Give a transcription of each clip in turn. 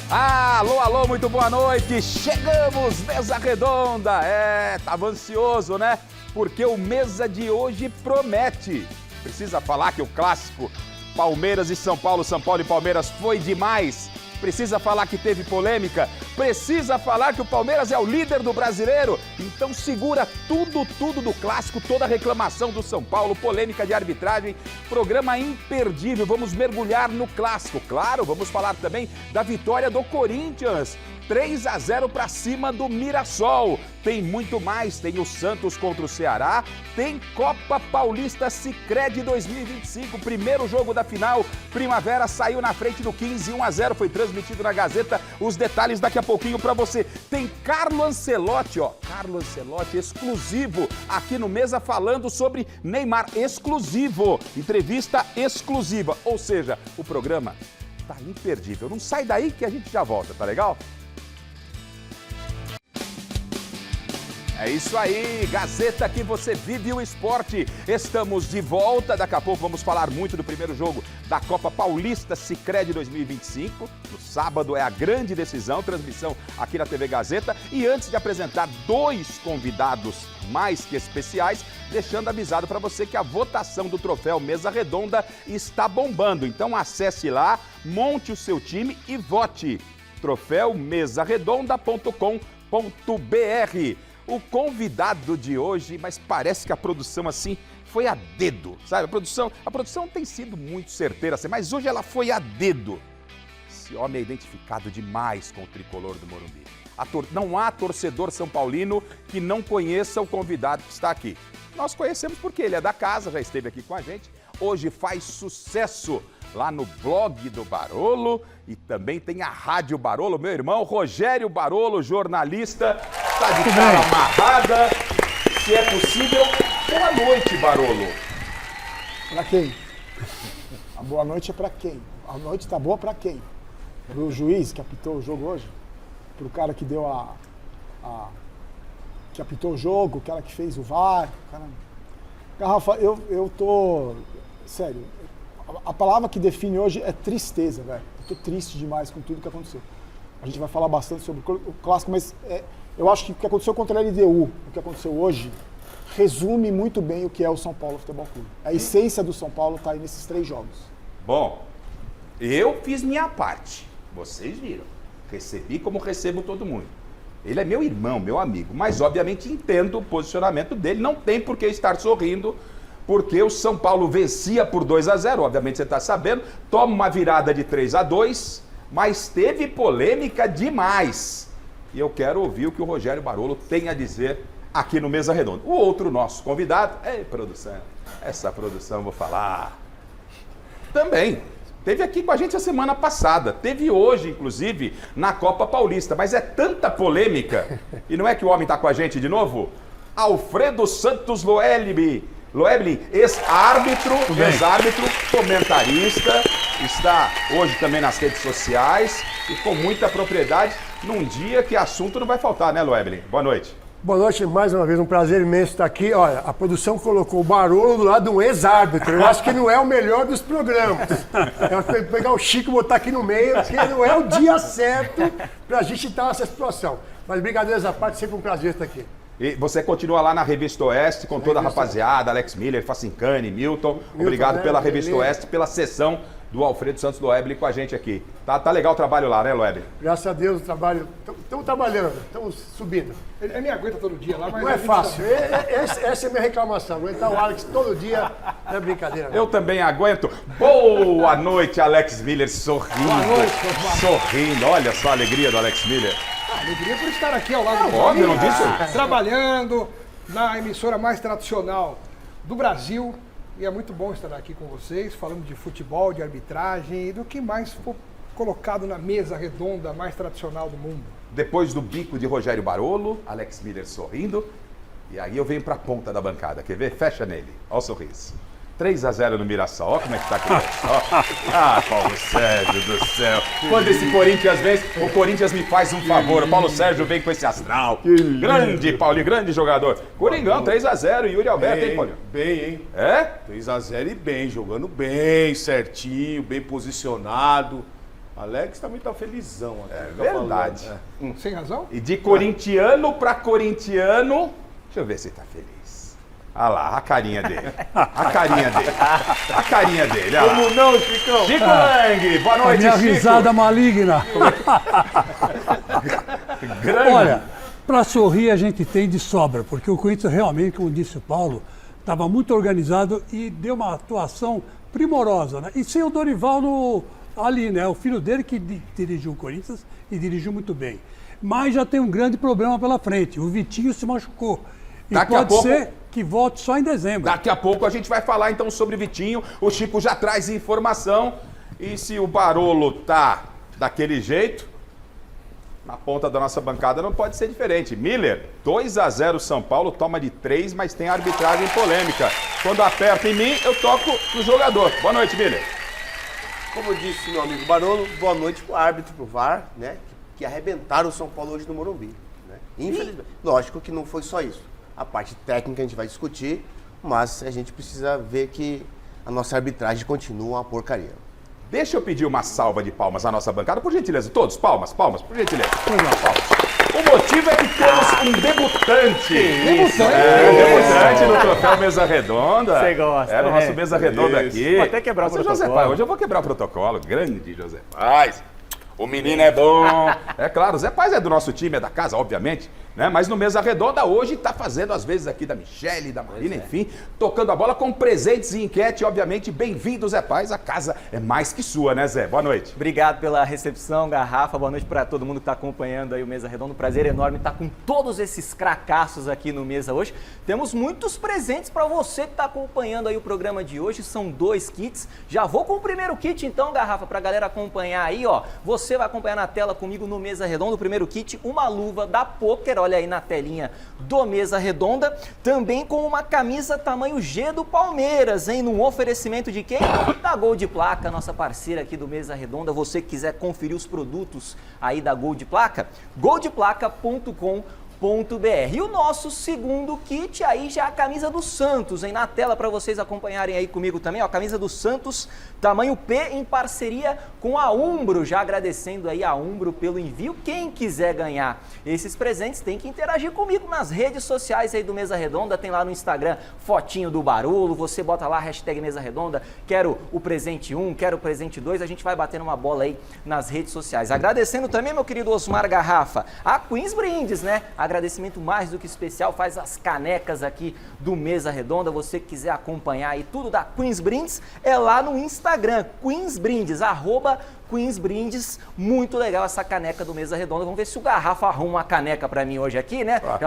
Alô, alô, muito boa noite. Chegamos, mesa redonda. Tava ansioso, né? Porque o mesa de hoje promete. Precisa falar que o clássico Palmeiras e São Paulo, São Paulo e Palmeiras foi demais. Precisa falar que teve polêmica. Precisa falar que o Palmeiras é o líder do Brasileiro. Então segura tudo do clássico, toda a reclamação do São Paulo, polêmica de arbitragem, programa imperdível. Vamos mergulhar no clássico. Claro, vamos falar também da vitória do Corinthians. 3-0 para cima do Mirassol. Tem muito mais, tem o Santos contra o Ceará, tem Copa Paulista Sicredi 2025, primeiro jogo da final. Primavera saiu na frente do 15, 1-0, foi transmitido na Gazeta. Os detalhes daqui a pouquinho para você. Tem Carlo Ancelotti, Carlo Ancelotti exclusivo aqui no Mesa falando sobre Neymar, exclusivo, entrevista exclusiva, ou seja, o programa tá imperdível. Não sai daí que a gente já volta, tá legal? É isso aí, Gazeta, que você vive o esporte. Estamos de volta, daqui a pouco vamos falar muito do primeiro jogo da Copa Paulista Sicredi 2025. No sábado é a grande decisão, transmissão aqui na TV Gazeta. E antes de apresentar dois convidados mais que especiais, deixando avisado para você que a votação do troféu Mesa Redonda está bombando. Então acesse lá, monte o seu time e vote. troféumesaredonda.com.br. O convidado de hoje, mas parece que a produção assim foi a dedo, sabe? A produção tem sido muito certeira, assim, mas hoje ela foi a dedo. Esse homem é identificado demais com o tricolor do Morumbi. Não há torcedor são paulino que não conheça o convidado que está aqui. Nós conhecemos porque ele é da casa, já esteve aqui com a gente. Hoje faz sucesso lá no blog do Barolo e também tem a Rádio Barolo. Meu irmão Rogério Barolo, jornalista, está de cara amarrada. Se é possível, boa noite, Barolo. Para quem? A boa noite é para quem? A noite tá boa para quem? Pro juiz que apitou o jogo hoje? Pro cara que deu que apitou o jogo, o cara que fez o VAR? Garrafa, eu tô... Sério, a palavra que define hoje é tristeza, velho. Eu tô triste demais com tudo que aconteceu. A gente vai falar bastante sobre o clássico, mas eu acho que o que aconteceu contra a LDU, o que aconteceu hoje, resume muito bem o que é o São Paulo Futebol Clube. A essência do São Paulo tá aí nesses 3 jogos. Bom, eu fiz minha parte. Vocês viram. Recebi como recebo todo mundo. Ele é meu irmão, meu amigo, mas obviamente entendo o posicionamento dele. Não tem por que estar sorrindo, porque o São Paulo vencia por 2-0, obviamente você está sabendo, toma uma virada de 3-2, mas teve polêmica demais. E eu quero ouvir o que o Rogério Barolo tem a dizer aqui no Mesa Redonda. O outro nosso convidado, produção, essa produção eu vou falar, também teve aqui com a gente a semana passada, teve hoje, inclusive, na Copa Paulista, mas é tanta polêmica, e não é que o homem está com a gente de novo? Alfredo Santos Loeble, ex-árbitro, comentarista, está hoje também nas redes sociais e com muita propriedade, num dia que assunto não vai faltar, né, Loeble? Boa noite. Boa noite, mais uma vez, um prazer imenso estar aqui. Olha, a produção colocou o Barolo do lado de um ex-árbitro. Eu acho que não é o melhor dos programas. Eu acho que pegar o Chico e botar aqui no meio, porque não é o dia certo pra gente estar nessa situação. Mas brincadeiras à parte, sempre um prazer estar aqui. E você continua lá na Revista Oeste com toda a rapaziada, Alex Miller, Facincani, Milton. Obrigado pela Revista Oeste, pela sessão do Alfredo Santos Loeble com a gente aqui. Tá legal o trabalho lá, né, Loeble? Graças a Deus o trabalho. Estamos trabalhando, estamos subindo. Ele me aguenta todo dia lá, mas... Não é fácil. Essa é a minha reclamação. Aguentar o Alex todo dia não é brincadeira. Não. Eu também aguento. Boa noite, Alex Miller, sorrindo. Boa noite, sorrindo. Olha só a alegria do Alex Miller. Alegria por estar aqui ao lado do óbvio, não disse? Trabalhando na emissora mais tradicional do Brasil. E é muito bom estar aqui com vocês, falando de futebol, de arbitragem e do que mais for colocado na mesa redonda mais tradicional do mundo. Depois do bico de Rogério Barolo, Alex Miller sorrindo. E aí eu venho para a ponta da bancada. Quer ver? Fecha nele. Olha o sorriso. 3-0 no Mirassol. Olha como é que tá aqui. Paulo Sérgio do céu. Quando esse Corinthians vem, o Corinthians me faz um favor. O Paulo Sérgio vem com esse astral. Grande, Paulinho, grande jogador. Coringão, 3-0. Yuri Alberto, hein, Paulinho? Bem, hein? É? 3-0 e bem, jogando bem, certinho, bem posicionado. Alex também tá felizão aqui. É verdade. Sem razão? E de corintiano para corintiano, deixa eu ver se tá feliz. Olha lá, a carinha dele. A carinha dele. A carinha dele. Olha lá. Como não, Chicão? Chico Lang, boa A noite, minha Chico. risada maligna. Grande. Olha, para sorrir a gente tem de sobra, porque o Corinthians realmente, como disse o Paulo, estava muito organizado e deu uma atuação primorosa, né? E sem o Dorival ali, né? O filho dele que dirigiu o Corinthians e dirigiu muito bem. Mas já tem um grande problema pela frente. O Vitinho se machucou. E Daqui a pode pouco- ser que volte só em dezembro. Daqui a pouco a gente vai falar então sobre Vitinho. O Chico já traz informação. E se o Barolo tá daquele jeito, na ponta da nossa bancada não pode ser diferente. Miller, 2-0 São Paulo, toma de 3, mas tem arbitragem polêmica. Quando aperta em mim, eu toco no jogador. Boa noite, Miller. Como disse meu amigo Barolo, boa noite pro árbitro, pro VAR, né? Que arrebentaram o São Paulo hoje no Morumbi. Né? Infelizmente. Lógico que não foi só isso. A parte técnica a gente vai discutir, mas a gente precisa ver que a nossa arbitragem continua uma porcaria. Deixa eu pedir uma salva de palmas à nossa bancada, por gentileza. Todos, palmas, por gentileza. Palmas. O motivo é que temos um debutante. Debutante no troféu Mesa Redonda. Você gosta, É, no né? nosso Mesa Redonda aqui. Vou até quebrar o José protocolo. Paz, hoje eu vou quebrar o protocolo. Grande José Paz. O menino é bom. É claro, o Zé Paz é do nosso time, é da casa, obviamente. Né? Mas no Mesa Redonda hoje está fazendo às vezes aqui da Michele, da Marina, enfim, tocando a bola com presentes e enquete, obviamente. Bem-vindo, Zé Paz. A casa é mais que sua, né, Zé? Boa noite. Obrigado pela recepção, Garrafa. Boa noite para todo mundo que está acompanhando aí o Mesa Redonda. Um prazer enorme estar com todos esses cracassos aqui no Mesa hoje. Temos muitos presentes para você que está acompanhando aí o programa de hoje. São 2 kits. Já vou com o primeiro kit então, Garrafa, para a galera acompanhar aí, ó. Você vai acompanhar na tela comigo no Mesa Redonda o primeiro kit, uma luva da Poker, olha aí na telinha do Mesa Redonda. Também com uma camisa tamanho G do Palmeiras, hein? Num oferecimento de quem? Da Gol de Placa, nossa parceira aqui do Mesa Redonda. Você que quiser conferir os produtos aí da Gol de Placa, goldeplaca.com.br. E o nosso segundo kit aí já é a camisa do Santos, hein? Na tela para vocês acompanharem aí comigo também, ó, a camisa do Santos, tamanho P, em parceria com a Umbro, já agradecendo aí a Umbro pelo envio. Quem quiser ganhar esses presentes tem que interagir comigo nas redes sociais aí do Mesa Redonda, tem lá no Instagram fotinho do Barolo, você bota lá hashtag Mesa Redonda, quero o presente 1, quero o presente 2, a gente vai batendo uma bola aí nas redes sociais. Agradecendo também, meu querido Osmar Garrafa, a Queens Brindes, né? Agradecimento mais do que especial, faz as canecas aqui do Mesa Redonda. Você que quiser acompanhar aí tudo da Queens Brindes, é lá no Instagram, Queens Brindes, @Queens Brindes. Muito legal essa caneca do Mesa Redonda. Vamos ver se o Garrafa arruma uma caneca pra mim hoje aqui, né? Eu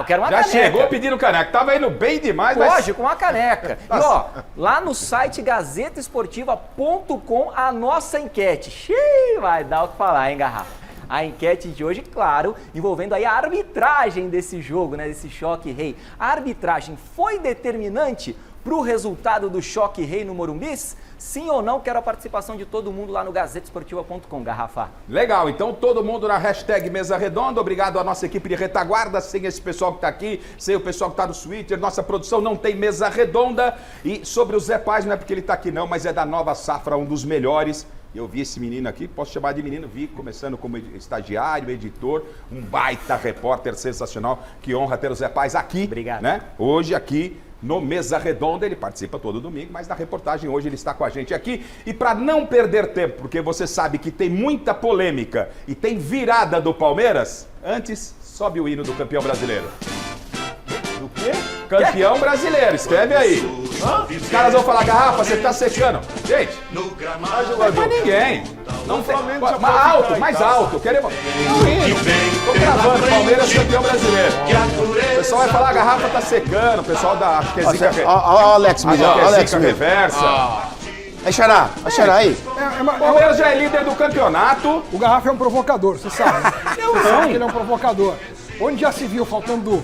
quero uma Já caneca. chegou pedindo caneca. Tava indo bem demais, mas... Lógico, uma caneca. E ó, lá no site gazetaesportiva.com, a nossa enquete. Xiii, vai dar o que falar, hein, Garrafa? A enquete de hoje, claro, envolvendo aí a arbitragem desse jogo, né, desse Choque Rei. A arbitragem foi determinante para o resultado do Choque Rei no Morumbi? Sim ou não? Quero a participação de todo mundo lá no gazetaesportiva.com, Garrafa. Legal, então todo mundo na hashtag Mesa Redonda. Obrigado à nossa equipe de retaguarda. Sem esse pessoal que está aqui, sem o pessoal que está no Twitter, nossa produção não tem Mesa Redonda. E sobre o Zé Paz, não é porque ele está aqui não, mas é da Nova Safra, um dos melhores. Eu vi esse menino aqui, posso chamar de menino, vi começando como estagiário, editor, um baita repórter sensacional. Que honra ter o Zé Paz aqui. Obrigado. Né? Hoje aqui no Mesa Redonda, ele participa todo domingo, mas na reportagem hoje ele está com a gente aqui. E para não perder tempo, porque você sabe que tem muita polêmica e tem virada do Palmeiras, antes sobe o hino do campeão brasileiro. Do quê? Campeão brasileiro, escreve aí. Os caras vão falar, Garrafa, você tá secando. Gente, não é pra ninguém. Não tem. Mais alto. Queremos. Tô gravando, Palmeiras campeão brasileiro. O pessoal vai falar, a Garrafa tá secando. O pessoal da Quezica Alex, reversa. Aí, Xará, aí. O Palmeiras já é líder do campeonato. O Garrafa é um provocador, você sabe. Eu Você sabe não. que ele é um provocador. Onde já se viu faltando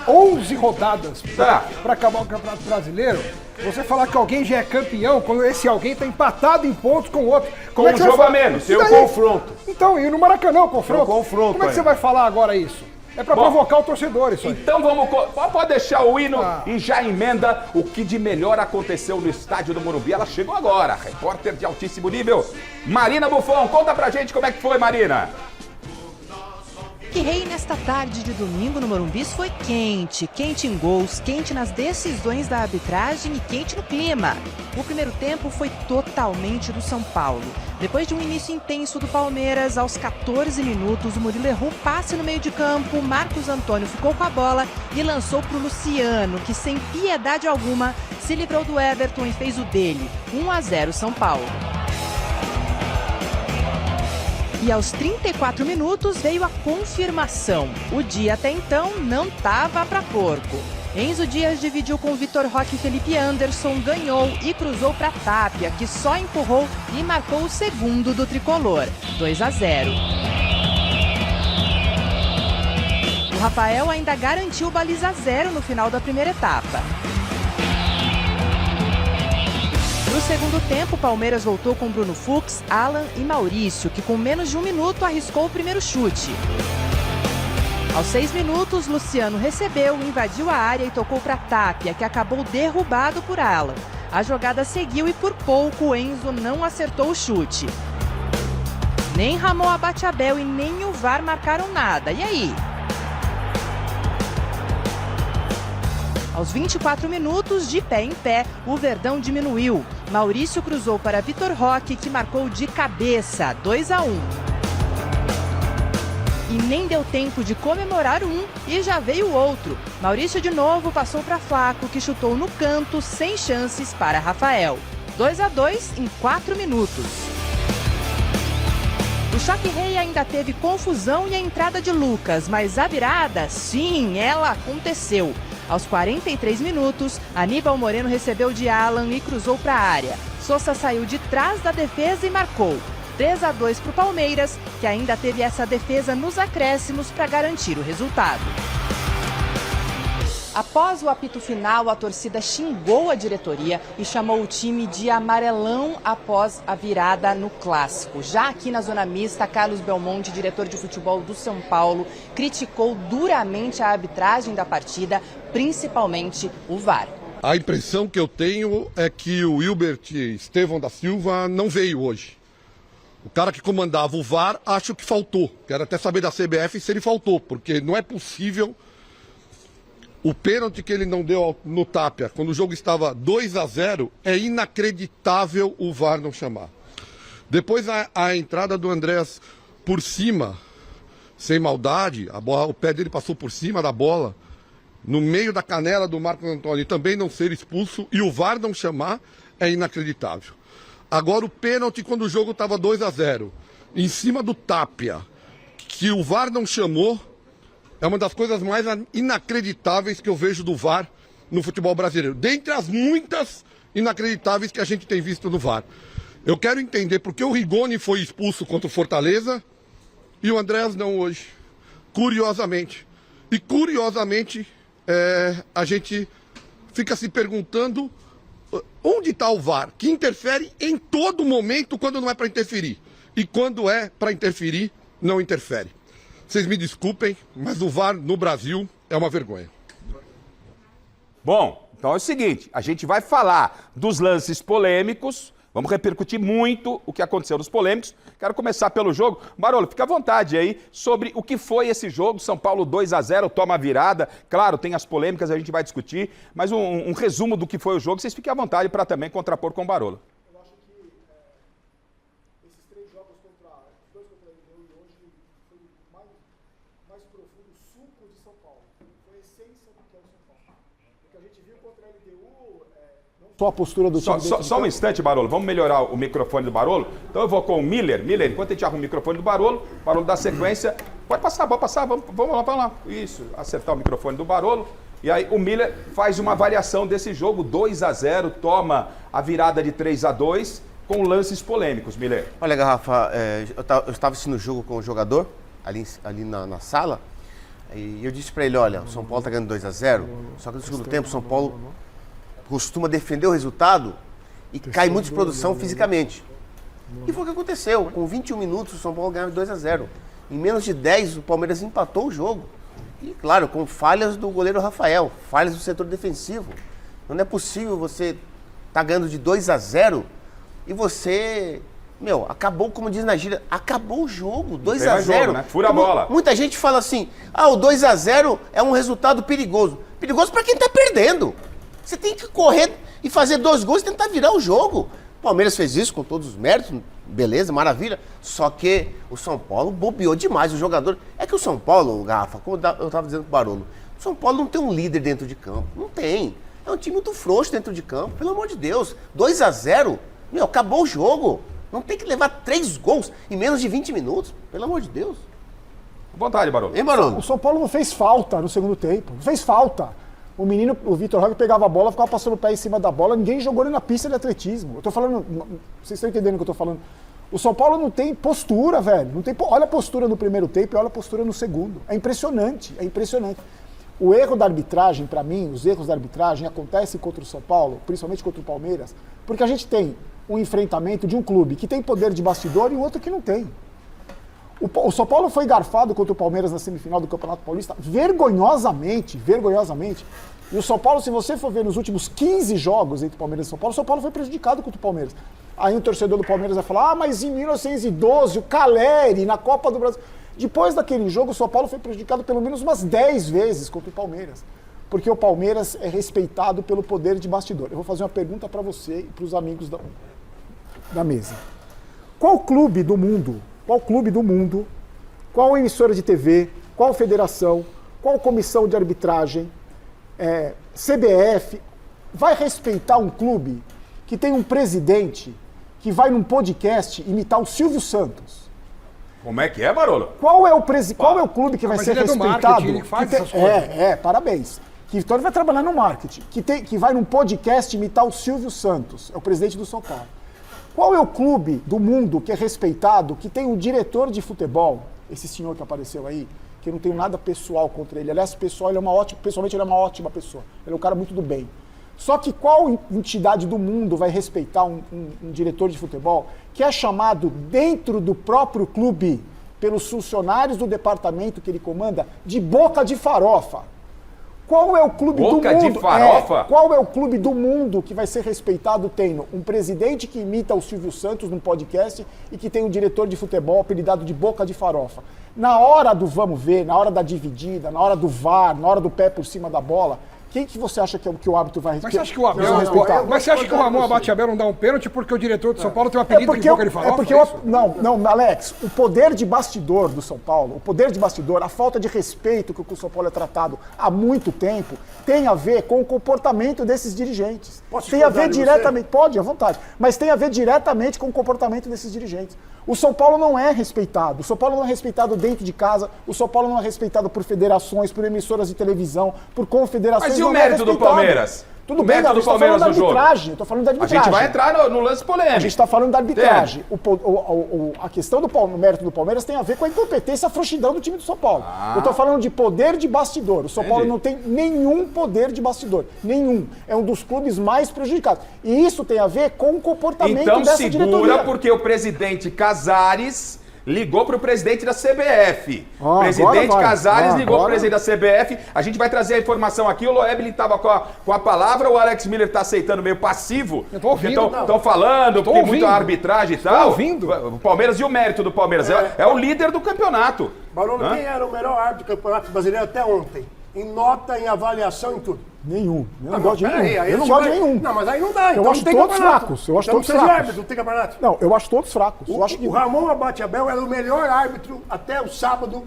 11 rodadas para acabar o Campeonato Brasileiro, você falar que alguém já é campeão quando esse alguém está empatado em pontos com o outro. Com um jogo a menos. Tem um confronto. Então, e no Maracanã o confronto? Tem um confronto Como é que aí. você vai falar agora isso? É pra Bom, provocar o torcedor isso aí. Então pode deixar o hino e já emenda o que de melhor aconteceu no estádio do Morumbi. Ela chegou agora, repórter de altíssimo nível, Marina Buffon. Conta pra gente como é que foi, Marina. Que rei nesta tarde de domingo no Morumbi foi quente. Quente em gols, quente nas decisões da arbitragem e quente no clima. O primeiro tempo foi totalmente do São Paulo. Depois de um início intenso do Palmeiras, aos 14 minutos, o Murilo errou passe no meio de campo, Marcos Antônio ficou com a bola e lançou para o Luciano, que sem piedade alguma se livrou do Everton e fez o dele. 1-0 São Paulo. E aos 34 minutos veio a confirmação. O dia até então não tava para porco. Enzo Dias dividiu com Vitor Roque e Felipe Anderson, ganhou e cruzou para Tapia, que só empurrou e marcou o segundo do tricolor, 2-0. O Rafael ainda garantiu baliza 0 no final da primeira etapa. No segundo tempo, o Palmeiras voltou com Bruno Fux, Alan e Maurício, que com menos de um minuto arriscou o primeiro chute. Aos 6 minutos, Luciano recebeu, invadiu a área e tocou para Tapia, que acabou derrubado por Alan. A jogada seguiu e por pouco o Enzo não acertou o chute. Nem Ramon Abateabel e nem o VAR marcaram nada. E aí? Aos 24 minutos, de pé em pé, o Verdão diminuiu. Maurício cruzou para Vitor Roque, que marcou de cabeça, 2-1. E nem deu tempo de comemorar um e já veio o outro. Maurício de novo passou para Flaco, que chutou no canto, sem chances para Rafael. 2-2 em 4 minutos. O Choque Rei ainda teve confusão e a entrada de Lucas, mas a virada, sim, ela aconteceu. Aos 43 minutos, Aníbal Moreno recebeu de Alan e cruzou para a área. Sousa saiu de trás da defesa e marcou. 3-2 para o Palmeiras, que ainda teve essa defesa nos acréscimos para garantir o resultado. Após o apito final, a torcida xingou a diretoria e chamou o time de amarelão após a virada no clássico. Já aqui na zona mista, Carlos Belmonte, diretor de futebol do São Paulo, criticou duramente a arbitragem da partida, principalmente o VAR. A impressão que eu tenho é que o Hilbert Estevão da Silva não veio hoje. O cara que comandava o VAR, acho que faltou. Quero até saber da CBF se ele faltou, porque não é possível. O pênalti que ele não deu no Tapia, quando o jogo estava 2-0, é inacreditável o VAR não chamar. Depois a entrada do Andrés por cima, sem maldade, o pé dele passou por cima da bola, no meio da canela do Marcos Antônio, e também não ser expulso, e o VAR não chamar, é inacreditável. Agora o pênalti quando o jogo estava 2-0, em cima do Tapia, que o VAR não chamou, é uma das coisas mais inacreditáveis que eu vejo do VAR no futebol brasileiro. Dentre as muitas inacreditáveis que a gente tem visto no VAR. Eu quero entender por que o Rigoni foi expulso contra o Fortaleza e o Andrés não hoje. Curiosamente. E curiosamente, a gente fica se perguntando onde está o VAR, que interfere em todo momento quando não é para interferir. E quando é para interferir, não interfere. Vocês me desculpem, mas o VAR no Brasil é uma vergonha. Bom, então é o seguinte, a gente vai falar dos lances polêmicos, vamos repercutir muito o que aconteceu nos polêmicos. Quero começar pelo jogo. Barolo, fica à vontade aí sobre o que foi esse jogo. São Paulo 2-0, toma a virada. Claro, tem as polêmicas, a gente vai discutir, mas um resumo do que foi o jogo, vocês fiquem à vontade para também contrapor com o Barolo. Eu acho que esses 3 jogos contra os 2 contra a LDU e hoje foi mais profundo o suco de São Paulo. Foi a essência do que é o São Paulo. O que a gente viu contra a LDU, não só a postura do time. Só um instante, Barolo. Vamos melhorar o microfone do Barolo. Então eu vou com o Miller. Miller, enquanto a gente arruma o microfone do Barolo dá sequência. Pode passar, vamos lá. Isso, acertar o microfone do Barolo. E aí o Miller faz uma variação desse jogo, 2-0, toma a virada de 3-2 com lances polêmicos, Miller. Olha, Garrafa, eu estava assistindo o jogo com o jogador, ali na sala, e eu disse para ele, olha, o São Paulo está ganhando 2-0, só que no segundo tempo o São Paulo costuma defender o resultado e cai muito de produção fisicamente. E foi o que aconteceu, com 21 minutos o São Paulo ganhava 2-0. Em menos de 10 o Palmeiras empatou o jogo. E, claro, com falhas do goleiro Rafael, falhas do setor defensivo. Não é possível você tá ganhando de 2-0 e você... Meu, acabou, como diz na gíria, acabou o jogo, 2-0. Né? Fura a bola. Muita gente fala assim, o 2-0 é um resultado perigoso. Perigoso para quem tá perdendo. Você tem que correr e fazer 2 gols e tentar virar o jogo. O Palmeiras fez isso com todos os méritos, beleza, maravilha. Só que o São Paulo bobeou demais o jogador. É que o São Paulo, Garrafa, como eu tava dizendo pro Barolo, o São Paulo não tem um líder dentro de campo. Não tem. É um time muito frouxo dentro de campo, pelo amor de Deus. 2-0, meu, acabou o jogo. Não tem que levar 3 gols em menos de 20 minutos, pelo amor de Deus. Vontade, Barolo. Hein, Barolo? O São Paulo não fez falta no segundo tempo. Não fez falta. O menino, o Vitor Roque, pegava a bola, ficava passando o pé em cima da bola, ninguém jogou ele na pista de atletismo. Eu tô falando, vocês estão entendendo o que eu tô falando? O São Paulo não tem postura, velho. Não tem, olha a postura no primeiro tempo e olha a postura no segundo. É impressionante, é impressionante. O erro da arbitragem, para mim, os erros da arbitragem acontecem contra o São Paulo, principalmente contra o Palmeiras, porque a gente tem um enfrentamento de um clube que tem poder de bastidor e o outro que não tem. O São Paulo foi garfado contra o Palmeiras na semifinal do Campeonato Paulista vergonhosamente. E o São Paulo, se você for ver nos últimos 15 jogos entre Palmeiras e São Paulo, o São Paulo foi prejudicado contra o Palmeiras. Aí o torcedor do Palmeiras vai falar, mas em 1912, o Caleri, na Copa do Brasil... Depois daquele jogo, o São Paulo foi prejudicado pelo menos umas 10 vezes contra o Palmeiras. Porque o Palmeiras é respeitado pelo poder de bastidor. Eu vou fazer uma pergunta para você e para os amigos da mesa. Qual clube do mundo, qual emissora de TV, qual federação, qual comissão de arbitragem, CBF, vai respeitar um clube que tem um presidente que vai num podcast imitar o Silvio Santos? Como é que é, Barolo? Qual é o clube que vai ser ele é do respeitado? marketing, ele faz essas coisas. Parabéns. Então ele vai trabalhar no marketing, que vai num podcast imitar o Silvio Santos, é o presidente do São Paulo. Qual é o clube do mundo que é respeitado, que tem um diretor de futebol, esse senhor que apareceu aí, que eu não tenho nada pessoal contra ele. Aliás, pessoalmente ele é uma ótima pessoa. Ele é um cara muito do bem. Só que qual entidade do mundo vai respeitar um diretor de futebol que é chamado dentro do próprio clube, pelos funcionários do departamento que ele comanda, de boca de farofa? Qual é o clube do mundo? Boca de farofa? Qual é o clube do mundo que vai ser respeitado tendo um presidente que imita o Silvio Santos num podcast e que tem um diretor de futebol apelidado de boca de farofa? Na hora do vamos ver, na hora da dividida, na hora do VAR, na hora do pé por cima da bola, quem que você acha que é o que o árbitro vai respeitar? Mas você acha que o Abel, mas você acha que o Ramon Abate-Abel não dá um pênalti porque o diretor do São Paulo tem um apelido de boca de farofa? Não, Alex, o poder de bastidor do São Paulo, o poder de bastidor, a falta de respeito que o São Paulo é tratado há muito tempo, tem a ver com o comportamento desses dirigentes. Tem a ver diretamente, pode, à vontade, mas tem a ver diretamente com o comportamento desses dirigentes. O São Paulo não é respeitado, o São Paulo não é respeitado dentro de casa, o São Paulo não é respeitado por federações, por emissoras de televisão, por confederações. Mas e o mérito do Palmeiras? Tudo bem, do Palmeiras no jogo. Eu tô falando da arbitragem. A gente vai entrar no lance polêmico. A gente está falando da arbitragem. A questão do mérito do Palmeiras tem a ver com a incompetência e a frouxidão do time do São Paulo. Eu estou falando de poder de bastidor. O São Paulo não tem nenhum poder de bastidor. Nenhum. É um dos clubes mais prejudicados. E isso tem a ver com o comportamento dessa diretoria. Então segura, porque o presidente Casares ligou para o presidente da CBF. O presidente Casares ligou para o presidente da CBF. A gente vai trazer a informação aqui. O Loeb estava com a palavra. O Alex Miller está aceitando meio passivo. Eu tô ouvindo. Estão falando, porque muita arbitragem e tal. Ouvindo. O Palmeiras e o mérito do Palmeiras. É o líder do campeonato. Barolo, quem era o melhor árbitro do Campeonato Brasileiro até ontem? Em nota, em avaliação, em tudo. Nenhum. Eu não gosto de nenhum. Eu não gosto de nenhum. Não, mas aí não dá. Eu acho todos fracos. Eu acho todos fracos. Árbitro, não tem campeonato. Não, eu acho todos fracos. O Ramon Abate-Abel era o melhor árbitro até o sábado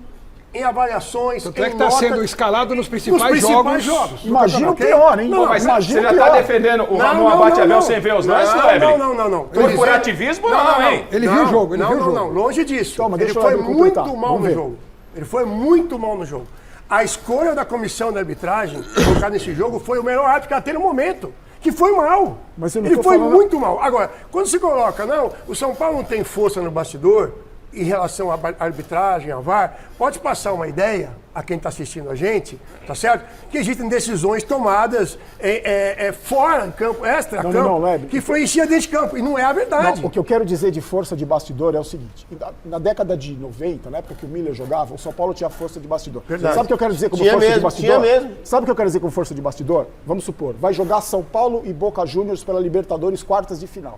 em avaliações, Tanto é que está sendo escalado nos principais jogos. Imagina o pior, hein? Não, mas você já está defendendo o Ramon Abate-Abel sem ver os lances, Loeb? Não. Corporativismo não, hein? Ele viu o jogo, ele viu o jogo. Não, longe disso. Toma, ele foi muito mal no jogo. Ele foi muito mal no jogo. A escolha da comissão de arbitragem colocar nesse jogo foi o melhor árbitro que ela tem no momento. Que foi mal. Mas eu não ele tô foi falando... muito mal. Agora, quando se coloca, não, o São Paulo não tem força no bastidor, em relação à arbitragem, à VAR, pode passar uma ideia a quem está assistindo a gente, tá certo? Que existem decisões tomadas fora de campo, extra-campo, não, que influencia dentro de campo, e não é a verdade. Não, o que eu quero dizer de força de bastidor é o seguinte, na década de 90, na época que o Miller jogava, o São Paulo tinha força de bastidor. Verdade. Sabe o que eu quero dizer como Tinha força mesmo, de bastidor? tinha mesmo. Sabe o que eu quero dizer como força de bastidor? Vamos supor, vai jogar São Paulo e Boca Juniors pela Libertadores quartas de final.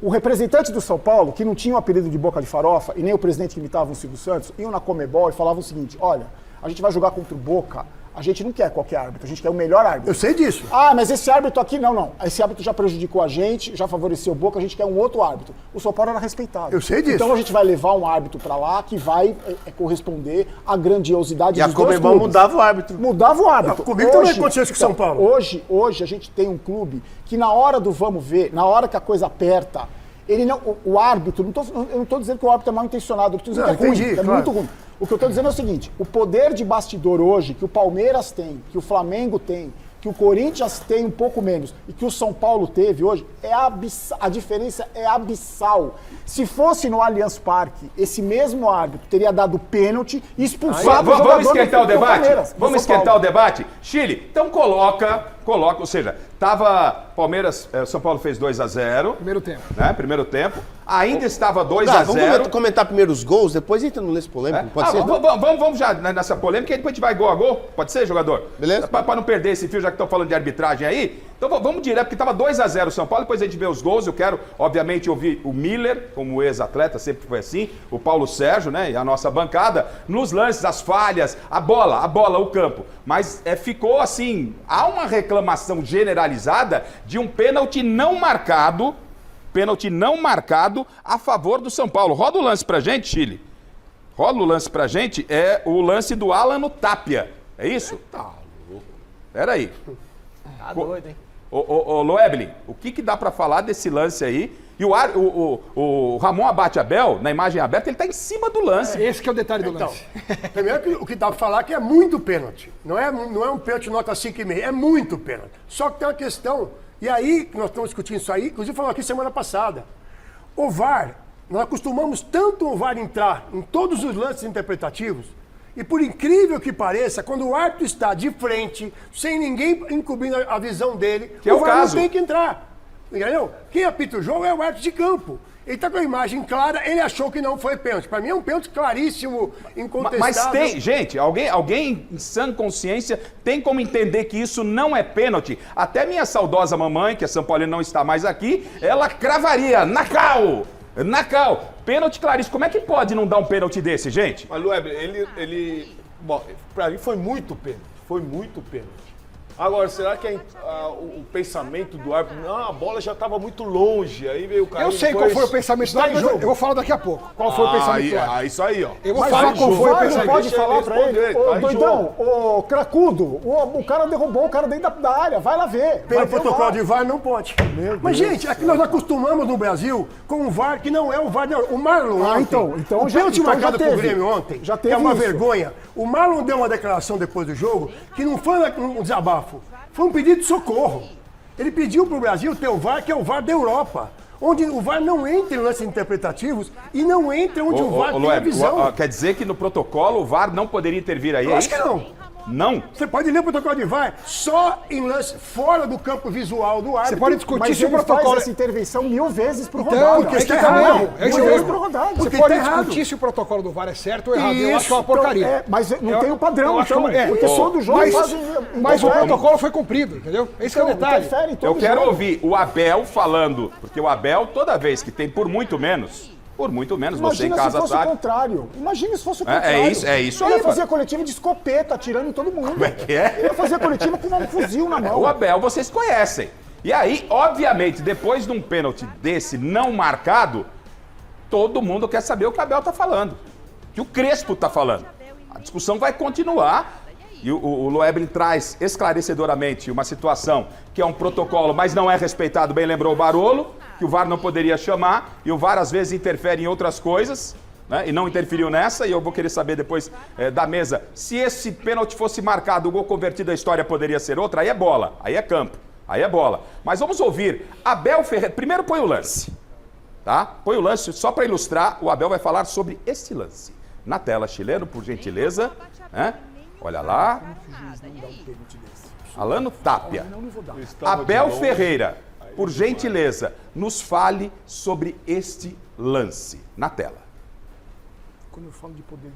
O representante do São Paulo, que não tinha o apelido de Boca de Farofa, e nem o presidente que imitava o Silvio Santos, iam na Comebol e falavam o seguinte, olha, a gente vai jogar contra o Boca, a gente não quer qualquer árbitro, a gente quer o melhor árbitro. Eu sei disso. Ah, mas esse árbitro aqui, não. Esse árbitro já prejudicou a gente, já favoreceu o Boca, a gente quer um outro árbitro. O São Paulo era respeitado. Eu sei disso. Então a gente vai levar um árbitro pra lá que vai corresponder à grandiosidade E a dos dois Comebol clubes. mudava o árbitro. Mudava o árbitro. Não, comigo também aconteceu isso com São Paulo. Hoje a gente tem um clube que na hora do vamos ver, na hora que a coisa aperta, ele não, o árbitro, eu não estou dizendo que o árbitro é mal intencionado, eu estou dizendo que é ruim, é muito ruim. O que eu estou dizendo é o seguinte, o poder de bastidor hoje que o Palmeiras tem, que o Flamengo tem, que o Corinthians tem um pouco menos e que o São Paulo teve hoje, a diferença é abissal. Se fosse no Allianz Parque, esse mesmo árbitro teria dado pênalti e expulsado o jogador. Vamos esquentar o debate? Vamos esquentar Paulo. o debate? Chile, então coloca, ou seja, tava Palmeiras, São Paulo fez 2-0. Primeiro tempo. Né? Primeiro tempo. Ainda estava 2-0. Vamos comentar primeiro os gols, depois entra no lance polêmico. Pode ser? Vamos já nessa polêmica e depois a gente vai gol a gol. Pode ser, jogador? Beleza. Para não perder esse fio, já que estão falando de arbitragem aí. Então vamos direto, porque estava 2-0 o São Paulo, depois a gente vê os gols. Eu quero, obviamente, ouvir o Miller, como ex-atleta, sempre foi assim, o Paulo Sérgio, né? E a nossa bancada, nos lances, as falhas, a bola, o campo. Mas ficou assim, há uma reclamação generalizada de um pênalti não marcado a favor do São Paulo. Roda o lance pra gente, Chile. Roda o lance pra gente, é o lance do Alan no Tapia. É isso? Tá louco. Peraí. Tá doido, hein? Ô Loeblin, o que dá pra falar desse lance aí? E o Ramon Abate Abel, na imagem aberta, ele tá em cima do lance. Esse que é o detalhe do lance. Primeiro, o que dá pra falar é que é muito pênalti. Não é um pênalti nota 5,5, é muito pênalti. Só que tem uma questão, e aí nós estamos discutindo isso aí, inclusive falamos aqui semana passada. O VAR, nós acostumamos tanto o VAR entrar em todos os lances interpretativos, e por incrível que pareça, quando o árbitro está de frente, sem ninguém encobrindo a visão dele, que é o VAR caso. não tem que entrar. Entendeu? Quem apita o jogo é o árbitro de campo. Ele está com a imagem clara, ele achou que não foi pênalti. Para mim é um pênalti claríssimo, incontestável. Mas tem, gente, alguém em sã consciência tem como entender que isso não é pênalti? Até minha saudosa mamãe, que é São Paulino, não está mais aqui, ela cravaria, Nacau, pênalti claríssimo. Como é que pode não dar um pênalti desse, gente? Mas, Lueber, bom, pra mim foi muito pênalti. Agora, será que o pensamento do árbitro, não, a bola já estava muito longe, aí veio o cara... Eu sei qual foi o pensamento do árbitro, eu vou falar daqui a pouco. Qual foi o pensamento do árbitro? Isso aí, ó. Eu vou falar qual foi o pensamento. Pode falar pra ele, ô doidão, jogo. ô cracudo, o cara derrubou o cara dentro da área, vai lá ver. Pelo Vai ver o protocolo VAR. de VAR não pode. Mas, gente, aqui nós acostumamos no Brasil com o VAR que não é o VAR. O Marlon ontem, então o já- pênalti então já marcado pro teve. Grêmio ontem, Já que é teve uma isso. vergonha. O Marlon deu uma declaração depois do jogo que não foi um desabafo, foi um pedido de socorro. Ele pediu pro Brasil ter o VAR, que é o VAR da Europa, onde o VAR não entra em lances interpretativos e não entra onde o VAR tem a visão. Quer dizer que no protocolo o VAR não poderia intervir aí? Eu acho que não. Não? Você pode ler o protocolo de VAR só em lance fora do campo visual do árbitro. Você pode discutir Mas se o ele protocolo... faz essa intervenção 1000 vezes por Então, rodada. porque está está errado. errado. É isso Mil vezes mesmo. por rodada. Você Porque pode tá errado. discutir se o protocolo do VAR é certo ou errado. Eu Isso, acho uma porcaria. Mas não tem o padrão, acho então. que- Porque todo jogo Mas o protocolo foi cumprido, entendeu? Esse é o detalhe. interfere em todo Eu quero jogo. ouvir o Abel falando, porque o Abel, toda vez que tem por muito menos, você em Imagina se casa fosse o sabe. contrário. Imagina se fosse o É contrário. isso Ele aí, ia fazer a coletiva de escopeta, atirando em todo mundo. Como é que é? Ele ia fazer a coletiva com um fuzil na mão. O Abel vocês conhecem. E aí, obviamente, depois de um pênalti desse não marcado, todo mundo quer saber o que o Abel tá falando. O que o Crespo tá falando. A discussão vai continuar. E o Loeblin traz esclarecedoramente uma situação que é um protocolo, mas não é respeitado, bem lembrou o Barolo, que o VAR não poderia chamar, e o VAR às vezes interfere em outras coisas, né, e não interferiu nessa, e eu vou querer saber depois da mesa, se esse pênalti fosse marcado, o gol convertido, a história poderia ser outra, aí é bola, aí é campo, aí é bola. Mas vamos ouvir Abel Ferreira, primeiro põe o lance. tá? Põe o lance só para ilustrar, o Abel vai falar sobre esse lance. Na tela, chileno, por gentileza. Né? Olha lá. Alano Tapia. Abel Ferreira, por gentileza, nos fale sobre este lance. Na tela.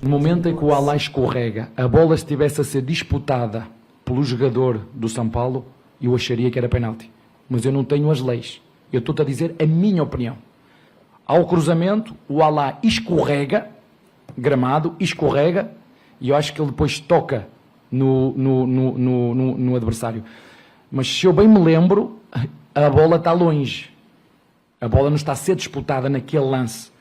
No momento em que o Alá escorrega, a bola estivesse a ser disputada pelo jogador do São Paulo, eu acharia que era penalti. Mas eu não tenho as leis. Eu estou-te a dizer a minha opinião. Ao cruzamento, o Alá escorrega, gramado, escorrega, e eu acho que ele depois toca no adversário. Mas se eu bem me lembro, a bola está longe. A bola não está a ser disputada naquele lance.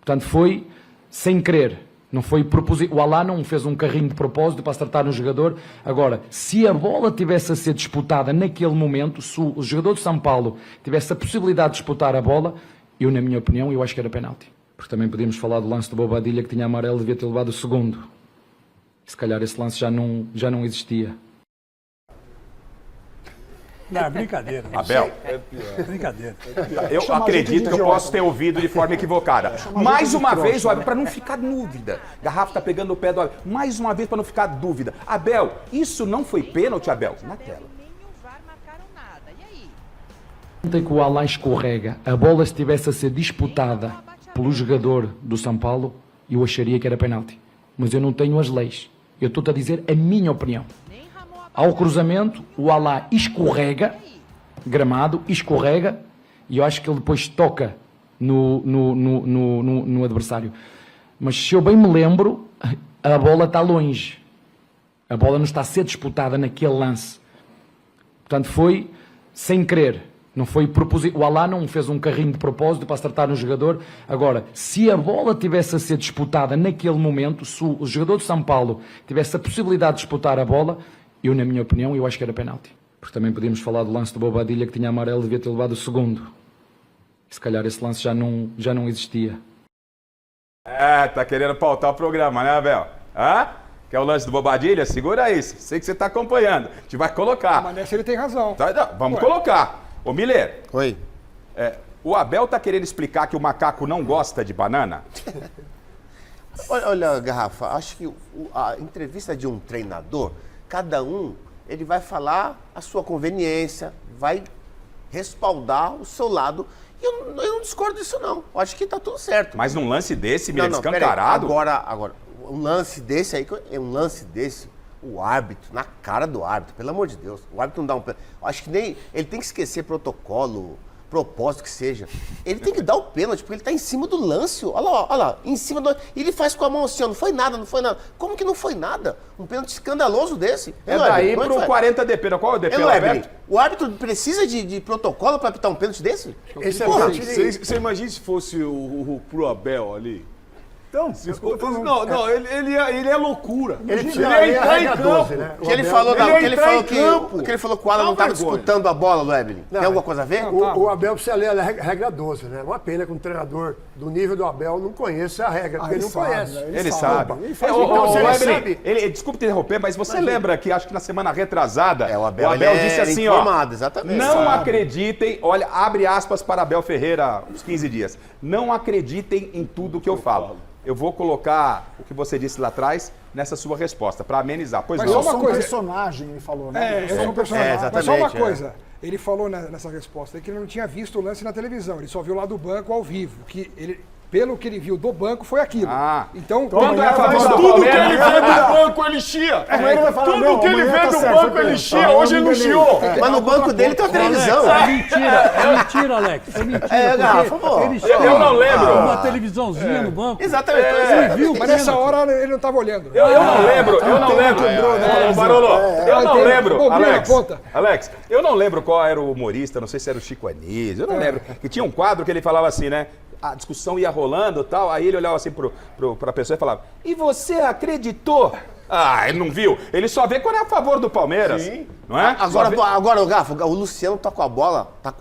Portanto, foi sem querer. Não foi proposito. O Alá não fez um carrinho de propósito para acertar no jogador. Agora, se a bola tivesse a ser disputada naquele momento, se o jogador de São Paulo tivesse a possibilidade de disputar a bola, eu, na minha opinião, eu acho que era penalti. Porque também podíamos falar do lance do Bobadilha, que tinha amarelo, devia ter levado o segundo. Se calhar esse lance já não existia. Não, é brincadeira. Abel, Brincadeira. eu acredito que eu posso ter ouvido de forma equivocada. Mais uma vez, para não ficar dúvida. Garrafa tá pegando o pé do Abel. Mais uma vez, para não ficar dúvida. Abel, isso não foi pênalti, Abel? Na tela. No momento em que o Alá escorrega, a bola estivesse a ser disputada pelo jogador do São Paulo, eu acharia que era penalti. Mas eu não tenho as leis. Eu estou-te a dizer a minha opinião. Ao cruzamento, o Alá escorrega, gramado, escorrega, e eu acho que ele depois toca no adversário. Mas se eu bem me lembro, a bola está longe. A bola não está a ser disputada naquele lance. Portanto, foi sem querer. Não foi proposito. O Alá não fez um carrinho de propósito para acertar no jogador. Agora, se a bola tivesse a ser disputada naquele momento, se o jogador de São Paulo tivesse a possibilidade de disputar a bola, eu, na minha opinião, eu acho que era penalti. Porque também podíamos falar do lance do Bobadilha, que tinha amarelo, devia ter levado o segundo. Se calhar esse lance já não existia. Tá querendo pautar o programa, né, Abel? Quer o lance do Bobadilha? Segura aí, sei que você tá acompanhando. A gente vai colocar. Mas nessa ele tem razão. Vamos colocar. Ô, Miller. Oi. O Abel tá querendo explicar que o macaco não gosta de banana? Olha, Garrafa, acho que a entrevista de um treinador, cada um, ele vai falar a sua conveniência, vai respaldar o seu lado. E eu não discordo disso, não. Eu acho que tá tudo certo. Mas num lance desse, Miller, escancarado... Agora, um lance desse aí, o árbitro, na cara do árbitro, pelo amor de Deus, o árbitro não dá um... Eu acho que nem... Ele tem que esquecer protocolo, propósito que seja. Ele tem que dar o pênalti, porque ele tá em cima do lance. Olha lá, em cima do... E ele faz com a mão assim, ó, não foi nada. Como que não foi nada? Um pênalti escandaloso desse. Daí pro 40 DP, qual é o DP lá perto? O árbitro precisa de protocolo para apitar um pênalti desse? Você imagina se fosse pro Abel ali? Então, ele é loucura. Ele ia entrar em campo. Né? O que ele falou que o Alan não estava disputando a bola, Lebelin. Tem alguma coisa a ver? O Abel precisa ler a regra 12, né? Uma pena que um treinador do nível do Abel não conheça a regra, porque ele não conhece. Ele sabe. Desculpe te interromper, mas você lembra que acho que na semana retrasada o Abel disse assim, ó, exatamente. Não acreditem, olha, abre aspas para Abel Ferreira, uns 15 dias. Não acreditem em tudo que eu falo. Eu vou colocar o que você disse lá atrás nessa sua resposta, para amenizar. Pois mas não. só uma coisa, personagem, ele falou, né? Eu sou um personagem. Exatamente, mas só uma coisa, ele falou nessa resposta que ele não tinha visto o lance na televisão, ele só viu lá do banco ao vivo, que ele... Pelo que ele viu do banco, foi aquilo. Então, quando é a favor do tudo que ele vê do banco, ele chia. Tudo que ele vê do banco, ele chia. Hoje ele não chiou. Mas no banco dele tem uma televisão. É mentira, Alex. É mentira. Garrafa, pô. Eu não lembro. Uma televisãozinha no banco. Exatamente. Ele viu, mas nessa hora ele não estava olhando. Eu não lembro. Barolo, eu não lembro. Alex, eu não lembro qual era o humorista, não sei se era o Chico Anísio, eu não lembro. Que tinha um quadro que ele falava assim, né? A discussão ia rolando e tal, aí ele olhava assim pra pessoa e falava: e você acreditou? Ele não viu. Ele só vê quando é a favor do Palmeiras. Sim. Não é? Agora, Gafa, o Luciano tá com a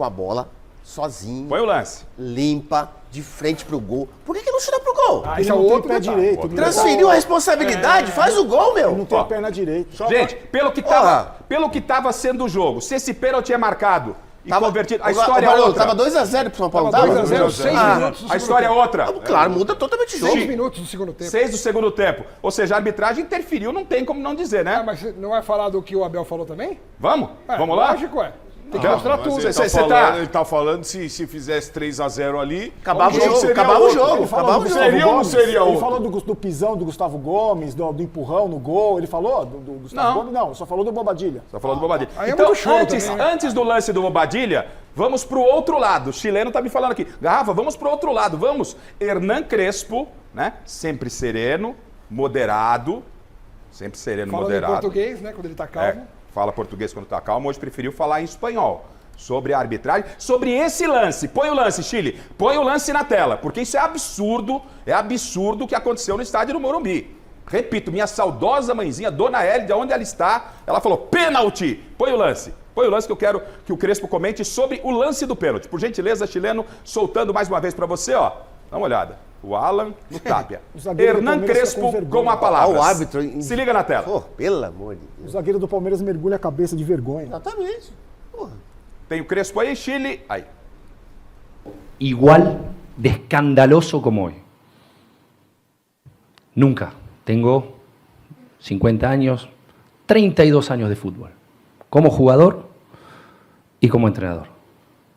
bola sozinho. Põe o lance. Limpa, de frente pro gol. Por que não chuta pro gol? Esse é o outro pé direito. Transferiu a responsabilidade, faz o gol, meu. Não tem a perna direita. Gente, pelo que tava sendo o jogo, se esse pênalti é marcado e convertido. A Ô, história é Barolo, outra. tava 2x0 pro São Paulo. Tava Tava 2x0, 6 minutos do A história é segundo outra. Claro, muda totalmente o jogo. 6 minutos do segundo tempo. 6 do segundo tempo. Ou seja, a arbitragem interferiu, não tem como não dizer, né? Ah, mas não vai falar do que o Abel falou também? Vamos? Vamos lá? Lógico, Tem que mostrar Mas tudo. Ele tá falando se fizesse 3x0 ali... Acabava o jogo, seria acabava o outro. jogo. Ele falou Acabava do o jogo. Gustavo Seria ou não Gomes, seria Ele outro? falou do pisão do Gustavo Gomes, do empurrão no gol. Ele falou do Gustavo Não. Gomes? Não, só falou do Bobadilha. Só falando do Bobadilha. Aí é Então, muito choro antes, também, né? antes do lance do Bobadilha, vamos pro outro lado. O chileno tá me falando aqui. Garrafa, vamos pro outro lado. Vamos. Hernan Crespo, né? Sempre sereno, moderado. Sempre sereno, Falando em moderado. português, né? Quando ele tá calmo. Fala português quando tá calmo. Hoje preferiu falar em espanhol. Sobre a arbitragem, sobre esse lance. Põe o lance, Chile. Põe o lance na tela, porque isso é absurdo o que aconteceu no estádio do Morumbi. Repito, minha saudosa mãezinha, Dona Eli, de onde ela está, ela falou, pênalti. Põe o lance que eu quero que o Crespo comente sobre o lance do pênalti. Por gentileza, chileno, soltando mais uma vez pra você, ó. Dá uma olhada. O Alan no Tapia. O zagueiro do Hernan Palmeiras Crespo fica com vergonha. com a palavra. Ah, o árbitro... Se liga na tela. Pô, pelo amor de Deus. O zagueiro do Palmeiras mergulha a cabeça de vergonha. Exatamente. Porra. Tem o Crespo aí, Chile. Aí. Igual de escandaloso como hoy. Nunca. Tengo 50 años, 32 años de fútbol. Como jugador y como entrenador.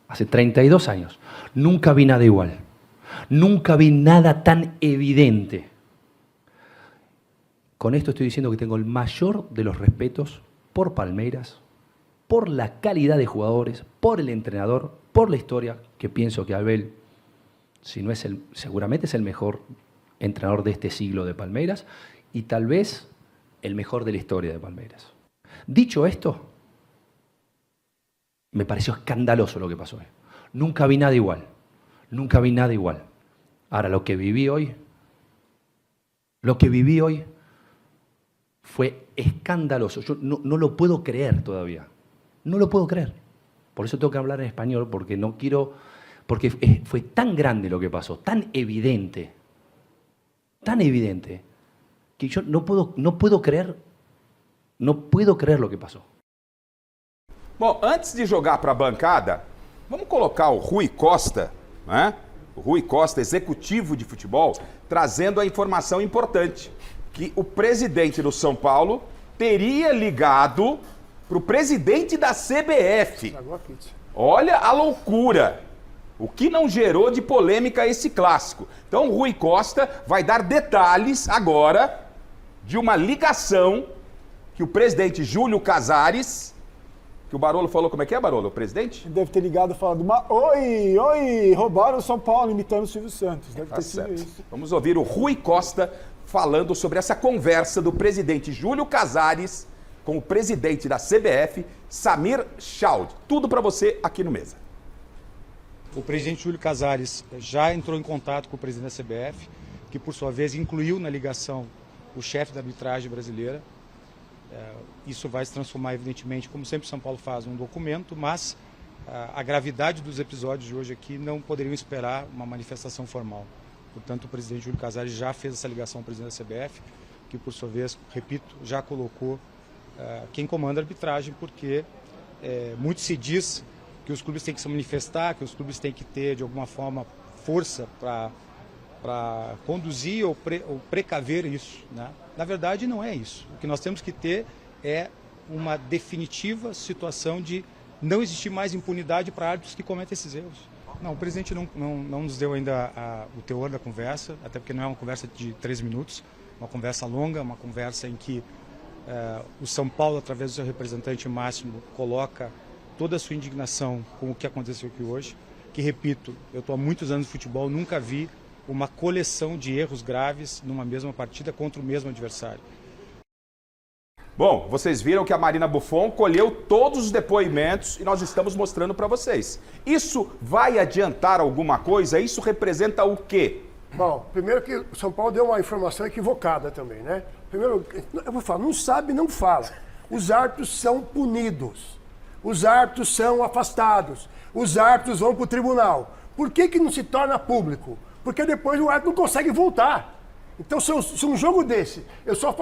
Hace 32 años. Nunca vi nada igual. Nunca vi nada tan evidente. Con esto estoy diciendo que tengo el mayor de los respetos por Palmeiras, por la calidad de jugadores, por el entrenador, por la historia, que pienso que Abel, si no es seguramente es el mejor entrenador de este siglo de Palmeiras y tal vez el mejor de la historia de Palmeiras. Dicho esto, me pareció escandaloso lo que pasó hoy. Nunca vi nada igual. Nunca vi nada igual. Ahora, lo que viví hoy fue escandaloso. Yo no lo puedo creer todavía. No lo puedo creer. Por eso tengo que hablar en español, porque no quiero... Porque fue tan grande lo que pasó, tan evidente, que yo no puedo creer lo que pasó. Bom, antes de jogar para a bancada, vamos colocar o Rui Costa, né? O Rui Costa, executivo de futebol, trazendo a informação importante, que o presidente do São Paulo teria ligado para o presidente da CBF. Olha a loucura! O que não gerou de polêmica esse clássico. Então, o Rui Costa vai dar detalhes agora de uma ligação que o presidente Júlio Casares, que o Barolo falou, como é que é, Barolo, o presidente? Ele deve ter ligado falando, oi, roubaram o São Paulo, imitando o Silvio Santos. Deve ter sido isso. Vamos ouvir o Rui Costa falando sobre essa conversa do presidente Júlio Casares com o presidente da CBF, Samir Chaud. Tudo para você aqui no Mesa. O presidente Júlio Casares já entrou em contato com o presidente da CBF, que por sua vez incluiu na ligação o chefe da arbitragem brasileira. Isso vai se transformar, evidentemente, como sempre São Paulo faz, num documento, mas a gravidade dos episódios de hoje aqui não poderiam esperar uma manifestação formal. Portanto, o presidente Júlio Casares já fez essa ligação ao presidente da CBF, que por sua vez, repito, já colocou quem comanda a arbitragem, porque muito se diz que os clubes têm que se manifestar, que os clubes têm que ter, de alguma forma, força para conduzir ou precaver isso, né? Na verdade, não é isso. O que nós temos que ter é uma definitiva situação de não existir mais impunidade para árbitros que cometem esses erros. Não, o presidente não nos deu ainda o teor da conversa, até porque não é uma conversa de 3 minutos, uma conversa longa, uma conversa em que o São Paulo, através do seu representante máximo, coloca toda a sua indignação com o que aconteceu aqui hoje, que, repito, eu estou há muitos anos no futebol, nunca vi uma coleção de erros graves numa mesma partida contra o mesmo adversário. Bom, vocês viram que a Marina Buffon colheu todos os depoimentos e nós estamos mostrando para vocês. Isso vai adiantar alguma coisa? Isso representa o quê? Bom, primeiro que o São Paulo deu uma informação equivocada também, né? Primeiro, eu vou falar, não sabe, não fala. Os árbitros são punidos. Os árbitros são afastados, os árbitros vão para o tribunal. Por que não se torna público? Porque depois o árbitro não consegue voltar. Então, se um jogo desse, eu só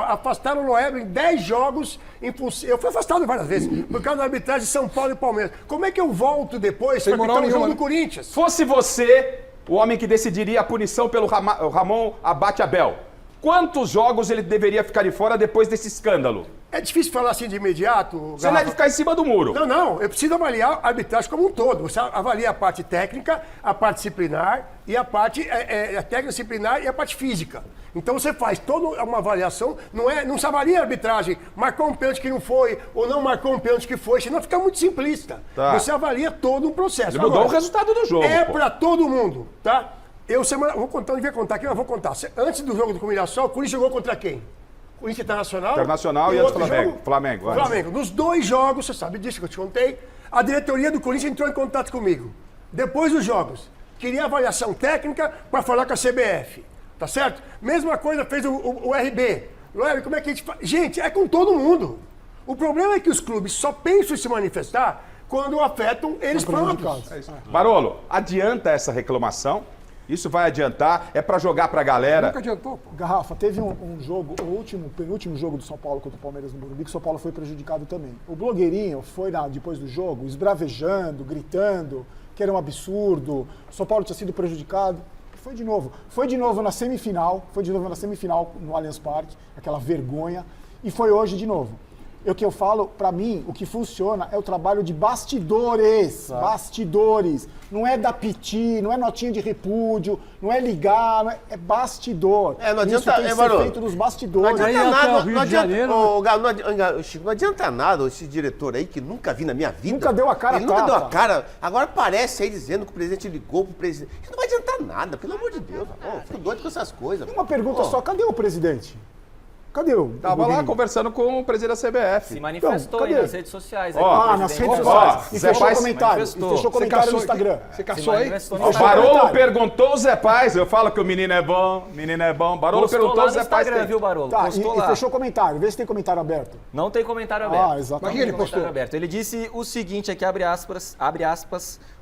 afastaram o Noébio em 10 jogos, eu fui afastado várias vezes, por causa da arbitragem de São Paulo e Palmeiras. Como é que eu volto depois para apitar o jogo do Corinthians? Fosse você o homem que decidiria a punição pelo Ramon Abate Abel, quantos jogos ele deveria ficar de fora depois desse escândalo? É difícil falar assim de imediato. Você não é de ficar em cima do muro. Não. Eu preciso avaliar a arbitragem como um todo. Você avalia a parte técnica, a parte disciplinar e a parte a técnica disciplinar e a parte física. Então você faz toda uma avaliação. Não se avalia a arbitragem. Marcou um pênalti que não foi ou não marcou um pênalti que foi. Senão fica muito simplista. Tá. Você avalia todo o processo. Ele mudou o resultado do jogo. É para todo mundo, tá? Vou contar, não devia contar aqui, mas vou contar. Antes do jogo do Mirassol, o Corinthians jogou contra quem? Corinthians Internacional e antes Flamengo. Flamengo. Nos 2 jogos, você sabe disso que eu te contei, a diretoria do Corinthians entrou em contato comigo. Depois dos jogos, queria avaliação técnica para falar com a CBF. Tá certo? Mesma coisa fez o RB. Como é que a gente faz? Gente, é com todo mundo. O problema é que os clubes só pensam em se manifestar quando afetam eles próprios. Barolo, adianta essa reclamação? Isso vai adiantar? É pra jogar pra galera? Nunca adiantou, pô. Garrafa, teve um jogo, o penúltimo jogo do São Paulo contra o Palmeiras no Morumbi, que o São Paulo foi prejudicado também. O blogueirinho foi depois do jogo, esbravejando, gritando, que era um absurdo, o São Paulo tinha sido prejudicado. Foi de novo na semifinal, no Allianz Parque, aquela vergonha, e foi hoje de novo. O que eu falo, pra mim, o que funciona é o trabalho de bastidores. Bastidores. Não é dar piti, não é notinha de repúdio, não é ligar, é bastidor. Não adianta, isso tem que ser feito nos bastidores. Não adianta nada, não adianta nada esse diretor aí que nunca vi na minha vida. Nunca deu a cara. Ele nunca deu a cara. Agora aparece aí dizendo que o presidente ligou pro presidente. Isso não vai adiantar nada, pelo amor de Deus. Fico doido com essas coisas. Uma pergunta só, cadê o presidente? Cadê o? Tava lá conversando com o presidente da CBF. Se manifestou aí nas redes sociais. Nas redes sociais. E fechou comentário. Fechou comentário no Instagram. Você caçou aí? O Barolo perguntou o Zé Paz. Eu falo que o menino é bom, Barolo perguntou o Zé Paz. Viu, Barolo? Tá, e fechou comentário. Vê se tem comentário aberto. Não tem comentário aberto. Exatamente. Mas ele postou? Aberto. Ele disse o seguinte aqui, abre aspas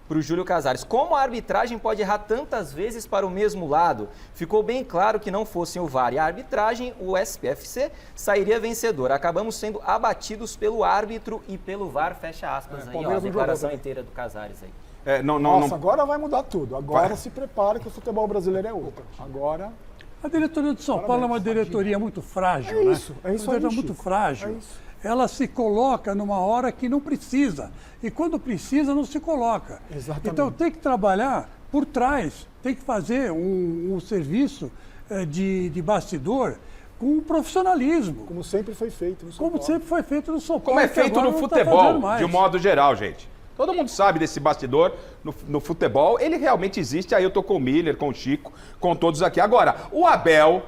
para o Júlio Casares. Como a arbitragem pode errar tantas vezes para o mesmo lado? Ficou bem claro que não fossem o VAR e a arbitragem, o SPFC sairia vencedor. Acabamos sendo abatidos pelo árbitro e pelo VAR, fecha aspas aí, ó, a declaração inteira do Casares aí. Agora vai mudar tudo. Agora se prepara que o futebol brasileiro é outro. Agora... A diretoria de São Paulo é uma diretoria muito frágil, né? É isso aí, muito frágil. Ela se coloca numa hora que não precisa. E quando precisa, não se coloca. Exatamente. Então tem que trabalhar por trás, tem que fazer um serviço de bastidor com profissionalismo. Como sempre foi feito no São Paulo. Como sempre foi feito no São Paulo. Como é feito no futebol, de um modo geral, gente. Todo mundo sabe desse bastidor no futebol. Ele realmente existe. Aí eu tô com o Miller, com o Chico, com todos aqui. Agora, o Abel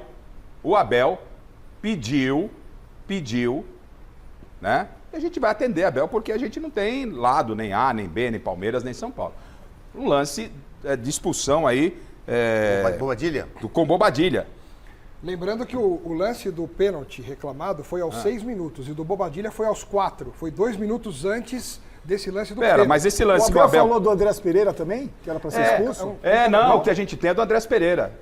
pediu, né? E a gente vai atender, Abel, porque a gente não tem lado, nem A, nem B, nem Palmeiras, nem São Paulo. Um lance de expulsão aí... Bobadilha? Com Bobadilha. Lembrando que o lance do pênalti reclamado foi aos 6 minutos e do Bobadilha foi aos 4. Foi 2 minutos antes desse lance do pênalti. Mas esse lance que o Abel falou do Andrés Pereira também? Que era para ser expulso? O que a gente tem é do Andrés Pereira.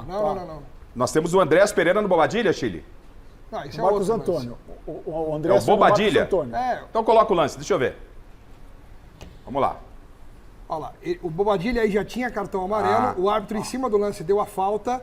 Não. Nós temos o Andrés Pereira no Bobadilha, Chile? Não, isso o Marcos Antônio. O André o Bobadilha? É. Então coloca o lance, deixa eu ver. Vamos lá. Olha lá, o Bobadilha aí já tinha cartão amarelo, o árbitro em cima do lance deu a falta,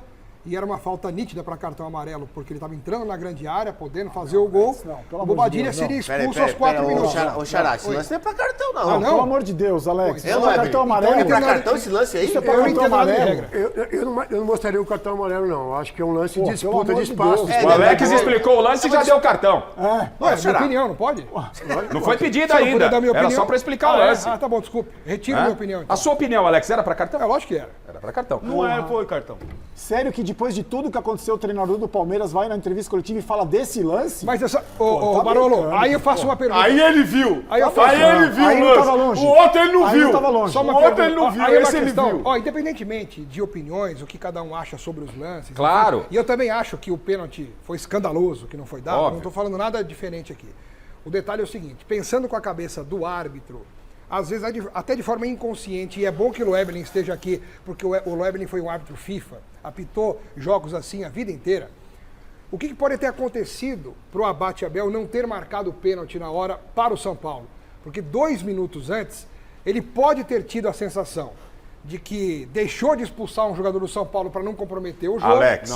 e era uma falta nítida para cartão amarelo, porque ele estava entrando na grande área, podendo fazer o gol. O Bobadilha seria expulso aos 4 minutos. Ô, Xará, esse lance não é para cartão, não. Não, pelo amor de Deus, Alex. Não é cartão amarelo. É para cartão esse lance aí? Isso é para cartão amarelo. Eu não mostraria o cartão amarelo, não. Acho que é um lance de disputa de espaço. O Alex explicou o lance e já deu o cartão. Minha opinião, não pode? Não foi pedido ainda. Era só para explicar o lance. Tá bom, desculpe. Retiro minha opinião. A sua opinião, Alex, era para cartão? Lógico que era. Era para cartão. Não foi cartão. Sério que depois de tudo que aconteceu, o treinador do Palmeiras vai na entrevista coletiva e fala desse lance? Mas essa... Ô, Barolo, aí eu faço uma pergunta. Aí ele viu. Aí ele viu aí o lance. Tava longe. O outro ele não aí viu. Não tava longe. Só uma o outro pergunta. ele não viu, aí esse ele viu. Independentemente de opiniões, o que cada um acha sobre os lances. Claro. Enfim, e eu também acho que o pênalti foi escandaloso, que não foi dado. Óbvio. Não estou falando nada diferente aqui. O detalhe é o seguinte, pensando com a cabeça do árbitro, às vezes até de forma inconsciente, e é bom que o Loebling esteja aqui, porque o Loebling foi um árbitro FIFA, apitou jogos assim a vida inteira. O que pode ter acontecido para o Abate Abel não ter marcado o pênalti na hora para o São Paulo? Porque 2 minutos antes, ele pode ter tido a sensação de que deixou de expulsar um jogador do São Paulo para não comprometer o jogo. Alex,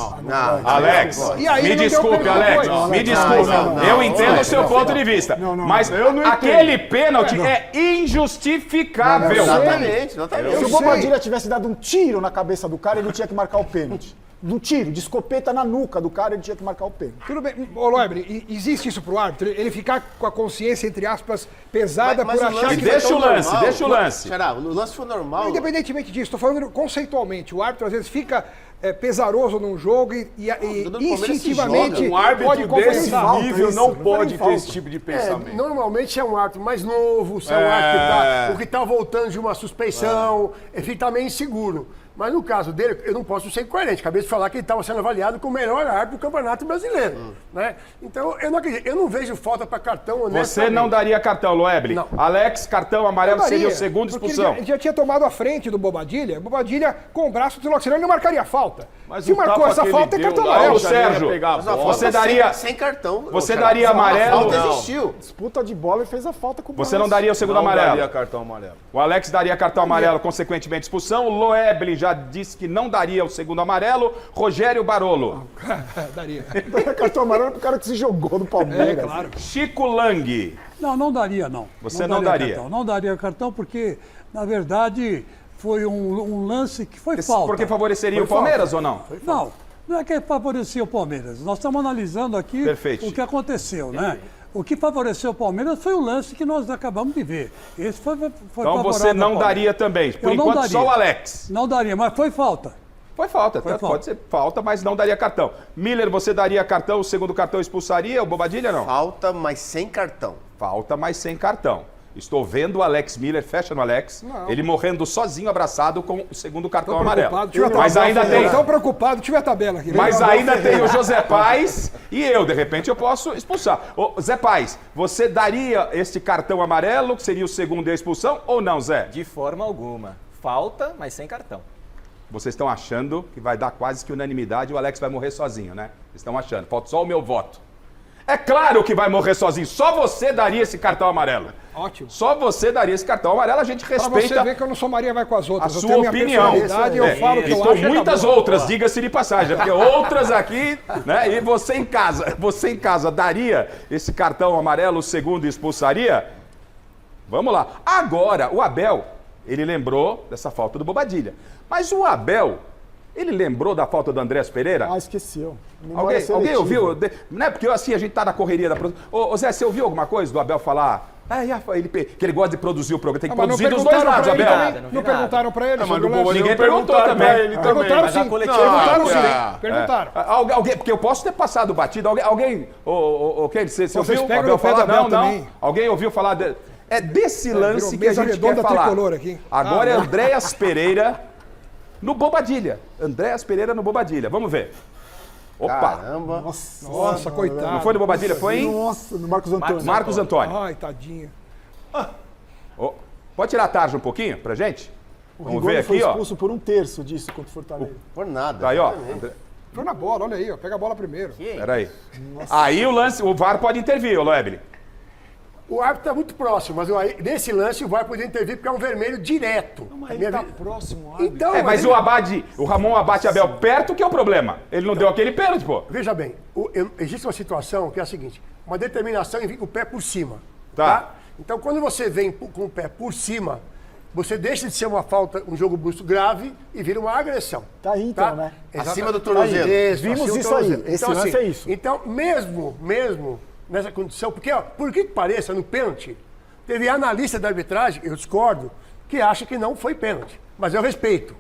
Alex, E aí me não deu desculpe, pênalti Alex, depois. me desculpe. Eu entendo o seu ponto de vista, mas aquele pênalti é injustificável. Exatamente. Se o Bobadilha tivesse dado um tiro na cabeça do cara, ele tinha que marcar o pênalti. Um tiro, de escopeta na nuca do cara, ele tinha que marcar o pênalti. Tudo bem, ô Loebre, existe isso pro árbitro? Ele ficar com a consciência, entre aspas, pesada Mas por o achar lance que... Deixa o lance, normal. deixa o lance. Xará, o lance foi normal. Independentemente disso, estou falando conceitualmente. O árbitro às vezes fica pesaroso num jogo e instintivamente Um árbitro pode desse compensar. nível não pode ter esse tipo de pensamento. Normalmente é um árbitro mais novo, se é um árbitro que tá voltando de uma suspeição, ele tá meio inseguro. Mas no caso dele, eu não posso ser incoerente. Acabei de falar que ele estava sendo avaliado como o melhor árbitro do Campeonato Brasileiro. Né? Então, eu não acredito. Eu não vejo falta para cartão, honestamente. Você não daria cartão, Loeble? Não. Alex, cartão amarelo seria o segundo porque expulsão. Ele já tinha tomado a frente do Bobadilha. Bobadilha com o braço do senão ele não marcaria falta. Mas se o marcou tapa essa que falta, é ele cartão deu lá, amarelo. Ô, Sérgio, você daria... Sem cartão. Você Xará. daria amarelo? A falta Não. existiu. Disputa de bola e fez a falta com o Você não daria o segundo amarelo? daria cartão amarelo. O Alex daria cartão amarelo, consequentemente expulsão. O Loeble já disse que não daria o segundo amarelo. Rogério Barolo. Daria. Cartão amarelo pro cara que se jogou no Palmeiras. Claro. Chico Lang. Não daria, não. Você não daria? Cartão. Não daria cartão porque, na verdade, foi um lance que foi falta. Porque favoreceria o Palmeiras ou não? Não é que favorecia o Palmeiras. Nós estamos analisando aqui o que aconteceu, né? O que favoreceu o Palmeiras foi o lance que nós acabamos de ver. Esse foi Então você não daria também. Por enquanto, só o Alex. Não daria, mas foi falta. Foi falta, pode ser falta, mas não daria cartão. Miller, você daria cartão, o segundo cartão expulsaria, o Bobadilha não? Falta, mas sem cartão. Falta, mas sem cartão. Estou vendo o Alex Miller, fecha no Alex, ele morrendo sozinho, abraçado com o segundo cartão amarelo. Mas ainda tem... Tão preocupado, tive a tabela aqui. Mas ainda tem o José Paes e eu, de repente eu posso expulsar. Ô, Zé Paes, você daria este cartão amarelo, que seria o segundo e a expulsão, ou não, Zé? De forma alguma. Falta, mas sem cartão. Vocês estão achando que vai dar quase que unanimidade e o Alex vai morrer sozinho, né? Vocês estão achando. Falta só o meu voto. É claro que vai morrer sozinho. Só você daria esse cartão amarelo. Ótimo. Só você daria esse cartão amarelo. A gente respeita Pra você ver que eu não sou Maria vai com as outras. a Eu sua tenho minha opinião. personalidade, eu falo o que eu Estou acho. muitas outras, diga-se de passagem. Porque outras aqui, né? E você em casa daria esse cartão amarelo, o segundo, e expulsaria? Vamos lá. Agora, o Abel, ele lembrou dessa falta do Bobadilha. Mas o Abel, ele lembrou da falta do Andréas Pereira? Esqueceu. Alguém ouviu? Né? Porque assim, a gente tá na correria da produção. Ô Zé, você ouviu alguma coisa do Abel falar? Que ele gosta de produzir o programa. Tem que produzir dos dois lados, Abel. Não perguntaram pra ele? Mas no Bobo Ninguém perguntou também. Perguntaram sim. Perguntaram sim. Perguntaram. Alguém, porque eu posso ter passado batido. Alguém você ouviu o Abel falar? Não. Alguém ouviu falar desse lance que a gente quer falar. Agora é Andréas Pereira no Bobadilha. Andréas Pereira no Bobadilha. Vamos ver. Opa! Caramba! Nossa, coitado. Não foi no Bobadilha, foi em... Nossa, no Marcos Antônio. Marcos Antônio. Ai, tadinho. Pode tirar a tarja um pouquinho pra gente? Vamos ver foi aqui, ó. expulso por 1/3 disso contra o Fortaleza. Por nada. Tá aí, ó. Foi na bola, olha aí, ó. Pega a bola primeiro. Peraí. Aí o lance, o VAR pode intervir, ô Loeble. O árbitro está muito próximo, mas nesse lance o VAR poderia intervir porque é um vermelho direto. Mas ele tá próximo, árbitro. Então, Mas o Ramon Abate Abel perto que é o problema. Ele não deu aquele pênalti, pô. Veja bem, existe uma situação que é a seguinte, uma determinação em vir com o pé por cima. Tá. Então, quando você vem com o pé por cima, você deixa de ser uma falta, um jogo brusco grave e vira uma agressão. Tá aí então, né? Acima do tornozelo. Vimos isso aí. Esse lance é isso. Então, mesmo nessa condição, porque, ó, por que pareça, no pênalti, teve analista da arbitragem, eu discordo, que acha que não foi pênalti. Mas eu respeito,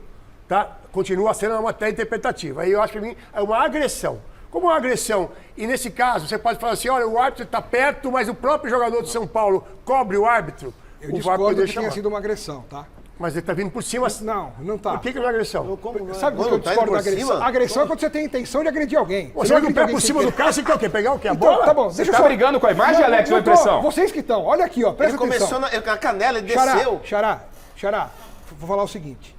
tá? Continua sendo uma matéria interpretativa. Aí eu acho que, pra mim, é uma agressão. Como uma agressão, e nesse caso, você pode falar assim, olha, o árbitro está perto, mas o próprio jogador de São Paulo cobre o árbitro. Eu discordo que tenha sido uma agressão, tá? Mas ele tá vindo por cima. Não tá. Por que não é agressão? Sabe por que eu discordo da agressão? Agressão é quando você tem a intenção de agredir alguém. Você vai com o pé por cima do cara, você quer o quê? Pegar o quê? A bola? Tá bom, Você tá brigando com a imagem, Alex, ou a impressão? Vocês que estão, olha aqui, ó, presta Ele atenção. começou na canela, ele desceu. Xará, vou falar o seguinte.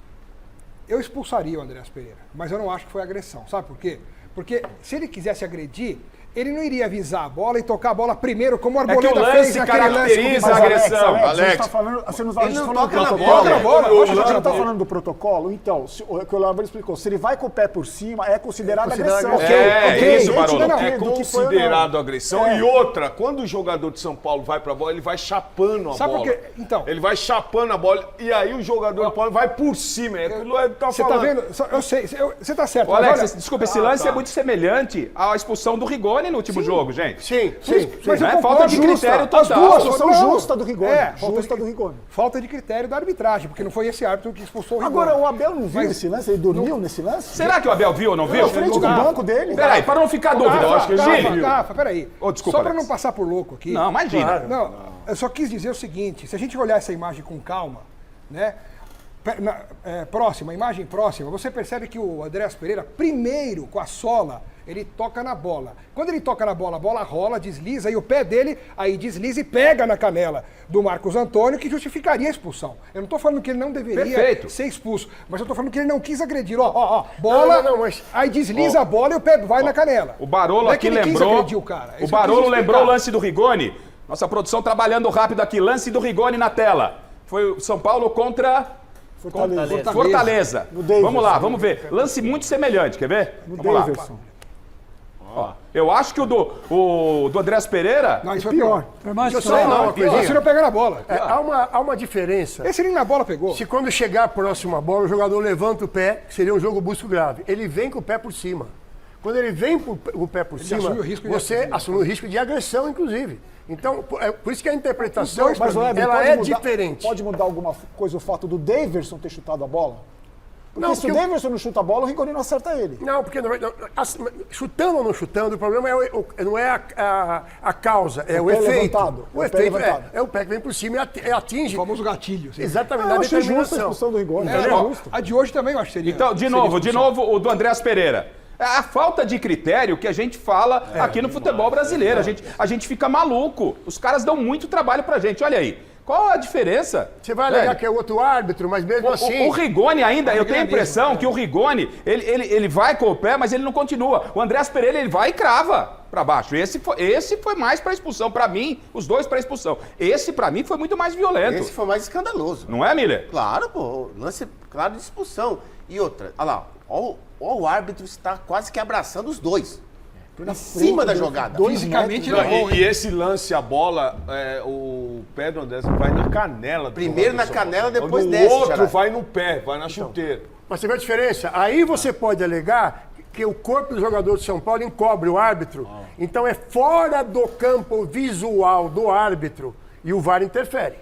Eu expulsaria o Andreas Pereira, mas eu não acho que foi agressão. Sabe por quê? Porque se ele quisesse agredir, ele não iria avisar a bola e tocar a bola primeiro, como o Arboleda fez naquele lance. Caracteriza a agressão. Alex, você não ele não falando toca do na protocolo. bola. A gente não tá falando do protocolo. Então, o que o Lambert explicou, se ele vai com o pé por cima, é considerado agressão. Isso, Barolo. É considerado agressão. E outra, quando o jogador de São Paulo vai pra bola, ele vai chapando a Sabe bola. por quê? Então. Ele vai chapando a bola e aí o jogador de Paulo vai por cima. É aquilo que ele tá Você falando. tá vendo? Eu sei, você tá certo. Ô, mas Alex, olha- desculpa, esse lance é muito semelhante à expulsão do Rigoni no último jogo, gente. Sim. Mas eu Né? concordo, Falta de critério As total. duas, Expulsão não. justa do Rigoni. Justa do Rigoni. Falta de critério da arbitragem, porque não foi esse árbitro que expulsou o Rigoni. Agora, o Abel não viu Mas- esse lance? Ele dormiu nesse lance? Será que o Abel viu ou não viu? Na frente do banco dele. Peraí, para não ficar dúvida, eu acho que Garrafa, peraí. Ô, desculpa, Só pra Alex. não passar por louco aqui. Não, imagina. Não, eu só quis dizer o seguinte, se a gente olhar essa imagem com calma, né? Imagem próxima, você percebe que o Andreas Pereira, primeiro com a sola, ele toca na bola. Quando ele toca na bola, a bola rola, desliza e o pé dele aí desliza e pega na canela do Marcos Antônio, que justificaria a expulsão. Eu não estou falando que ele não deveria ser expulso, mas eu estou falando que ele não quis agredir. Bola, aí desliza a bola e o pé vai na canela. O Barolo Não é aqui que ele quis lembrou. agredir o cara. O Barolo lembrou o lance do Rigoni. Nossa produção trabalhando rápido aqui. Lance do Rigoni na tela. Foi o São Paulo contra Fortaleza. Vamos lá, vamos ver. Lance muito semelhante, quer ver? Vamos lá. Ó, eu acho que o do Andreas Pereira... Não, isso foi pior. Foi mais Deixa eu só falar uma coisinha. Esse não pega na bola. Há uma diferença. Esse nem na bola pegou. Se quando chegar a próxima bola, o jogador levanta o pé, que seria um jogo busco grave. Ele vem com o pé por cima. Quando ele vem com o pé por cima, assume o risco de você agressão. assume o risco de agressão, inclusive. Então, por isso que a interpretação Mas, Weber, ela pode é mudar- diferente. Pode mudar alguma coisa o fato do Daverson ter chutado a bola? Porque Não, se o porque Daverson não chuta a bola, o Rigoni não acerta ele. Não, porque chutando ou não chutando, o problema não é a causa, é o pé efeito. levantado. O É o pé efeito levantado. é o pé que vem por cima e atinge. O famoso gatilho. Sim. Exatamente, Eu na achei justa a determinação. expulsão do Rigoni. A de hoje também eu acho que seria. Então, de novo, o do Andreas Pereira. A falta de critério que a gente fala aqui no futebol brasileiro. A gente fica maluco. Os caras dão muito trabalho pra gente. Olha aí. Qual a diferença? Você vai alegar que é outro árbitro, mas mesmo assim... O Rigoni ainda, eu tenho a impressão que o Rigoni, ele vai com o pé, mas ele não continua. O Andreas Pereira, ele vai e crava pra baixo. Esse foi mais pra expulsão. Pra mim, os dois pra expulsão. Esse, pra mim, foi muito mais violento. Esse foi mais escandaloso. Não é, Miller? Claro, pô. Lance claro de expulsão. E outra, olha lá, ó, o árbitro está quase que abraçando os dois. Em cima da jogada. Fisicamente ele é bom, E hein? esse lance, a bola, o pé do Andrés vai na canela. do Primeiro jogador na de São Paulo. canela, depois O desce, outro Xará. vai no pé, vai na chuteira. Mas você vê a diferença? Aí você pode alegar que o corpo do jogador de São Paulo encobre o árbitro. Então é fora do campo visual do árbitro e o VAR interfere.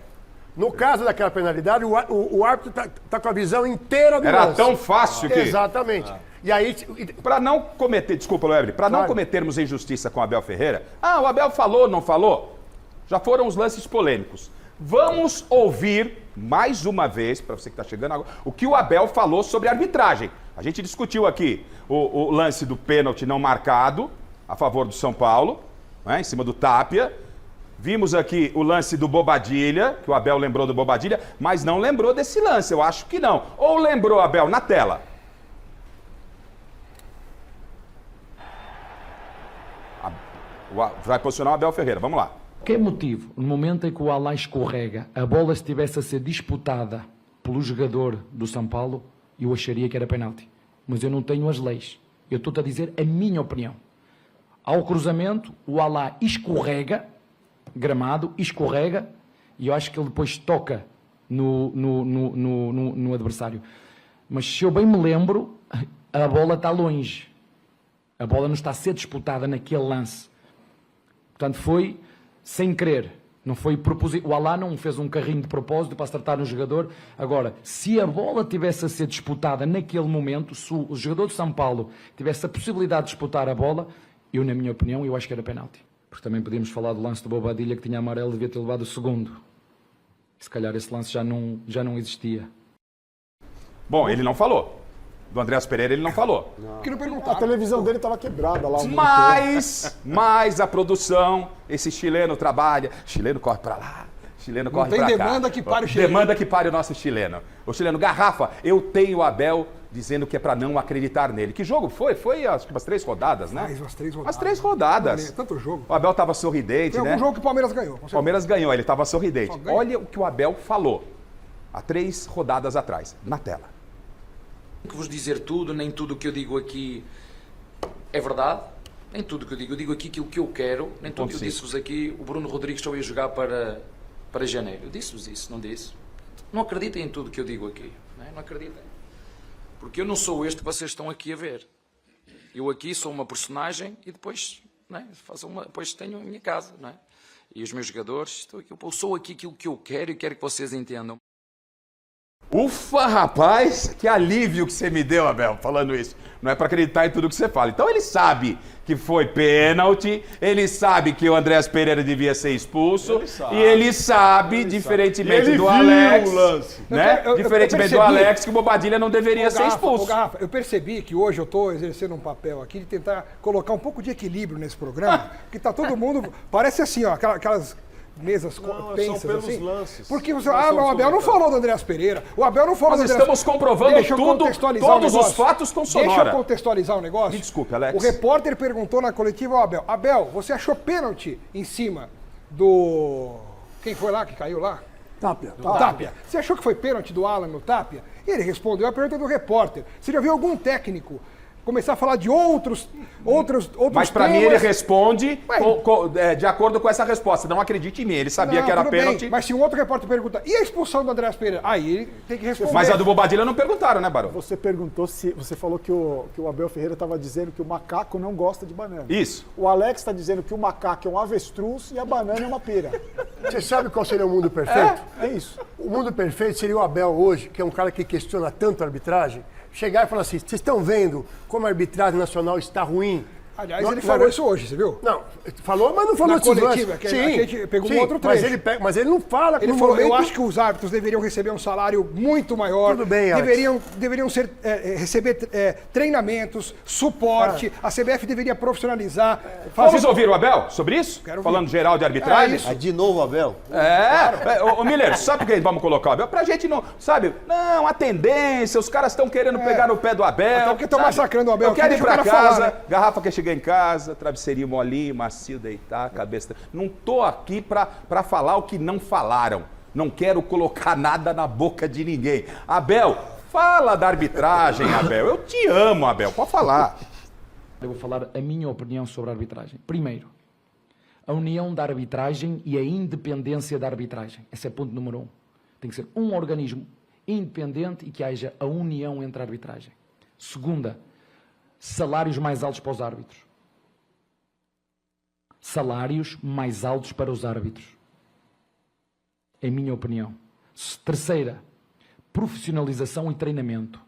No caso daquela penalidade, o árbitro tá com a visão inteira do Era lance. tão fácil que... Exatamente. E aí... Para não cometer, desculpa, Lebre, para não cometermos injustiça com o Abel Ferreira, o Abel falou, não falou? Já foram os lances polêmicos. Vamos ouvir mais uma vez, para você que está chegando agora, o que o Abel falou sobre arbitragem. A gente discutiu aqui o lance do pênalti não marcado a favor do São Paulo, né, em cima do Tapia. Vimos aqui o lance do Bobadilha, que o Abel lembrou do Bobadilha, mas não lembrou desse lance, eu acho que não. Ou lembrou, Abel, na tela? Vai posicionar o Abel Ferreira, vamos lá. Que motivo, no momento em que o Alá escorrega, a bola estivesse a ser disputada pelo jogador do São Paulo, eu acharia que era penalti. Mas eu não tenho as leis. Eu estou-te a dizer a minha opinião. Ao cruzamento, o Alá escorrega, gramado, escorrega, e eu acho que ele depois toca no adversário. Mas se eu bem me lembro, a bola está longe. A bola não está a ser disputada naquele lance. Portanto, foi sem querer. Não foi proposito. O Alá não fez um carrinho de propósito para acertar no jogador. Agora, se a bola tivesse a ser disputada naquele momento, se o jogador de São Paulo tivesse a possibilidade de disputar a bola, eu, na minha opinião, eu acho que era penalti. Porque também podíamos falar do lance do Bobadilha, que tinha amarelo, devia ter levado o segundo. Se calhar esse lance já não existia. Bom, ele não falou. Do Andréas Pereira ele não falou. Que não perguntaram. A televisão dele estava quebrada lá. Mas a produção, esse chileno trabalha, chileno corre pra lá, chileno corre pra cá. Tem demanda que pare o chileno. Demanda que pare o nosso chileno. O chileno, Garrafa, eu tenho o Abel dizendo que é pra não acreditar nele. Que jogo foi? Foi acho que umas 3 rodadas, né? Mais umas 3 rodadas. As 3 rodadas. Tanto jogo. O Abel tava sorridente, Tem né? algum jogo que o Palmeiras ganhou. O Palmeiras ganhou, ele tava sorridente. Olha o que o Abel falou há 3 rodadas atrás, na tela. Que vos dizer tudo, nem tudo o que eu digo aqui é verdade, nem tudo o que eu digo aqui aquilo que eu quero, nem tudo. Eu disse-vos aqui, o Bruno Rodrigues só ia jogar para janeiro. Eu disse-vos isso, não disse? Não acreditem em tudo o que eu digo aqui, não acreditem. Porque eu não sou este que vocês estão aqui a ver. Eu aqui sou uma personagem e depois, depois tenho a minha casa, E os meus jogadores, eu sou aqui aquilo que eu quero e quero que vocês entendam. Ufa, rapaz, que alívio que você me deu, Abel, falando isso. Não é pra acreditar em tudo que você fala. Então ele sabe que foi pênalti, ele sabe que o Andréas Pereira devia ser expulso, ele sabe, diferentemente do Alex, diferentemente do Alex, que o Bobadilha não deveria ser expulso. Garrafa, eu percebi que hoje eu estou exercendo um papel aqui de tentar colocar um pouco de equilíbrio nesse programa, que tá todo mundo, parece assim, ó, aquelas mesas tensas assim. Lances. Porque você, o Abel não falou do Andréas Pereira. O Abel não falou do Andréas Pereira. Nós estamos comprovando tudo, todos os fatos com sonora. Deixa eu contextualizar o negócio. Me desculpe, Alex. O repórter perguntou na coletiva ao Abel: Abel, você achou pênalti em cima do... Quem foi lá que caiu lá? Tapia. Você achou que foi pênalti do Alan no Tapia? E ele respondeu a pergunta do repórter. Você já viu algum técnico começar a falar de outros Mas pra mim ele responde de acordo com essa resposta. Não acredite em mim, ele sabia que era pênalti. Mas se um outro repórter pergunta, e a expulsão do Andréas Pereira? Aí ele tem que responder. Mas a do Bobadilha não perguntaram, né, Barão? Você perguntou se... Você falou que o Abel Ferreira estava dizendo que o macaco não gosta de banana. Isso. O Alex está dizendo que o macaco é um avestruz e a banana é uma pera. Você sabe qual seria o mundo perfeito? É isso. O mundo perfeito seria o Abel hoje, que é um cara que questiona tanto a arbitragem, chegar e falar assim, vocês estão vendo como a arbitragem nacional está ruim? Aliás, ele falou isso hoje, você viu? Não, falou, mas não falou na coletiva, que a gente pegou um outro trecho. Mas ele não fala ele falou, eu acho que os árbitros deveriam receber um salário muito maior. Tudo bem, deveriam receber treinamentos, suporte. A CBF deveria profissionalizar. Vamos ouvir o Abel sobre isso? Falando geral de arbitragem? De novo o Abel? Ô Miller, sabe por que vamos colocar o Abel? Pra gente não, sabe? Não, a tendência, os caras estão querendo pegar no pé do Abel. Até porque estão massacrando o Abel. Eu quero ir pra casa, falar, né? Garrafa quer chegar em casa, travesseirinho molinho, macio, deitar, cabeça... Não tô aqui pra falar o que não falaram. Não quero colocar nada na boca de ninguém. Abel, fala da arbitragem, Abel. Eu te amo, Abel. Pode falar. Eu vou falar a minha opinião sobre a arbitragem. Primeiro, a união da arbitragem e a independência da arbitragem. Esse é ponto número 1. Tem que ser um organismo independente e que haja a união entre a arbitragem. Segunda, salários mais altos para os árbitros. Salários mais altos para os árbitros. É a minha opinião. Terceira, profissionalização e treinamento.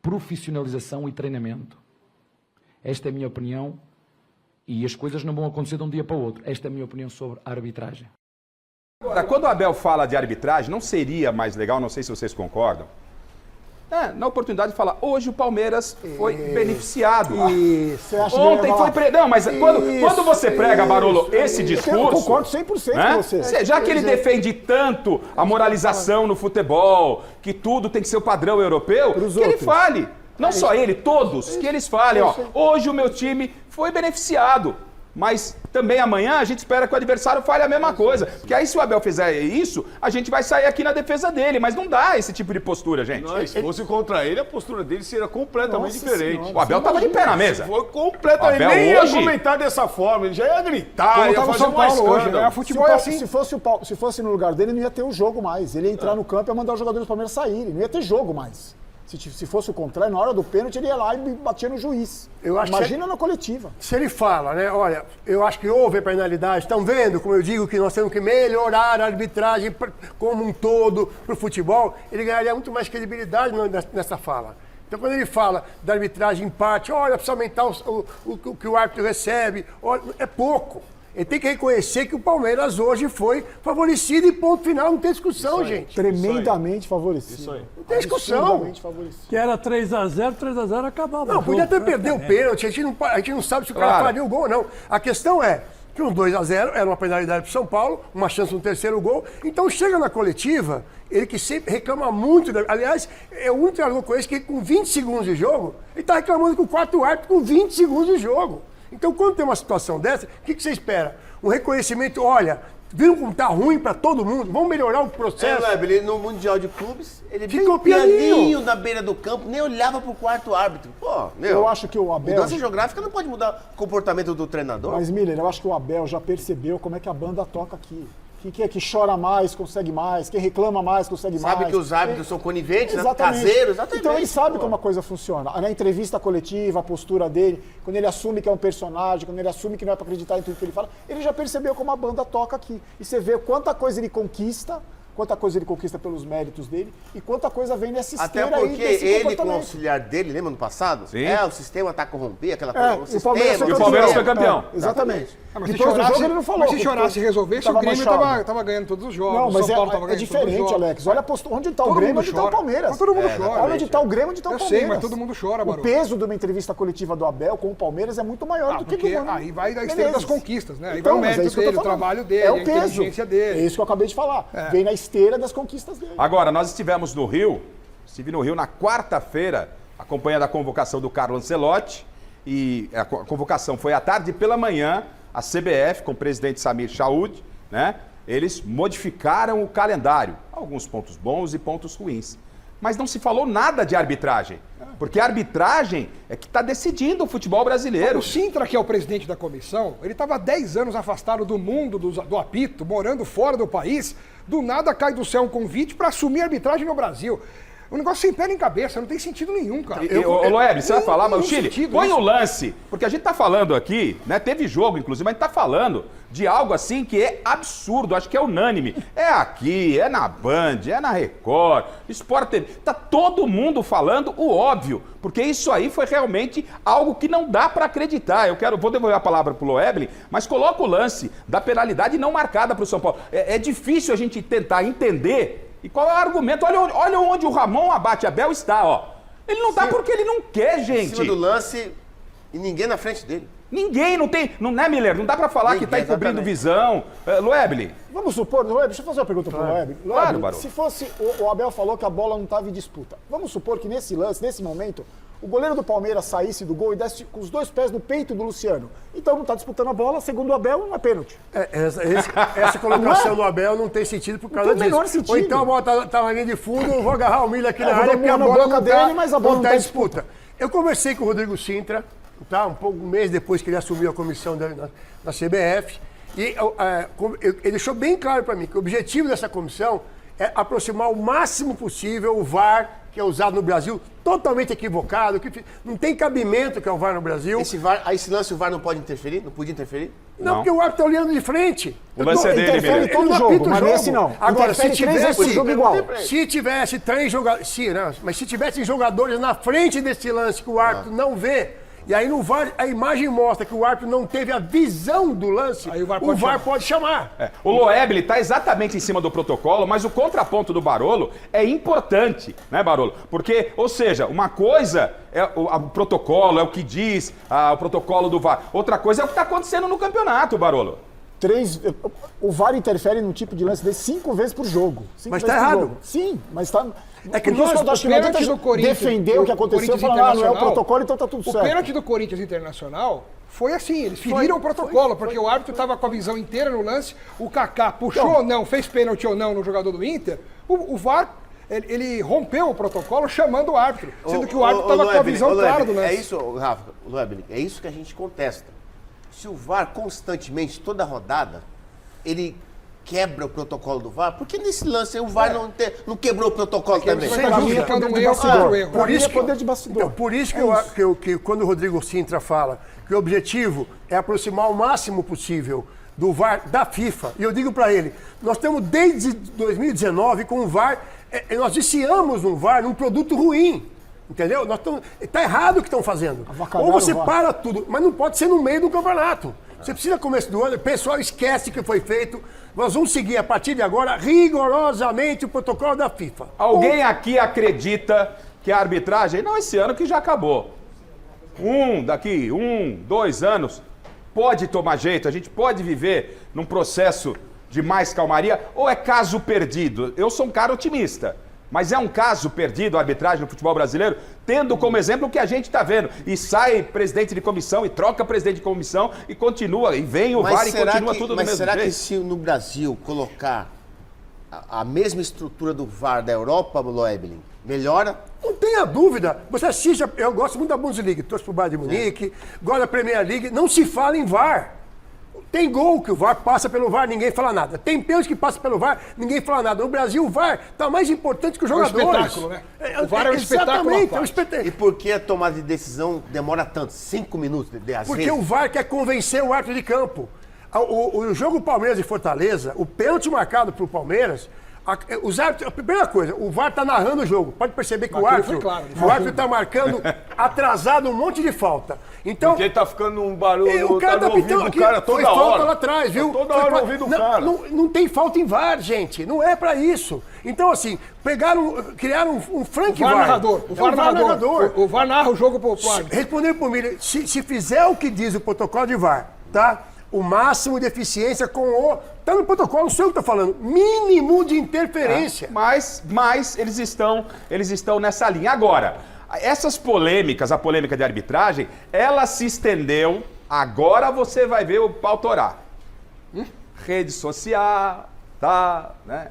Profissionalização e treinamento. Esta é a minha opinião e as coisas não vão acontecer de um dia para o outro. Esta é a minha opinião sobre a arbitragem. Agora, quando o Abel fala de arbitragem, não seria mais legal, não sei se vocês concordam, na oportunidade de falar, hoje o Palmeiras foi beneficiado. Ontem foi... Não, mas quando você prega, Barolo, esse discurso... Eu concordo 100% com você. Já que ele defende tanto a moralização no futebol, que tudo tem que ser o padrão europeu, que ele fale. Não só ele, todos, que eles falem, hoje o meu time foi beneficiado. Mas também amanhã a gente espera que o adversário fale a mesma coisa. Porque aí se o Abel fizer isso, a gente vai sair aqui na defesa dele. Mas não dá esse tipo de postura, gente. Não, se fosse contra ele, a postura dele seria completamente diferente. Senhora, o Abel tava de pé na mesa. Foi completamente. Ele nem ia comentar dessa forma, ele já ia gritar, ia fazer uma escândalo. Futebol é assim. Se fosse no lugar dele, não ia ter o jogo mais. Ele ia entrar no campo e ia mandar os jogadores do Palmeiras saírem. Não ia ter jogo mais. Se fosse o contrário, na hora do pênalti, ele ia lá e batia no juiz. Imagina na coletiva. Se ele fala, né, olha, eu acho que houve penalidade, estão vendo como eu digo que nós temos que melhorar a arbitragem como um todo para o futebol, ele ganharia muito mais credibilidade nessa fala. Então, quando ele fala da arbitragem empate, olha, precisa aumentar o que o árbitro recebe, olha, é pouco. Ele tem que reconhecer que o Palmeiras hoje foi favorecido e ponto final, não tem discussão, gente. Tremendamente favorecido. Isso aí. Não tem discussão. Absurdamente favorecido. Que era 3x0 acabava. Não, o podia jogo, até né? perder o pênalti, a gente não sabe se o cara Claro. faria o gol ou não. A questão é que um 2x0 era uma penalidade para o São Paulo, uma chance no terceiro gol. Então chega na coletiva, ele que sempre reclama muito. Aliás, é o único treinador que eu conheço que com 20 segundos de jogo, ele está reclamando com o quarto árbitro com 20 segundos de jogo. Então quando tem uma situação dessa, o que você espera? Um reconhecimento, olha, viram como tá ruim para todo mundo, vamos melhorar o processo. Ele no Mundial de Clubes, ele Ficou bem pianinho. pianinho na beira do campo, nem olhava pro quarto árbitro. Pô, meu, Eu acho que o Abel... mudança geográfica não pode mudar o comportamento do treinador. Mas, Miller, eu acho que o Abel já percebeu como é que a banda toca aqui. Quem é que chora mais, consegue mais. Quem reclama mais, consegue mais. Sabe que os árbitros são coniventes, né? Exatamente. Caseiros, exatamente. Então ele sabe pô. como a coisa funciona. Na entrevista coletiva, a postura dele, quando ele assume que é um personagem, quando ele assume que não é pra acreditar em tudo que ele fala, ele já percebeu como a banda toca aqui. E você vê quanta coisa ele conquista pelos méritos dele e quanta coisa vem nessa Até esteira aí porque desse ele, com o comportamento. auxiliar dele, lembra no passado? Sim. O sistema tá corrompido, aquela coisa. É, e o Palmeiras foi E o Palmeiras foi campeão. campeão. Exatamente. Mas se Depois do chorasse, jogo ele não falou. mas se porque chorasse e resolvesse, tava o Grêmio manchado. tava ganhando todos os jogos. Não, o mas São Paulo tava é ganhando todos os diferente, jogos. Alex. Olha onde tá o Todo Grêmio, mundo onde tá o chora. Palmeiras. Mas todo mundo chora. Olha onde tá o Grêmio, onde tá o Eu Palmeiras. sei, mas todo mundo chora, O Barão. peso de uma entrevista coletiva do Abel com o Palmeiras é muito maior do que Porque do Mano. aí vai da esteira das Menezes. conquistas, né? Aí Então, vai o mas é mérito isso que eu tô dele, o falando. trabalho dele, é a o peso. inteligência dele. É isso que eu acabei de falar. Vem na esteira das conquistas dele. Agora, nós estivemos no Rio, estive no Rio na quarta-feira, acompanhando a convocação do Carlo Ancelotti, e a convocação foi à tarde e pela manhã, a CBF, com o presidente Samir Chaoud, né, eles modificaram o calendário, alguns pontos bons e pontos ruins. Mas não se falou nada de arbitragem, porque a arbitragem é que está decidindo o futebol brasileiro. O Sintra, que é o presidente da comissão, ele estava há 10 anos afastado do mundo do apito, morando fora do país. Do nada cai do céu um convite para assumir a arbitragem no Brasil. Um negócio sem pé nem cabeça, não tem sentido nenhum, cara. Ô Loeb, você vai falar, mas o Chile, sentido põe isso. o lance, porque a gente tá falando aqui, né, teve jogo inclusive, mas a gente tá falando de algo assim que é absurdo, acho que é unânime. É aqui, é na Band, é na Record, Sport TV, tá todo mundo falando o óbvio, porque isso aí foi realmente algo que não dá pra acreditar. Vou devolver a palavra pro Loeb, mas coloca o lance da penalidade não marcada pro São Paulo. É difícil a gente tentar entender. E qual é o argumento? Olha onde o Ramon Abate Abel está, ó. Ele não tá porque ele não quer, gente. Em cima do lance e ninguém na frente dele. Ninguém, não tem, não é, Miller? Não dá pra falar que tá encobrindo visão. Loeb. Vamos supor, Loeb, deixa eu fazer uma pergunta pro Loeb. Claro, Barão. Se fosse, o Abel falou que a bola não estava em disputa. Vamos supor que nesse lance, nesse momento, o goleiro do Palmeiras saísse do gol e desse com os dois pés no peito do Luciano. Então não está disputando a bola, segundo o Abel, não é pênalti. Essa colocação do Abel não tem sentido por causa Não tem o disso. menor sentido. Ou então a bola tá na linha de fundo, eu vou agarrar o milho aqui na vou área dar porque a na bola boca não dele, mas a bola não tá em em disputa. Eu conversei com o Rodrigo Sintra, um mês depois que ele assumiu a comissão da CBF, e ele deixou bem claro para mim que o objetivo dessa comissão é aproximar o máximo possível o VAR, que é usado no Brasil, totalmente equivocado, que não tem cabimento que é o VAR no Brasil. Esse lance o VAR não pode interferir? Não podia interferir? Não, porque o árbitro está olhando de frente. O lance é dele, interfere Miller. todo jogo, mas nesse não. Agora, se Interfere três vezes tivesse, por jogo igual. se tivesse 3 jogadores, mas se tivessem jogadores na frente desse lance que o árbitro não vê, e aí no VAR a imagem mostra que o árbitro não teve a visão do lance, aí o VAR pode chamar. O Loeb está exatamente em cima do protocolo, mas o contraponto do Barolo é importante, né, Barolo? Porque, ou seja, uma coisa é o protocolo, é o que diz o protocolo do VAR. Outra coisa é o que está acontecendo no campeonato, Barolo. O VAR interfere num tipo de lance desse 5 vezes por jogo. Mas está errado. Sim, mas está... É que eu acho que não adianta defender o que aconteceu e falar, não é o protocolo, então tá tudo certo. O pênalti do Corinthians Internacional foi assim, eles feriram o protocolo, porque o árbitro estava com a visão inteira no lance, o Kaká puxou ou não, fez pênalti ou não no jogador do Inter, o VAR, ele rompeu o protocolo chamando o árbitro, sendo que o árbitro estava com a visão clara do lance. É isso, Rafa, Loeb, é isso que a gente contesta. Se o VAR constantemente, toda rodada, ele quebra o protocolo do VAR, porque nesse lance o VAR não quebrou o protocolo também? Você vai justificando um erro contra o erro. Por isso que quando o Rodrigo Sintra fala que o objetivo é aproximar o máximo possível do VAR da FIFA, e eu digo para ele, nós estamos desde 2019 com o VAR, nós viciamos um VAR num produto ruim. Entendeu? Está errado o que estão fazendo. Ou você para tudo, mas não pode ser no meio do campeonato. Você precisa começo do ano, o pessoal esquece que foi feito. Nós vamos seguir a partir de agora rigorosamente o protocolo da FIFA. Alguém aqui acredita que a arbitragem, não esse ano que já acabou, daqui 2 anos, pode tomar jeito, a gente pode viver num processo de mais calmaria, ou é caso perdido? Eu sou um cara otimista, mas é um caso perdido a arbitragem no futebol brasileiro, tendo como exemplo o que a gente está vendo. E sai presidente de comissão, e troca presidente de comissão, e continua, e vem o VAR e continua tudo do mesmo jeito. Mas será que se no Brasil colocar a mesma estrutura do VAR da Europa, Loebling, melhora? Não tenha dúvida. Você assiste, eu gosto muito da Bundesliga, torço pro Bayern de Munique, gosto da Premier League, não se fala em VAR. Tem gol que o VAR passa pelo VAR, ninguém fala nada. Tem pênalti que passa pelo VAR, ninguém fala nada. No Brasil, o VAR está mais importante que os jogadores. É um espetáculo, né? O VAR é um espetáculo. Exatamente, é um espetáculo. E por que a tomada de decisão demora tanto? 5 minutos, às Porque vezes? o VAR quer convencer o árbitro de campo. O jogo Palmeiras e Fortaleza, o pênalti marcado pro Palmeiras, os árbitros, a primeira coisa, o VAR tá narrando o jogo. Pode perceber que o árbitro tá marcando atrasado um monte de falta. Então, porque tá ficando um barulho, o cara tá ouvindo o cara toda foi hora. falta lá atrás, viu? Toda hora no ouvido do cara. Não tem falta em VAR, gente. Não é pra isso. Então, assim, criaram um Frank VAR. Narrador. O VAR narrador. O VAR narra o jogo pro árbitro. Respondendo por mim, se fizer o que diz o protocolo de VAR, tá? O máximo de eficiência com o... Tá no protocolo, não sei o que eu tô falando. Mínimo de interferência. Mas eles estão nessa linha. Agora, essas polêmicas, a polêmica de arbitragem, ela se estendeu. Agora você vai ver o pau torar. Rede social, tá, né?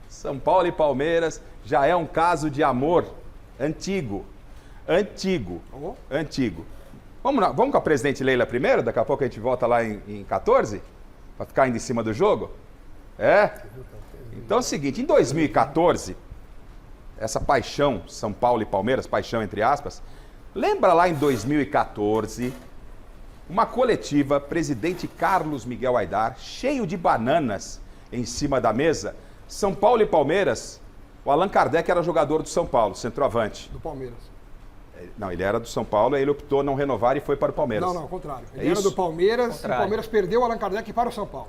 São Paulo e Palmeiras já é um caso de amor antigo. Vamos com a presidente Leila primeiro? Daqui a pouco a gente volta lá em 14? Para ficar ainda em cima do jogo? Então é o seguinte, em 2014, essa paixão São Paulo e Palmeiras, paixão entre aspas, lembra lá em 2014, uma coletiva, presidente Carlos Miguel Aidar, cheio de bananas em cima da mesa, São Paulo e Palmeiras, o Allan Kardec era jogador do São Paulo, centroavante. Do Palmeiras. Não, ele era do São Paulo, aí ele optou não renovar e foi para o Palmeiras. Não, ao contrário. Ele era do Palmeiras, o Palmeiras perdeu o Allan Kardec para o São Paulo.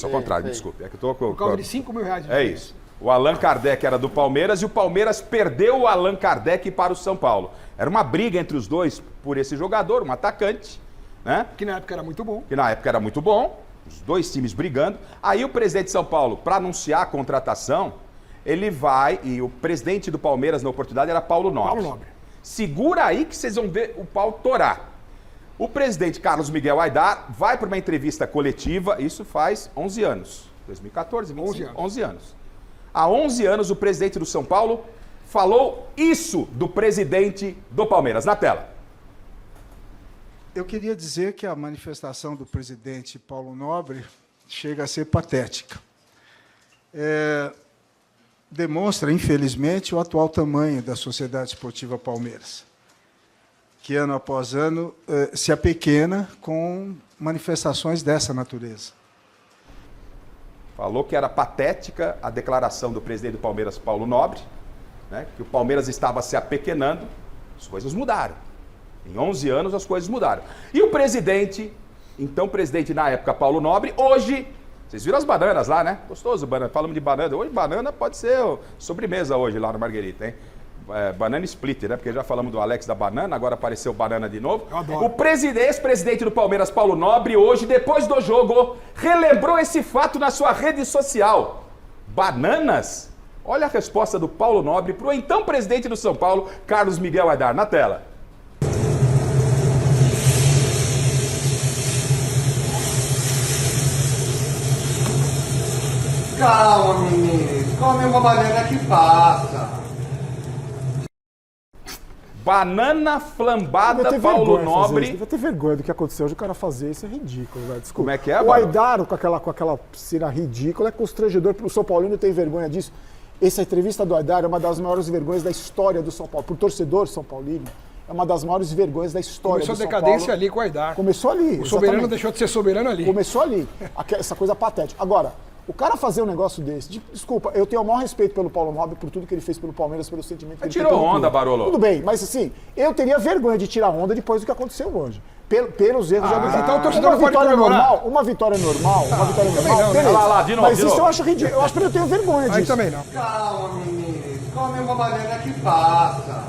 Ao contrário, desculpe. É que eu tô por causa de 5 mil reais. É isso. O Allan Kardec era do Palmeiras e o Palmeiras perdeu o Allan Kardec para o São Paulo. Era uma briga entre os dois por esse jogador, um atacante, né? Que na época era muito bom. Os dois times brigando. Aí o presidente de São Paulo, para anunciar a contratação, ele vai, e o presidente do Palmeiras na oportunidade era Paulo Nobre. Segura aí que vocês vão ver o pau torar. O presidente Carlos Miguel Aidar vai para uma entrevista coletiva, isso faz 11 anos. 2014, 11 anos. Há 11 anos o presidente do São Paulo falou isso do presidente do Palmeiras. Na tela. Eu queria dizer que a manifestação do presidente Paulo Nobre chega a ser patética. Demonstra, infelizmente, o atual tamanho da Sociedade Esportiva Palmeiras, que ano após ano se apequena com manifestações dessa natureza. Falou que era patética a declaração do presidente do Palmeiras, Paulo Nobre, né, que o Palmeiras estava se apequenando. As coisas mudaram. Em 11 anos as coisas mudaram. E o presidente, então presidente na época, Paulo Nobre, hoje... Vocês viram as bananas lá, né? Gostoso, banana. Falamos de banana. Hoje, banana pode ser sobremesa hoje lá no Marguerita, hein? Banana split, né? Porque já falamos do Alex da banana, agora apareceu banana de novo. O ex-presidente do Palmeiras, Paulo Nobre, hoje, depois do jogo, relembrou esse fato na sua rede social. Bananas? Olha a resposta do Paulo Nobre para o então presidente do São Paulo, Carlos Miguel Aidar. Na tela. Calma, menino. Come uma banana que passa. Banana flambada, Paulo Nobre. Devia ter vergonha do que aconteceu hoje, o cara fazer isso é ridículo, velho. Desculpa. Como é que é, o Aidar, com aquela cena ridícula, é constrangedor pro São Paulino ter vergonha disso. Essa entrevista do Aidar é uma das maiores vergonhas da história do São Paulo. Pro torcedor São Paulino, é uma das maiores vergonhas da história do São Paulo. Começou a decadência ali com o Aidar. Começou ali. O soberano deixou de ser soberano ali. Começou ali. Essa coisa patética. Agora, o cara fazer um negócio desse, desculpa, eu tenho o maior respeito pelo Paulo Nobre, por tudo que ele fez pelo Palmeiras, pelo sentimento que ele tirou onda, Barolo. Tudo bem, mas assim, eu teria vergonha de tirar onda depois do que aconteceu hoje. pelos erros de arbitragem. então o torcedor uma pode vitória comemorar. normal, uma vitória normal, não, beleza. Lá, de novo, Mas de isso novo. eu acho ridículo. Eu acho que eu tenho vergonha disso. Aí também não. Calma, menino. Come uma banana que passa.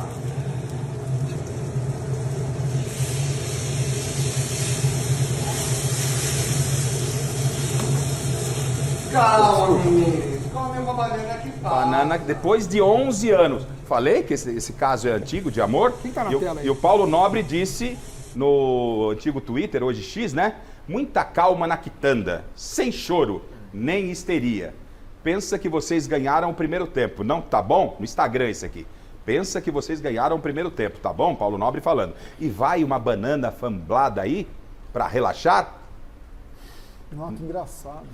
Calma, menino. Come uma banana que passa. Banana, depois de 11 anos. Falei que esse caso é antigo, de amor. Quem tá na tela aí? E o Paulo Nobre disse no antigo Twitter, hoje X, né? Muita calma na quitanda, sem choro, nem histeria. Pensa que vocês ganharam o primeiro tempo, não tá bom? No Instagram isso aqui. Pensa que vocês ganharam o primeiro tempo, tá bom? Paulo Nobre falando. E vai uma banana famblada aí, pra relaxar? Nossa, que engraçado.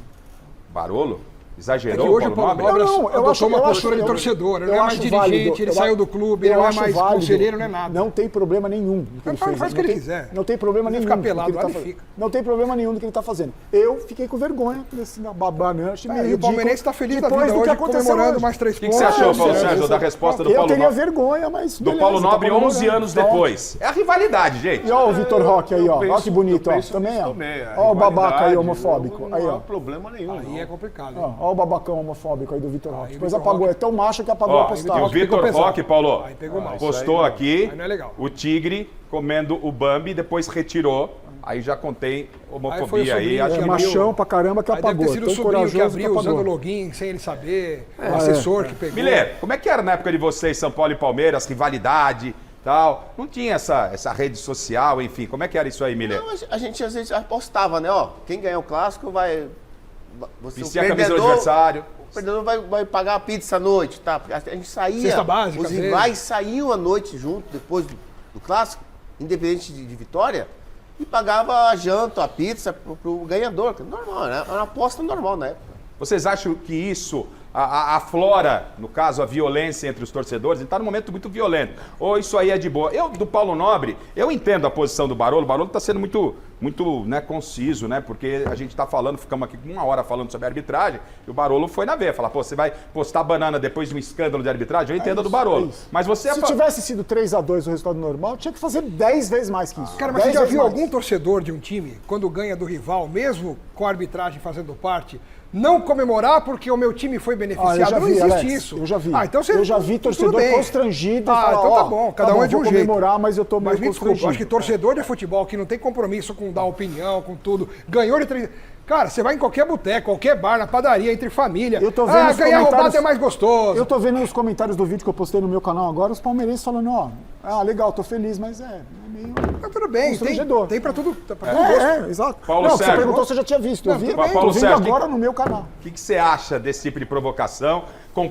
Barolo? É que Exagerou hoje o Paulo Nobre adotou uma postura de torcedor, ele não é mais dirigente, ele saiu do clube, ele não é mais conselheiro, não é nada. Não tem problema nenhum do que ele fez. Faz o que ele quiser. Não tem problema nenhum. Ficar pelado do que lá, ele ele tá fica. Não tem problema nenhum do que ele está fazendo. Eu fiquei com vergonha desse banana. E o Palmeirense está feliz da depois vida do que hoje, aconteceu comemorando hoje. mais 3 O que pontos. você achou, Paulo Sérgio, da resposta do Paulo Eu teria Nobre? vergonha, mas Do beleza, Paulo tá Nobre, 11 comemorando. anos depois. É a rivalidade, gente. E ó o Vitor Roque aí, ó. Olha que bonito, ó. penso Também, nisso ó. também, a Ó o babaca aí, rivalidade, homofóbico. Aí, Não ó. há problema nenhum. Aí é complicado. Ó o babacão homofóbico aí do Vitor Roque. Depois Vitor apagou. Roque- É tão macho que apagou a Ó, e postagem. o Vitor pegou pesado. Roque, Paulo, Aí pegou mal. postou Isso aí aqui Aí não é legal. o tigre comendo o Bambi, depois retirou. Aí já contém Aí foi o homofobia aí. sobrinho Acho que que abriu. Machão pra caramba que Aí deve apagou. ter sido o Tão sobrinho que corajoso abriu usando o apagou. login sem ele saber, o assessor que pegou. Miller, como é que era na época de vocês, São Paulo e Palmeiras, rivalidade tal? Não tinha essa rede social, enfim. Como é que era isso aí, Miller? Não, a gente às vezes apostava, né? Ó, quem ganhar o clássico vai. Vestir a camisa do adversário. O perdedor vai pagar a pizza à noite, tá? Porque a gente saía. Cesta básica, os às vezes. rivais saíam à noite junto, depois do clássico, independente de vitória, e pagava a janta, a pizza pro ganhador. Normal, né? Era uma aposta normal na época. Vocês acham que isso aflora, no caso, a violência entre os torcedores? Ele está num momento muito violento. Ou isso aí é de boa? Eu, do Paulo Nobre, eu entendo a posição do Barolo. O Barolo está sendo muito né, conciso, né? Porque a gente está falando, ficamos aqui 1 hora falando sobre a arbitragem, e o Barolo foi na veia. Falar, pô, você vai postar banana depois de um escândalo de arbitragem? Eu entendo a do Barolo. Mas você... Se tivesse sido 3-2 o resultado normal, tinha que fazer 10 vezes mais que isso. Cara, mas você 10 já vezes viu mais. algum torcedor de um time, quando ganha do rival, mesmo com a arbitragem fazendo parte, não comemorar porque o meu time foi beneficiado? eu já não vi, existe Alex, isso. eu já vi. Então você, Eu já vi tudo torcedor bem. constrangido e Ah, falar, então ó, tá bom, cada um é de um vou jeito. comemorar, mas eu tô Mas meio me desculpa, eu constrangido. acho que torcedor de futebol que não tem compromisso com dar opinião, com tudo, ganhou de 3... Cara, você vai em qualquer boteco, qualquer bar, na padaria, entre família. Eu tô vendo os ganhar roubado comentários- é mais gostoso. Eu tô vendo nos comentários do vídeo que eu postei no meu canal agora, os palmeirenses falando, ó, legal, tô feliz, mas é meio Mas tudo bem, constrangedor. tem pra tudo, pra todo gosto. Exato. Paulo não, você Sérgio. perguntou se eu já tinha visto. Eu Não, vi, tudo bem. tô Paulo vendo Sérgio, agora no meu canal. O que você acha desse tipo de provocação com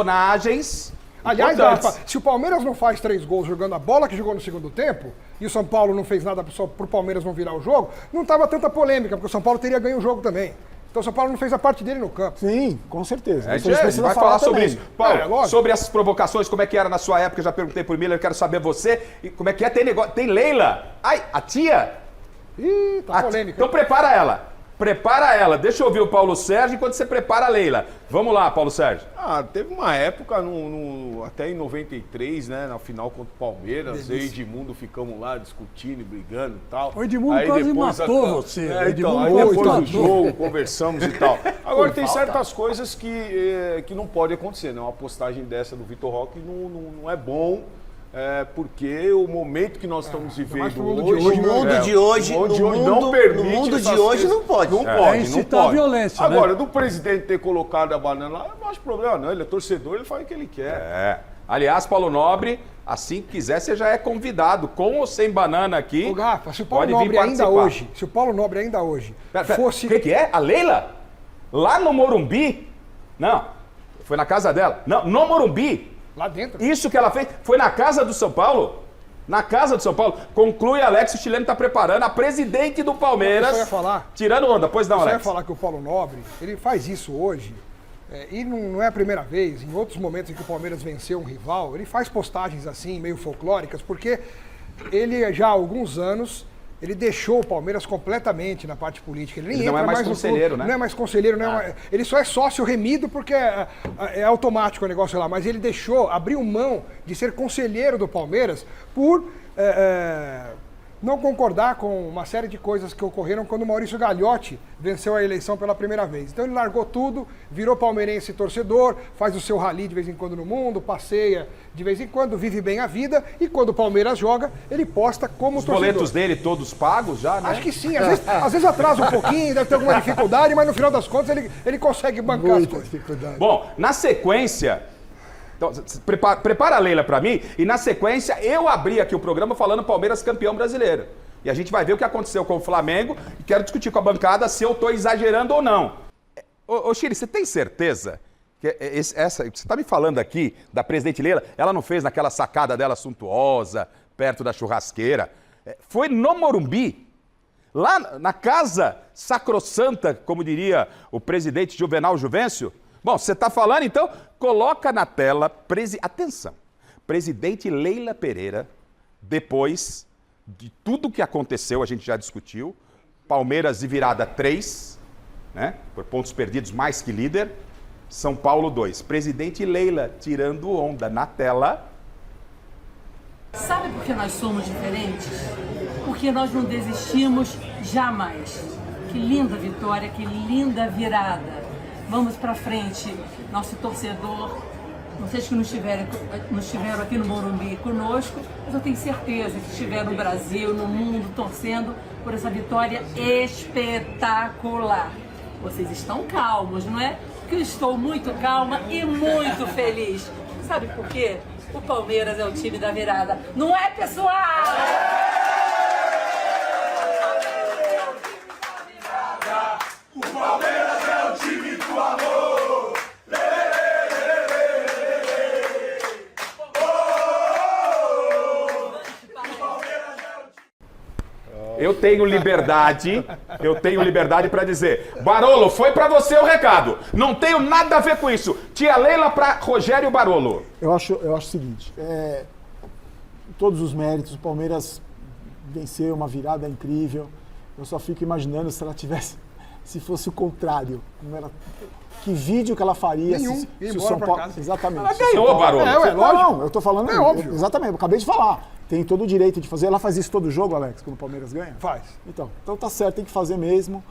personagens Aliás, importantes? Rafa, se o Palmeiras não faz 3 gols jogando a bola que jogou no segundo tempo, e o São Paulo não fez nada só pro Palmeiras não virar o jogo, não tava tanta polêmica, porque o São Paulo teria ganho o jogo também. Então o São Paulo não fez a parte dele no campo. Sim, com certeza. A Isso gente precisa vai falar sobre também. isso. Paulo, lógico. sobre essas provocações, como é que era na sua época? Eu já perguntei pro Miller, eu quero saber você. E como é que é? Tem negócio. Tem Leila. Ai, a tia? Ih, tá polêmica. Então prepara ela. Prepara ela. Deixa eu ouvir o Paulo Sérgio enquanto você prepara a Leila. Vamos lá, Paulo Sérgio. Teve uma época, até em 93, né, na final contra o Palmeiras, eu e Edmundo ficamos lá discutindo e brigando e tal. O Edmundo quase matou você. O Então, Edmundo aí foi depois do matador. jogo, conversamos e tal. Agora, tem falta. certas coisas que não pode acontecer, né? Uma postagem dessa do Vitor Roque não é bom. Porque o momento que nós estamos vivendo pro mundo hoje, de hoje, No mundo de hoje, não permite no mundo essas de hoje coisas. não pode. Não É pode, incitar não pode. a violência, né? Agora, do presidente ter colocado a banana lá, eu não acho problema não. Ele é torcedor, ele faz o que ele quer. Aliás, Paulo Nobre, assim que quiser, você já é convidado, com ou sem banana aqui. Ô, Rafa, se o Paulo pode vir Nobre ainda participar. hoje, se o Paulo Nobre ainda hoje Pera, fosse... O que é? A Leila? Lá no Morumbi? Não, foi na casa dela. Não, no Morumbi. Lá dentro. Isso que ela fez foi na casa do São Paulo. Na casa do São Paulo. Conclui Alex, o chileno está preparando. A presidente do Palmeiras. Eu só ia falar. Tirando onda, pois não, Eu só ia Alex. falar que o Paulo Nobre, ele faz isso hoje, e não é a primeira vez, em outros momentos em que o Palmeiras venceu um rival, ele faz postagens assim, meio folclóricas, porque ele já há alguns anos, ele deixou o Palmeiras completamente na parte política. Ele nem Ele não entra é mais no conselheiro, clube, né? Não é mais conselheiro, não é mais- ele só é sócio remido porque é automático o negócio lá, mas ele deixou, abriu mão de ser conselheiro do Palmeiras por não concordar com uma série de coisas que ocorreram quando o Maurício Gagliotti venceu a eleição pela primeira vez. Então ele largou tudo, virou palmeirense torcedor, faz o seu rally de vez em quando no mundo, passeia de vez em quando, vive bem a vida e quando o Palmeiras joga, ele posta como Os torcedor. boletos dele todos pagos já, né? Acho que sim, às vezes atrasa um pouquinho, deve ter alguma dificuldade, mas no final das contas ele consegue bancar as coisas. Bom, na sequência... Então, prepara a Leila pra mim e na sequência eu abri aqui o programa falando Palmeiras campeão brasileiro. E a gente vai ver o que aconteceu com o Flamengo e quero discutir com a bancada se eu tô exagerando ou não. Ô Chile, você tem certeza que essa que você tá me falando aqui da presidente Leila, ela não fez naquela sacada dela suntuosa, perto da churrasqueira? Foi no Morumbi, lá na casa sacrossanta, como diria o presidente Juvenal Juvencio? Bom, você está falando, então, coloca na tela, atenção, presidente Leila Pereira, depois de tudo que aconteceu, a gente já discutiu, Palmeiras de virada 3, né, por pontos perdidos mais que líder, São Paulo 2. Presidente Leila tirando onda na tela. Sabe por que nós somos diferentes? Porque nós não desistimos jamais. Que linda vitória, que linda virada. Vamos para frente, nosso torcedor, vocês que não estiveram aqui no Morumbi conosco, mas eu tenho certeza que estiveram no Brasil, no mundo, torcendo por essa vitória espetacular. Vocês estão calmos, não é? Porque eu estou muito calma e muito feliz. Sabe por quê? O Palmeiras é o time da virada. Não é, pessoal? O Palmeiras é o time do amor. Eu tenho liberdade para dizer, Barolo, foi para você o recado. Não tenho nada a ver com isso. Tia Leila para Rogério Barolo. Eu acho o seguinte, todos os méritos, o Palmeiras venceu uma virada incrível. Eu só fico imaginando se ela tivesse, se fosse o contrário, que vídeo que ela faria se o São Paulo... Casa. Exatamente. Ela ganhou, Barolo. Não, eu tô falando... É óbvio. Exatamente, eu acabei de falar. Tem todo o direito de fazer. Ela faz isso todo jogo, Alex, quando o Palmeiras ganha? Faz. Então tá certo, tem que fazer mesmo.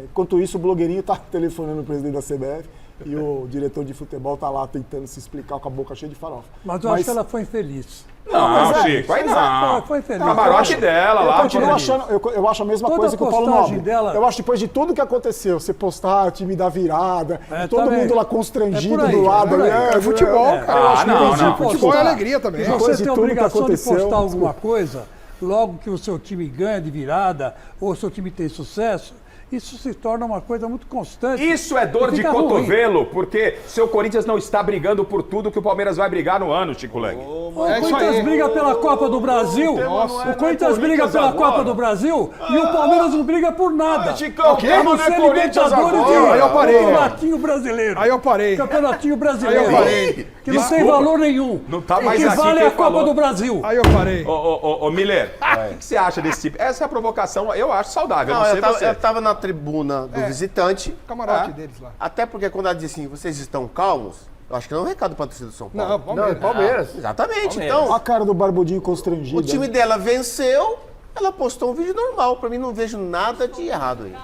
Enquanto isso, o blogueirinho tá telefonando o presidente da CBF e o diretor de futebol tá lá tentando se explicar com a boca cheia de farofa. Mas eu acho que ela foi infeliz. Não, Chico, aí não. Foi feliz. Camarote dela lá. Eu continuo achando, eu acho a mesma coisa que o Paulo Nobre. Dela... Eu acho que depois de tudo que aconteceu, você postar o time da virada, todo mundo lá constrangido aí, do lado. É futebol, cara. Não. Futebol é alegria também. Se você tem a obrigação de postar alguma coisa, logo que o seu time ganha de virada, ou o seu time tem sucesso, isso se torna uma coisa muito constante. Isso é dor de cotovelo, porque seu Corinthians não está brigando por tudo que o Palmeiras vai brigar no ano, Chico Leg. O Corinthians briga pela Copa do Brasil. O Corinthians briga pela Copa do Brasil e o Palmeiras não briga por nada. Chicão, não é Corinthians agora. Aí eu parei. Campeonatinho brasileiro. Aí eu parei. Campeonatinho brasileiro. Aí eu parei. Que não tem valor nenhum. Não tá o mais que aqui vale quem é a Copa falou. do Brasil. Aí eu parei. Ô Miller, o que você acha desse tipo? Essa é a provocação, eu acho saudável. Não, eu não sei você. eu tava na tribuna do visitante. Camarote deles lá. Até porque quando ela disse assim, vocês estão calmos, eu acho que não é um recado pra torcida do São Paulo. Não, Palmeiras. Palmeiras. Exatamente. Palmeiras. Então, A cara do Barbudinho constrangido. o time dela venceu, ela postou um vídeo normal. Pra mim, não vejo nada de errado aí.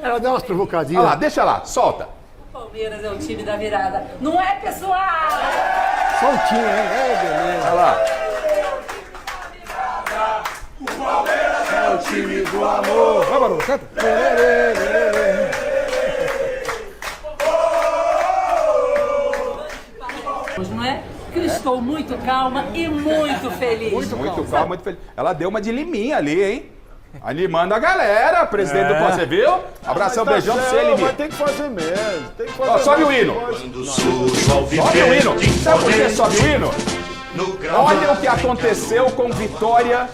Ela dá umas provocadinhas. Olha lá, deixa lá, solta. O Palmeiras é o time da virada. Não é, pessoal? Só um time, hein? Beleza. Olha lá. O Palmeiras é o time do amor. Vai, Barulho, canta. Não é? Que eu estou muito calma e muito feliz. Muito calma, muito feliz. Ela deu uma de liminha ali, hein? Animando a galera, presidente do Pós, você viu? Abração, beijão pra você, Liminha. Mas tem que fazer mesmo. Tem que fazer Ó, sobe o hino. Sobe o hino. Sabe por que sobe o hino? Olha o que aconteceu com Vitória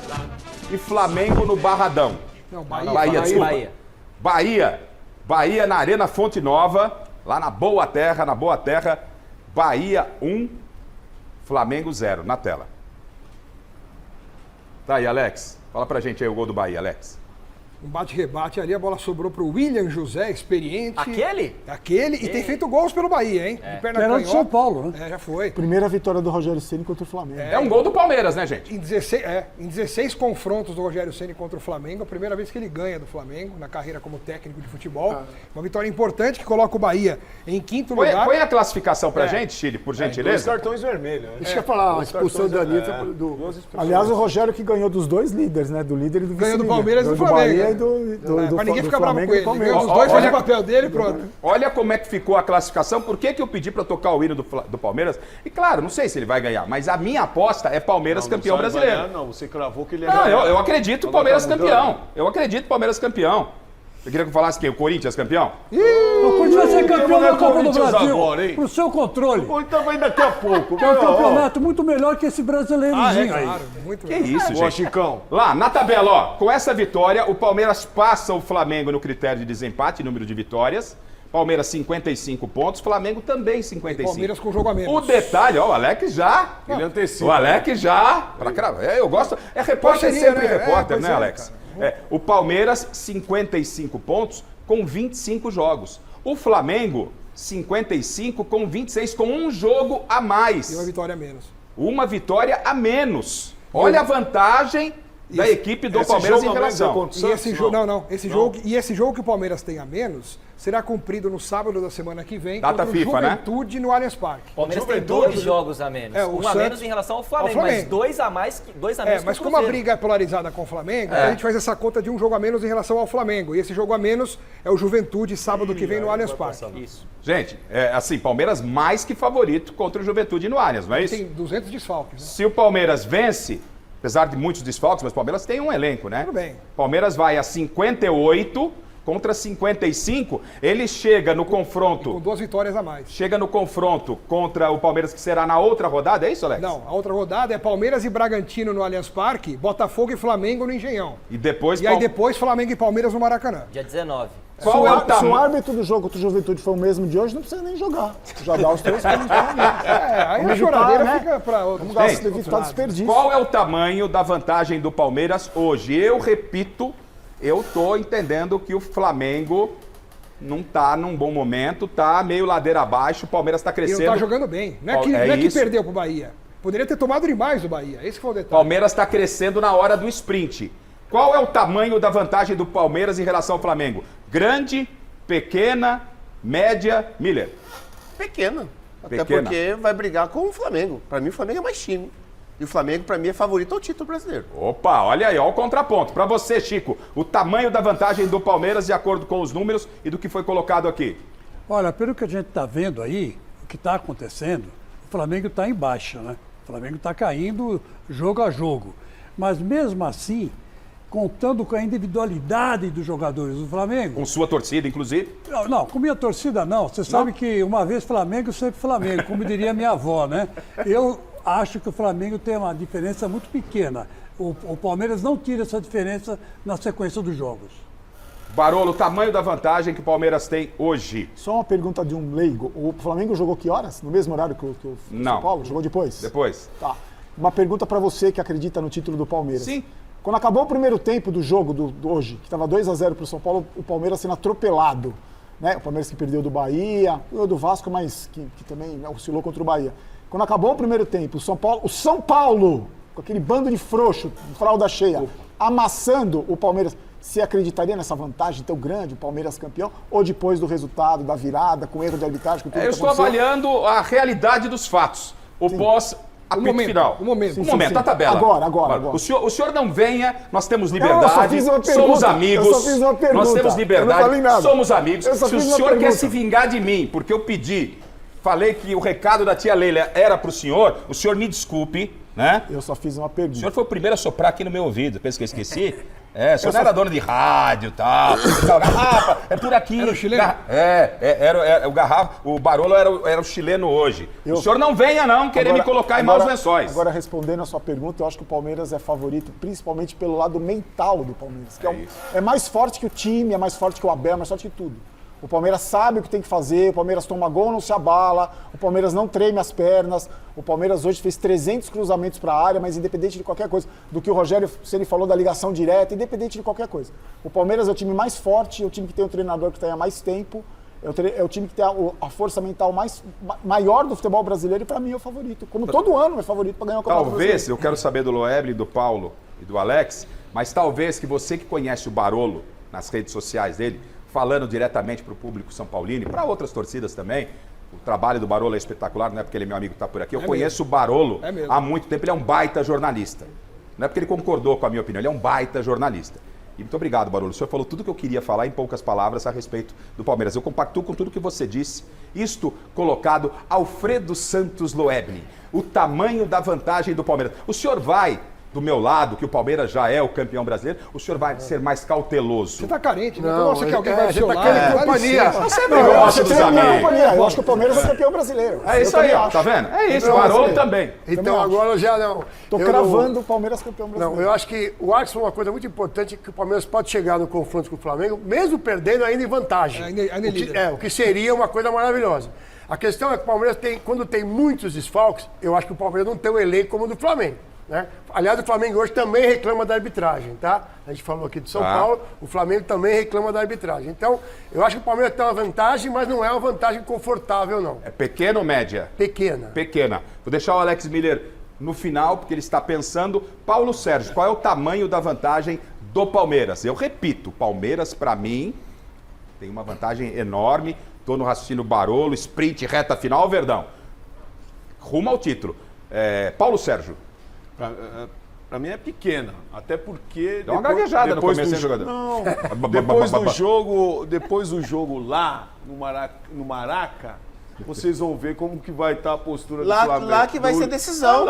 e Flamengo no Barradão. Não, Bahia. Bahia. Bahia na Arena Fonte Nova, lá na Boa Terra, Bahia 1, Flamengo 0, na tela. Tá aí, Alex. Fala pra gente aí o gol do Bahia, Alex. Um bate-rebate ali, a bola sobrou pro William José, experiente. Aquele? E tem feito gols pelo Bahia, hein? De perna Era canhota. de São Paulo, né? Já foi. Primeira vitória do Rogério Ceni contra o Flamengo. É um gol do Palmeiras, né, gente? Em 16 confrontos do Rogério Ceni contra o Flamengo, a primeira vez que ele ganha do Flamengo, na carreira como técnico de futebol. Uma vitória importante que coloca o Bahia em quinto lugar. Põe a classificação pra gente, Chile, por gentileza. 2 cartões vermelhos. Né? Isso que eu ia falar, a expulsão da Anitta. Aliás, o Rogério que ganhou dos dois líderes, né? Do líder e do vice-líder. Ganhou do Palmeiras e do Flamengo. Bahia e do Pra ninguém ficar bravo com ele. Palmeiras. Os dois fazem o papel dele e pronto. Olha como é que ficou a classificação. Por que eu pedi pra tocar o hino do Palmeiras? E claro, não sei se ele vai ganhar, mas a minha aposta é Palmeiras campeão brasileiro. Ganhar, não, você cravou que ele ia Não, ganhar. eu acredito Palmeiras campeão. Eu acredito Palmeiras campeão. Você queria que eu falasse quem? O Corinthians campeão? O Corinthians vai ser campeão da Copa do Brasil. Agora, hein? Pro seu controle. O Corinthians vai daqui a pouco. Que é um campeonato muito melhor que esse brasileirozinho aí. Claro, muito Que melhor. isso, Boa, gente. Chicão. Lá, na tabela, ó, com essa vitória, o Palmeiras passa o Flamengo no critério de desempate, número de vitórias. Palmeiras 55 pontos, Flamengo também 55. Palmeiras com jogo a menos. O detalhe, ó, o Alex já. Ele antecipa. O Alex já. Pra cravar. Eu gosto. É repórter Parceria, sempre né? repórter, Pois né, é, Alex? O Palmeiras 55 pontos com 25 jogos. O Flamengo 55 com 26, com um jogo a mais. E uma vitória a menos. Uma vitória a menos. Olha a vantagem da equipe do Palmeiras em relação. E esse jogo, esse jogo que o Palmeiras tem a menos será cumprido no sábado da semana que vem Data contra FIFA, o Juventude no Allianz Parque. O Palmeiras tem 2 jogos a menos. o Um a Santos- menos em relação ao Flamengo, mas 2 a mais que menos mas que o como a Cruzeiro. briga é polarizada com o Flamengo, a gente faz essa conta de um jogo a menos em relação ao Flamengo. E esse jogo a menos é o Juventude sábado que vem no Allianz Parque. Isso. Gente, assim, Palmeiras mais que favorito contra o Juventude no Allianz, não é isso? Tem 200 desfalques. Né? Se o Palmeiras vence, apesar de muitos desfalques, mas o Palmeiras tem um elenco, né? Tudo bem. Palmeiras vai a 58 contra 55. Ele chega no confronto. Com 2 vitórias a mais. Chega no confronto contra o Palmeiras, que será na outra rodada, é isso, Alex? Não, a outra rodada é Palmeiras e Bragantino no Allianz Parque, Botafogo e Flamengo no Engenhão. E depois. E aí depois Flamengo e Palmeiras no Maracanã. Dia 19. Qual é o Se o tamanho? árbitro do jogo contra o Juventude for o mesmo de hoje, não precisa nem jogar. Já dá os 3 pontos. Aí a choradeira fica para outros. Vamos evitar desperdício. Qual é o tamanho da vantagem do Palmeiras hoje? Eu repito, eu tô entendendo que o Flamengo não tá num bom momento, tá meio ladeira abaixo, o Palmeiras tá E crescendo. não tá jogando bem. Não é que, É não é que isso. perdeu pro Bahia. Poderia ter tomado demais do Bahia. Esse foi o detalhe. Palmeiras tá crescendo na hora do sprint. Qual é o tamanho da vantagem do Palmeiras em relação ao Flamengo? Grande, pequena, média, Miller? Pequena. Até Pequena. porque vai brigar com o Flamengo. Pra mim, o Flamengo é mais time. E o Flamengo, pra mim, é favorito ao título brasileiro. Opa, olha aí, ó o contraponto. Pra você, Chico, o tamanho da vantagem do Palmeiras de acordo com os números e do que foi colocado aqui. Olha, pelo que a gente está vendo aí, o que está acontecendo, o Flamengo está em baixa, né? O Flamengo está caindo jogo a jogo. Mas mesmo assim, contando com a individualidade dos jogadores do Flamengo... Com sua torcida, inclusive? Não, com minha torcida não. Você sabe que uma vez Flamengo, sempre Flamengo, como diria minha avó, né? Eu acho que o Flamengo tem uma diferença muito pequena. O Palmeiras não tira essa diferença na sequência dos jogos. Barolo, o tamanho da vantagem que o Palmeiras tem hoje? Só uma pergunta de um leigo. O Flamengo jogou que horas? No mesmo horário que o São Paulo? Jogou depois? Depois. Tá. Uma pergunta para você que acredita no título do Palmeiras. Sim. Quando acabou o primeiro tempo do jogo do hoje, que estava 2-0 para o São Paulo, o Palmeiras sendo atropelado. Né? O Palmeiras que perdeu do Bahia, o do Vasco, mas que também oscilou contra o Bahia. Quando acabou o primeiro tempo, o São Paulo, com aquele bando de frouxo, fralda cheia, amassando o Palmeiras, você acreditaria nessa vantagem tão grande, o Palmeiras campeão? Ou depois do resultado, da virada, com erro de arbitragem? Com tudo Eu que estou aconteceu? avaliando a realidade dos fatos. O pós-apito final. O momento. A tabela. Agora. O senhor não venha, nós temos liberdade, eu só fiz uma pergunta. somos amigos. Eu só fiz uma pergunta. Nós temos Eu liberdade, não falei nada. somos amigos. Eu só Se o fiz uma senhor quer pergunta. se vingar de mim, porque eu pedi, falei que o recado da tia Leila era para o senhor me desculpe, né? Eu só fiz uma pergunta. O senhor foi o primeiro a soprar aqui no meu ouvido, pensa que eu esqueci? O senhor não era dono de rádio e tal. Garrafa, é por aqui. Era o chileno? Era o Garrafa. O Barolo era o chileno hoje. O senhor não venha não querer me colocar em maus lençóis. Agora, respondendo a sua pergunta, eu acho que o Palmeiras é favorito, principalmente pelo lado mental do Palmeiras. Que é mais forte que o time, é mais forte que o Abel, é mais forte que tudo. O Palmeiras sabe o que tem que fazer, o Palmeiras toma gol, não se abala, o Palmeiras não treme as pernas, o Palmeiras hoje fez 300 cruzamentos para a área, mas independente de qualquer coisa, do que o Rogério, se ele falou da ligação direta, independente de qualquer coisa. O Palmeiras é o time mais forte, é o time que tem um treinador que tem há mais tempo, é o time que tem a força mental maior do futebol brasileiro e para mim é o favorito. Como todo ano é favorito para ganhar o Campeonato Talvez, Brasileiro. eu quero saber do Loeble, do Paulo e do Alex, mas talvez que você que conhece o Barolo nas redes sociais dele, falando diretamente para o público São Paulino e para outras torcidas também. O trabalho do Barolo é espetacular, não é porque ele é meu amigo que está por aqui. Eu conheço o Barolo há muito tempo, ele é um baita jornalista. Não é porque ele concordou com a minha opinião, ele é um baita jornalista. E muito obrigado, Barolo. O senhor falou tudo que eu queria falar em poucas palavras a respeito do Palmeiras. Eu compactuo com tudo que você disse. Isto colocado Alfredo Santos Loeble. O tamanho da vantagem do Palmeiras. O senhor vai do meu lado, que o Palmeiras já é o campeão brasileiro, o senhor vai ser mais cauteloso. Você tá carente, né? Então você quer alguém vai do seu lado. Companhia. Você não gosta dos amigos. Eu acho que o Palmeiras é campeão brasileiro. É isso aí, ó, tá vendo? É isso, o Barolo também. Então agora eu já não. Tô cravando o Palmeiras campeão brasileiro. Não, eu acho que o Alex falou uma coisa muito importante, que o Palmeiras pode chegar no confronto com o Flamengo, mesmo perdendo ainda em vantagem. O que seria uma coisa maravilhosa. A questão é que o Palmeiras tem, quando tem muitos desfalques, eu acho que o Palmeiras não tem um elenco como o do Flamengo. Né? Aliás, o Flamengo hoje também reclama da arbitragem, tá? A gente falou aqui de São Paulo, o Flamengo também reclama da arbitragem. Então, eu acho que o Palmeiras tem uma vantagem, mas não é uma vantagem confortável, não. É pequena ou média? Pequena. Pequena. Vou deixar o Alex Miller no final, porque ele está pensando. Paulo Sérgio, qual é o tamanho da vantagem do Palmeiras? Eu repito, Palmeiras, para mim, tem uma vantagem enorme. Estou no raciocínio Barolo, sprint, reta final, Verdão. Rumo ao título. Paulo Sérgio. Pra mim é pequena, até porque... Dá uma gaguejada no começo, hein, jogador? Não, depois do jogo lá, no Maraca, vocês vão ver como que vai estar a postura do Flamengo. Lá que vai ser decisão.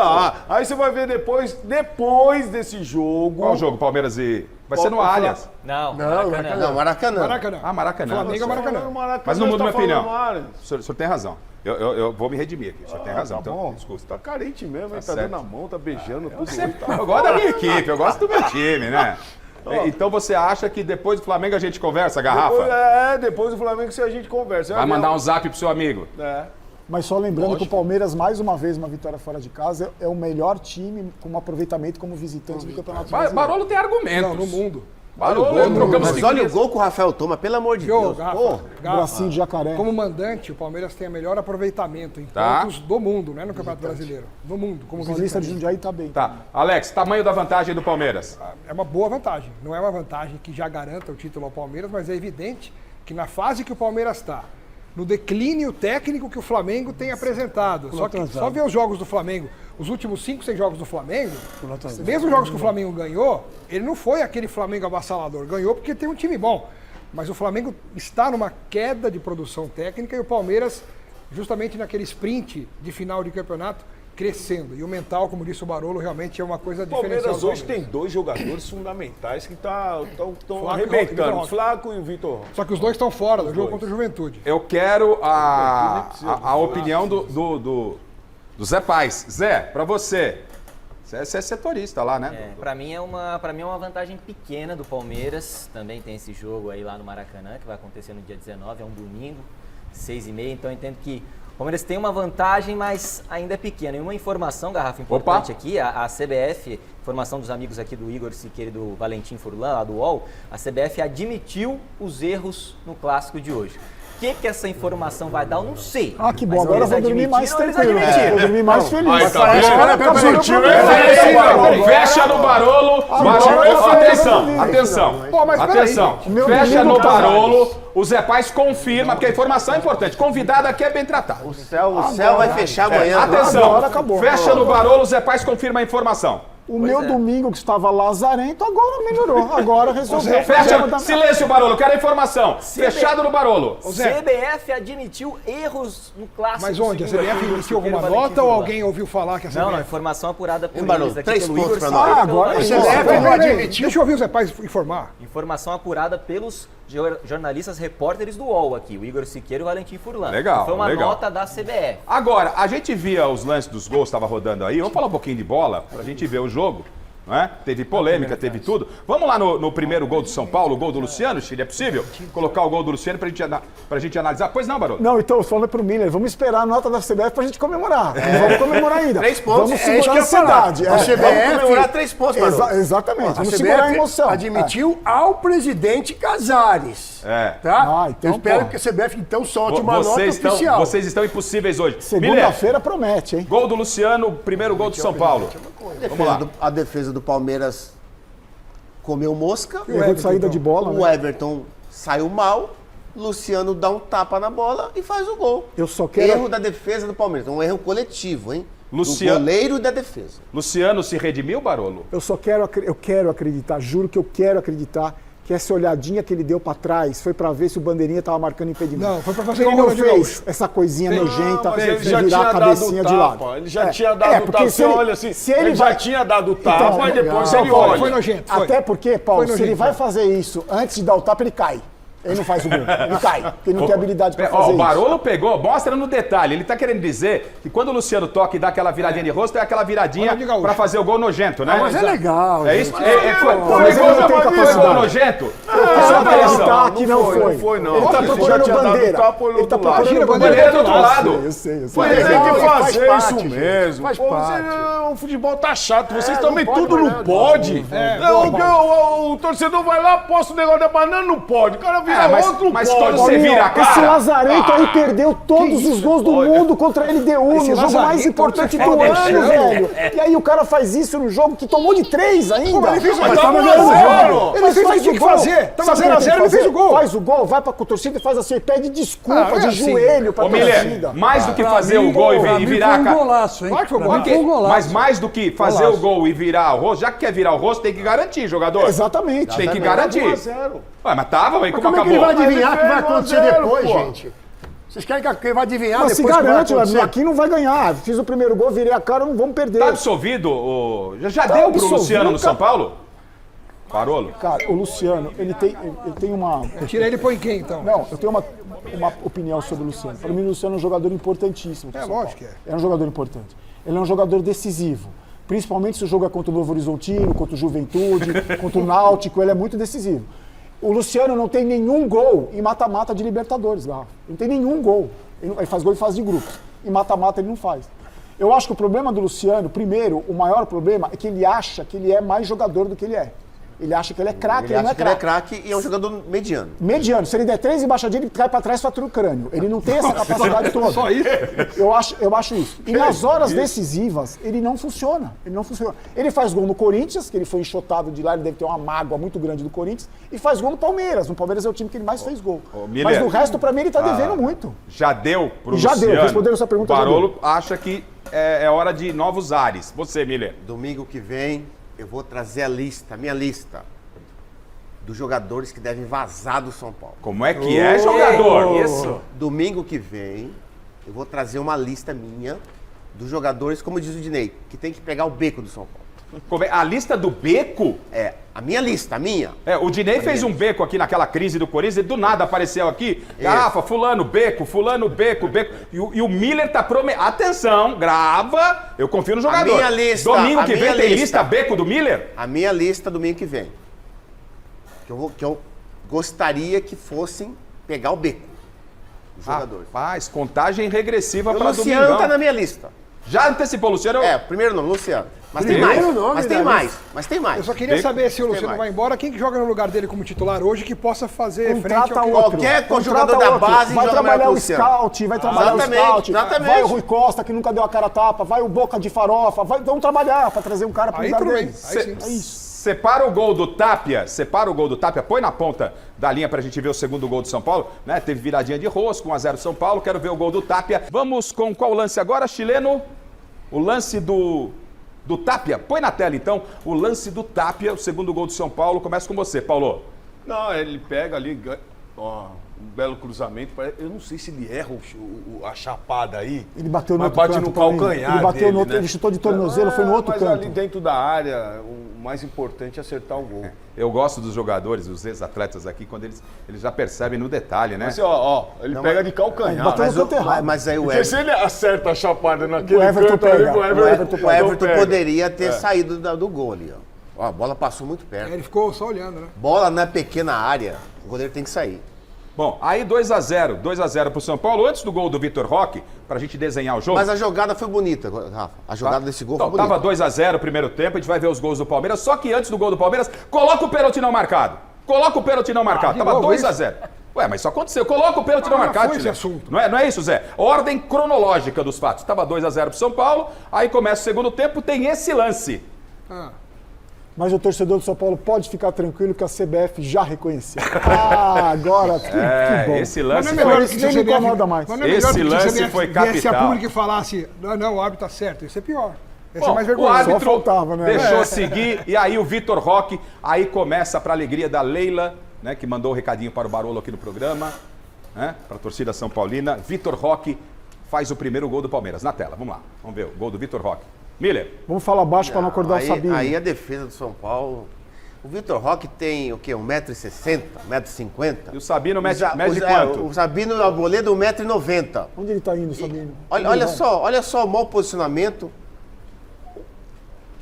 Aí você vai ver depois desse jogo... Qual jogo, Palmeiras e... Vai ser no Allianz. Não, Maracanã. Maracanã. Flamengo é Maracanã. Mas não muda minha opinião. O senhor tem razão. Eu vou me redimir aqui. O senhor tem razão. Tá bom. Desculpa. Você tá carente mesmo, hein? Tá dando a mão, tá beijando tudo. Eu gosto da minha equipe, eu gosto do meu time, né? Então você acha que depois do Flamengo a gente conversa, Garrafa? Depois do Flamengo a gente conversa. Vai mandar um zap pro seu amigo. Mas só lembrando que o Palmeiras, mais uma vez, uma vitória fora de casa, é o melhor time com um aproveitamento como visitante do Campeonato Brasileiro. Barolo tem argumentos. No mundo. Mas olha o gol que o Rafael toma, pelo amor de Deus. Bracinho de jacaré. Como mandante, o Palmeiras tem o melhor aproveitamento em pontos do mundo, não é no Campeonato Brasileiro. Do mundo. Como visitante de Jundiaí tá bem. Tá. Alex, tamanho da vantagem do Palmeiras? É uma boa vantagem. Não é uma vantagem que já garanta o título ao Palmeiras, mas é evidente que na fase que o Palmeiras está, no declínio técnico que o Flamengo tem apresentado. Só ver os jogos do Flamengo, os últimos 5, 6 jogos do Flamengo, mesmo os jogos que o Flamengo ganhou, ele não foi aquele Flamengo avassalador. Ganhou porque tem um time bom. Mas o Flamengo está numa queda de produção técnica e o Palmeiras, justamente naquele sprint de final de campeonato, crescendo. E o mental, como disse o Barolo, realmente é uma coisa diferencial. O Palmeiras hoje tem 2 jogadores fundamentais que estão arrebentando, o Flaco e o Vitor. Só que os dois estão fora do jogo contra a Juventude. Eu quero a opinião do Zé Paz. Zé, pra você. Você é setorista lá, né? Pra mim é uma vantagem pequena do Palmeiras. Também tem esse jogo aí lá no Maracanã, que vai acontecer no dia 19, é um domingo, 6h30. Então eu entendo que o Palmeiras tem uma vantagem, mas ainda é pequena. E uma informação, Garrafa, importante aqui, a CBF, informação dos amigos aqui do Igor Siqueira e do Valentim Furlan, lá do UOL, a CBF admitiu os erros no clássico de hoje. O que essa informação vai dar, eu não sei. Que bom, agora eu vou dormir mais tranquilo. Vou dormir mais feliz. Fecha no Barolo. Atenção. Fecha no Barolo. O Zé Paz confirma, porque a informação é importante. Convidado aqui é bem tratado. O céu vai fechar amanhã. Atenção. Fecha no Barolo, o Zé Paz confirma a informação. O meu domingo que estava lazarento, agora melhorou. Agora resolveu. Silêncio, Barolo, quero a informação. Fechado no Barolo. CBF admitiu erros no clássico. Mas onde? A CBF emitiu alguma nota ou alguém ouviu falar que a CBF... Não, informação apurada por eles aqui, 3 pelo pontos Igor. pra nós. Agora a CBF não admitiu. Deixa eu ouvir o Zé Paz informar. Informação apurada pelos jornalistas repórteres do UOL aqui, o Igor Siqueira e o Valentim Furlan. Legal, foi uma nota da CBF. Agora, a gente via os lances dos gols, estava rodando aí. Vamos falar um pouquinho de bola, pra gente ver o jogo. né? Teve polêmica, teve tudo. Vamos lá no primeiro gol do São Paulo, o gol do Luciano, Chile, é possível? Colocar o gol do Luciano pra gente analisar? Pois não, Barolo? Não, então eu falo pro Miller, vamos esperar a nota da CBF pra gente comemorar. Não vamos comemorar ainda. 3 pontos. Vamos segurar a ansiedade. A CBF... Vamos comemorar 3 pontos, Barolo. Exatamente, vamos a segurar a CBF emoção. admitiu ao presidente Casares. Tá? Então, eu espero que a CBF então solte uma nota oficial. Vocês estão impossíveis hoje. Segunda-feira promete, hein? Gol do Luciano, primeiro gol do São Paulo. Vamos lá. A defesa do Palmeiras comeu mosca. Errou de saída de bola, O Everton saiu mal. Luciano dá um tapa na bola e faz o gol. Eu só quero... Erro da defesa do Palmeiras. Um erro coletivo, hein? Luciano... Do goleiro e da defesa. Luciano se redimiu, Barolo? Eu quero acreditar, juro que eu quero acreditar que essa olhadinha que ele deu pra trás foi pra ver se o bandeirinha tava marcando impedimento. Não, foi pra fazer ele igual não de fez Gaúcho. essa coisinha nojenta Mas ele de já virar tinha a cabecinha dado de tapa. lado. Ele já tinha dado o tapa. Você olha assim, se ele já vai... tinha dado o tapa, Então, mas depois não, ele olha. Foi nojento. Foi. Até porque, Paulo, Foi se ele nojento, vai fazer isso antes de dar o tapa, ele cai. Ele não faz o gol, ele cai, porque ele não tem habilidade pra fazer O isso. Barolo pegou, mostra no detalhe. Ele tá querendo dizer que quando o Luciano toca e dá aquela viradinha de rosto, é aquela viradinha pra fazer o gol nojento, né? Mas é legal. É isso? Mas ele não tem Foi capacidade. gol nojento? Só pra acreditar que não foi. Não foi, não. Ele tá procurando bandeira. Ele tá procurando Bandeira do outro lado. Eu sei. Mas ele tem que fazer faz isso parte, mesmo. faz Pô, parte. o futebol tá chato. Vocês também não pode tudo mais não nada. pode. O torcedor vai lá, posta o negócio da banana, não pode. O cara vira outro, mas pode. quando você vira a cara... Esse Lazarento aí perdeu todos os gols do mundo contra a LDU, no jogo mais importante do ano, velho. E aí o cara faz isso no jogo que tomou de 3 ainda. Ele fez o Mas gol. tava ganhando o jogo. Ele fez o que tinha que fazer. Tava 0x0, ele fez o gol. Faz o gol, vai pra torcida e faz assim, e pede desculpa de joelho pra Ô, Miller, torcida. mais do que fazer o gol e virar a Foi um cara... golaço, hein? Claro que foi Pra mim golaço. foi um golaço. Mas mais do que fazer o gol e virar o rosto, já que quer virar o rosto, tem que garantir, jogador. Exatamente. Tem que garantir. 1-0. Ué, mas tava, mas como Como é que ele acabou? vai adivinhar o que vai Mas ele acontecer fez 1 a 0, depois, pô. gente? Vocês querem que ele vai adivinhar Mas se depois o que vai garante, acontecer? aqui não vai ganhar. Fiz o primeiro gol, virei a cara, não vamos perder. Tá absolvido? Já Tá deu pro absolvido, Luciano no cara. São Paulo? Barolo? Cara, o Luciano, ele tem uma... Tira ele e põe quem, então? Não, eu tenho uma opinião sobre o Luciano. Para mim, o Luciano é um jogador importantíssimo. pro São Paulo. Lógico que é. É um jogador importante. Ele é um jogador decisivo. Principalmente se o jogo é contra o Novo Horizontino, contra o Juventude, contra o Náutico, ele é muito decisivo. O Luciano não tem nenhum gol em mata-mata de Libertadores lá. Não tem nenhum gol. Ele faz gol em fase de grupos. Em mata-mata ele não faz. Eu acho que o problema do Luciano, primeiro, o maior problema é que ele acha que ele é mais jogador do que ele é. Ele acha que ele é craque, ele não é Ele é craque. craque e é um jogador mediano. Mediano. Se ele der 3 embaixadinhas, ele cai pra trás e fatura o crânio. Ele não tem essa capacidade toda. Só isso? Eu acho isso. E nas horas decisivas, ele não funciona. Ele não funciona. Ele faz gol no Corinthians, que ele foi enxotado de lá, ele deve ter uma mágoa muito grande do Corinthians, e faz gol no Palmeiras. No Palmeiras é o time que ele mais fez gol. Miller, Mas no resto, pra mim, ele tá devendo muito. Já deu pro Já Luciano? deu, respondendo essa pergunta, já Barolo acha que é hora de novos ares. Você, Miller. Domingo que vem, eu vou trazer a minha lista dos jogadores que devem vazar do São Paulo. Como é que é, jogador? Isso. Domingo que vem, eu vou trazer uma lista minha dos jogadores, como diz o Dinei, que tem que pegar o beco do São Paulo. A lista do beco? É, a minha lista, a minha. O Dinei fez um beco aqui naquela crise do Corinthians e do nada apareceu aqui. Garrafa, fulano, beco, beco. E o Miller tá prometendo. Atenção, grava. Eu confio no jogador. A minha lista, Domingo a que minha vem tem lista. lista beco do Miller? A minha lista domingo que vem. Que eu gostaria que fossem pegar o beco. Os jogadores. Rapaz, contagem regressiva O para Luciano domingão. tá na minha lista. Já antecipou o Luciano? Primeiro nome, Luciano. Mas tem Primeiro mais. nome Mas tem da mais. Mas tem mais. Eu só queria saber se o Luciano mais. vai embora, quem que joga no lugar dele como titular hoje que possa fazer frente Contrata ao que... outro. Qualquer Contrata jogador da outro. base vai joga melhor que trabalhar o o Luciano. scout, vai trabalhar Exatamente, o scout. exatamente. Vai o Rui Costa, que nunca deu a cara a tapa, vai o Boca de Farofa, vamos trabalhar para trazer um cara para o Aí lugar tudo bem, dele. aí sim. É isso. Separa o gol do Tapia, põe na ponta da linha pra gente ver o segundo gol do São Paulo, né? Teve viradinha de rosco, 1-0 São Paulo, quero ver o gol do Tapia. Vamos com qual lance agora, chileno? O lance do Tapia. Põe na tela então o lance do Tapia, o segundo gol do São Paulo. Começa com você, Paulo. Não, ele pega ali, ó, um belo cruzamento. Eu não sei se ele erra a chapada aí. Ele bateu no mas outro bate canto no também. calcanhar Ele bateu dele, no outro, né? ele chutou de tornozelo, foi no outro mas canto. ali dentro da área, o mais importante é acertar o gol. Eu gosto dos jogadores, dos ex-atletas aqui, quando eles já percebem no detalhe, né? Mas ele pega de calcanhar. Bateu no canto errado. Mas aí o Porque se Everton, ele acerta a chapada naquele O Everton canto ali, pega. o Everton poderia ter É. saído do gol ali, ó. Ó, a bola passou muito perto. Ele ficou só olhando, né? Bola na pequena área, o goleiro tem que sair. Bom, aí 2x0 pro São Paulo, antes do gol do Vitor Roque, pra gente desenhar o jogo. Mas a jogada foi bonita, Rafa. A jogada desse gol foi bonita. Tava 2x0 o primeiro tempo, a gente vai ver os gols do Palmeiras, só que antes do gol do Palmeiras, coloca o pênalti não marcado. Coloca o pênalti não marcado. Tava 2x0. Ué, mas isso aconteceu. Coloca o pênalti não marcado, Tilê. Não é isso, Zé? Ordem cronológica dos fatos. Tava 2x0 pro São Paulo, aí começa o segundo tempo, tem esse lance. Mas o torcedor do São Paulo pode ficar tranquilo que a CBF já reconheceu. Ah, agora que bom. Esse lance nem me incomoda mais. Esse lance foi capital. Se a pública falasse, não, o árbitro tá certo, isso é pior. Esse é mais O vergonhoso. árbitro faltava, né? deixou seguir e aí o Vitor Roque, aí começa para alegria da Leila, né, que mandou o recadinho para o Barolo aqui no programa, né, para a torcida São Paulina. Vitor Roque faz o primeiro gol do Palmeiras. Na tela, vamos lá. Vamos ver o gol do Vitor Roque. Miller. Vamos falar baixo para não acordar o Sabino. Aí a defesa do São Paulo... O Vitor Roque tem o quê? 1,60m, 1,50m? E o Sabino mede quanto? O Sabino, o goleiro, 1,90m. Onde ele tá indo, Sabino? Olha só o mau posicionamento.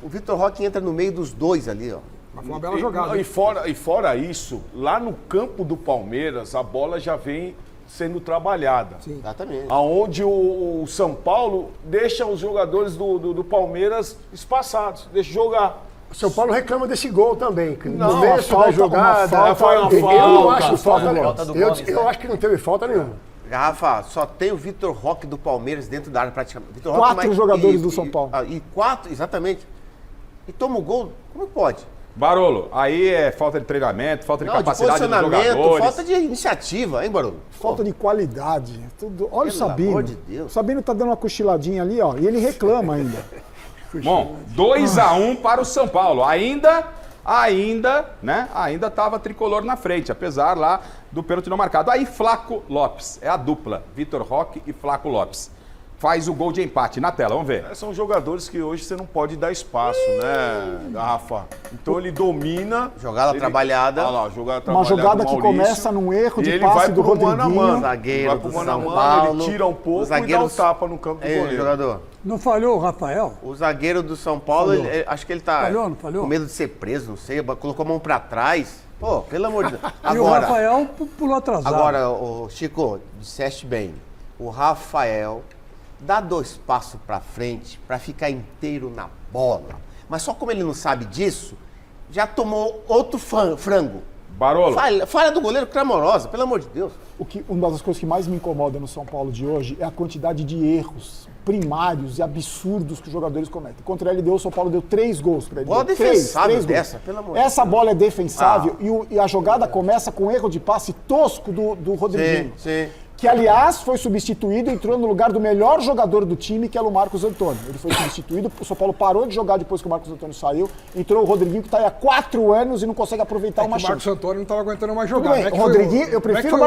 O Vitor Roque entra no meio dos dois ali, ó. Mas foi uma bela jogada. E fora isso, lá no campo do Palmeiras, a bola já vem sendo trabalhada. Sim. Exatamente. Aonde o São Paulo deixa os jogadores do Palmeiras espaçados, deixa jogar. O São Paulo reclama desse gol também. Não, no verso da jogada. Foi uma falta. Eu não acho falta, eu acho que não teve falta nenhuma. Rafa, só tem o Vitor Roque do Palmeiras dentro da área praticamente. Vitor 4 jogadores do São Paulo. E 4, exatamente. E toma o gol, como pode? Barolo, aí é falta de treinamento, falta de capacidade dos jogadores. Falta de iniciativa, hein, Barolo? Falta de qualidade. Tudo. Olha o Sabino. Amor de Deus. O Sabino tá dando uma cochiladinha ali, ó, e ele reclama ainda. Bom, 2x1 para o São Paulo. Ainda estava tricolor na frente, apesar lá do pênalti não marcado. Aí Flaco Lopes, é a dupla, Vitor Roque e Flaco Lopes. Faz o gol de empate na tela, vamos ver. São jogadores que hoje você não pode dar espaço, né, Rafa? Então ele domina. Jogada trabalhada. Olha lá, jogada trabalhada. Uma jogada que começa num erro de passe do Rodriguinho. Zagueiro do São Paulo. Ele tira um pouco e dá um tapa no campo do goleiro. Jogador. Não falhou o Rafael? O zagueiro do São Paulo, acho que ele tá falhou? com medo de ser preso, não sei, colocou a mão pra trás. Pô, pelo amor de Deus. E o Rafael pulou atrasado. Agora, Chico, disseste bem, o Rafael dá 2 passos pra frente pra ficar inteiro na bola. Mas só como ele não sabe disso, já tomou outro frango. Barolo. Falha do goleiro clamorosa, pelo amor de Deus. Uma das coisas que mais me incomoda no São Paulo de hoje é a quantidade de erros primários e absurdos que os jogadores cometem. Contra a LDU, o São Paulo deu 3 gols para ele. Bola defensável dessa, pelo amor de Deus. Essa bola é defensável e a jogada começa com um erro de passe tosco do Rodriguinho. Sim. Que, aliás, foi substituído e entrou no lugar do melhor jogador do time, que era o Marcos Antônio. Ele foi substituído, o São Paulo parou de jogar depois que o Marcos Antônio saiu, entrou o Rodriguinho, que está aí há 4 anos e não consegue aproveitar uma chance. O Marcos Antônio não estava aguentando mais jogar. Tudo bem, Rodriguinho, eu prefiro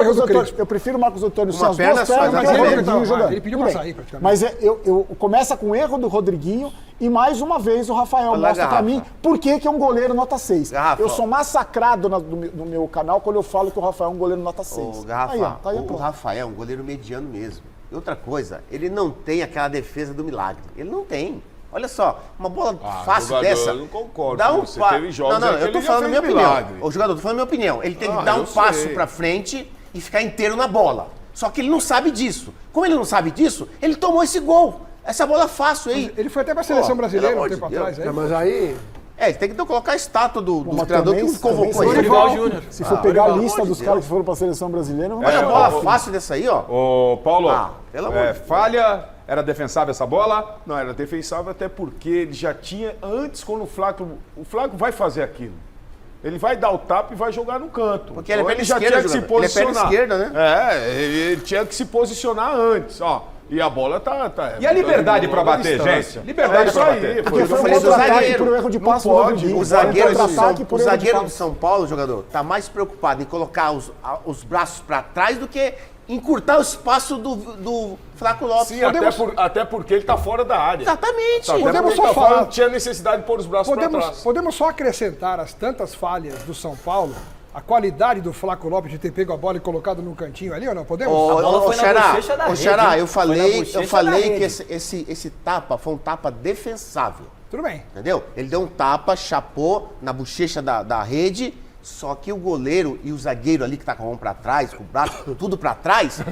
o Marcos Antônio sem as 2 pernas do que o Rodriguinho jogando. Ele pediu para sair, praticamente. Mas começa com o erro do Rodriguinho e, mais uma vez, o Rafael mostra para mim por que é um goleiro nota 6. Eu sou massacrado no meu canal quando eu falo que o Rafael é um goleiro nota 6. O Rafael é um goleiro mediano mesmo. E outra coisa, ele não tem aquela defesa do milagre. Ele não tem. Olha só, uma bola fácil dessa. Eu não concordo. Dá um Teve jogos não, eu tô falando a minha opinião. Milagre. O jogador, tô falando a minha opinião. Ele tem que dar um passo pra frente e ficar inteiro na bola. Só que ele não sabe disso. Como ele não sabe disso, ele tomou esse gol. Essa bola fácil aí. Ele foi até pra seleção brasileira um tempo atrás. Mas aí... Ele tem que colocar a estátua do treinador que convocou ele. Se for pegar a lista dos caras que foram pra seleção brasileira... Olha a bola fácil dessa aí, ó. Ô, Paulo, pelo amor de Deus. falha... Era defensável essa bola? Não, era defensável até porque ele já tinha, antes quando o Flaco vai fazer aquilo. Ele vai dar o tapa e vai jogar no canto. Porque ele é perna já esquerda, tinha que se posicionar. Ele é perna esquerda, né? Ele tinha que se posicionar antes, ó. E a bola tá e a liberdade pra bater, gente? Liberdade pra bater. Porque foi um contra-ataque por erro de passe do Rodriguinho. O zagueiro do São Paulo, jogador, tá mais preocupado em colocar os braços pra trás do que encurtar o espaço do Flaco Lopes. Sim, até porque ele tá fora da área. Exatamente. Podemos só falar. Não tinha necessidade de pôr os braços pra trás. Podemos só acrescentar as tantas falhas do São Paulo, a qualidade do Flaco Lopes de ter pego a bola e colocado no cantinho ali, ou não? Podemos? A bola foi na bochecha da rede. Xará, eu falei que esse tapa foi um tapa defensável. Tudo bem. Entendeu? Ele deu um tapa, chapou na bochecha da rede, só que o goleiro e o zagueiro ali que tá com a mão pra trás, com o braço tudo pra trás,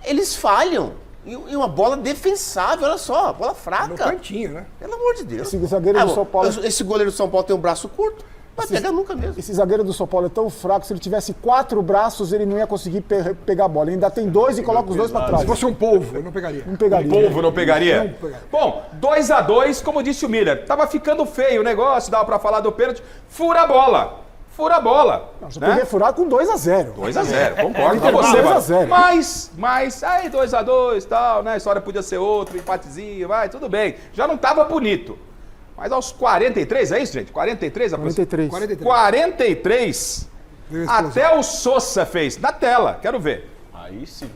eles falham. E uma bola defensável, olha só, bola fraca. No cantinho, né? Pelo amor de Deus. Esse zagueiro do São Paulo... Esse goleiro do São Paulo tem um braço curto, vai pegar nunca mesmo. Esse zagueiro do São Paulo é tão fraco, se ele tivesse 4 braços, ele não ia conseguir pegar a bola. Ele ainda tem 2 e coloca os 2 pra trás. Se fosse um polvo, eu não pegaria. Não pegaria. Um polvo não pegaria? Bom, 2-2, como disse o Miller, tava ficando feio o negócio, dava pra falar do pênalti, fura a bola. Fura a bola. Não, já poderia furar com 2-0. 2-0, concordo com você, mano. Mas, aí 2-2 e tal, né? A história podia ser outra, empatezinho, vai, tudo bem. Já não tava bonito. Mas aos 43, é isso, gente? 43? 43. Até o Sousa fez. Na tela, quero ver. Aí sim.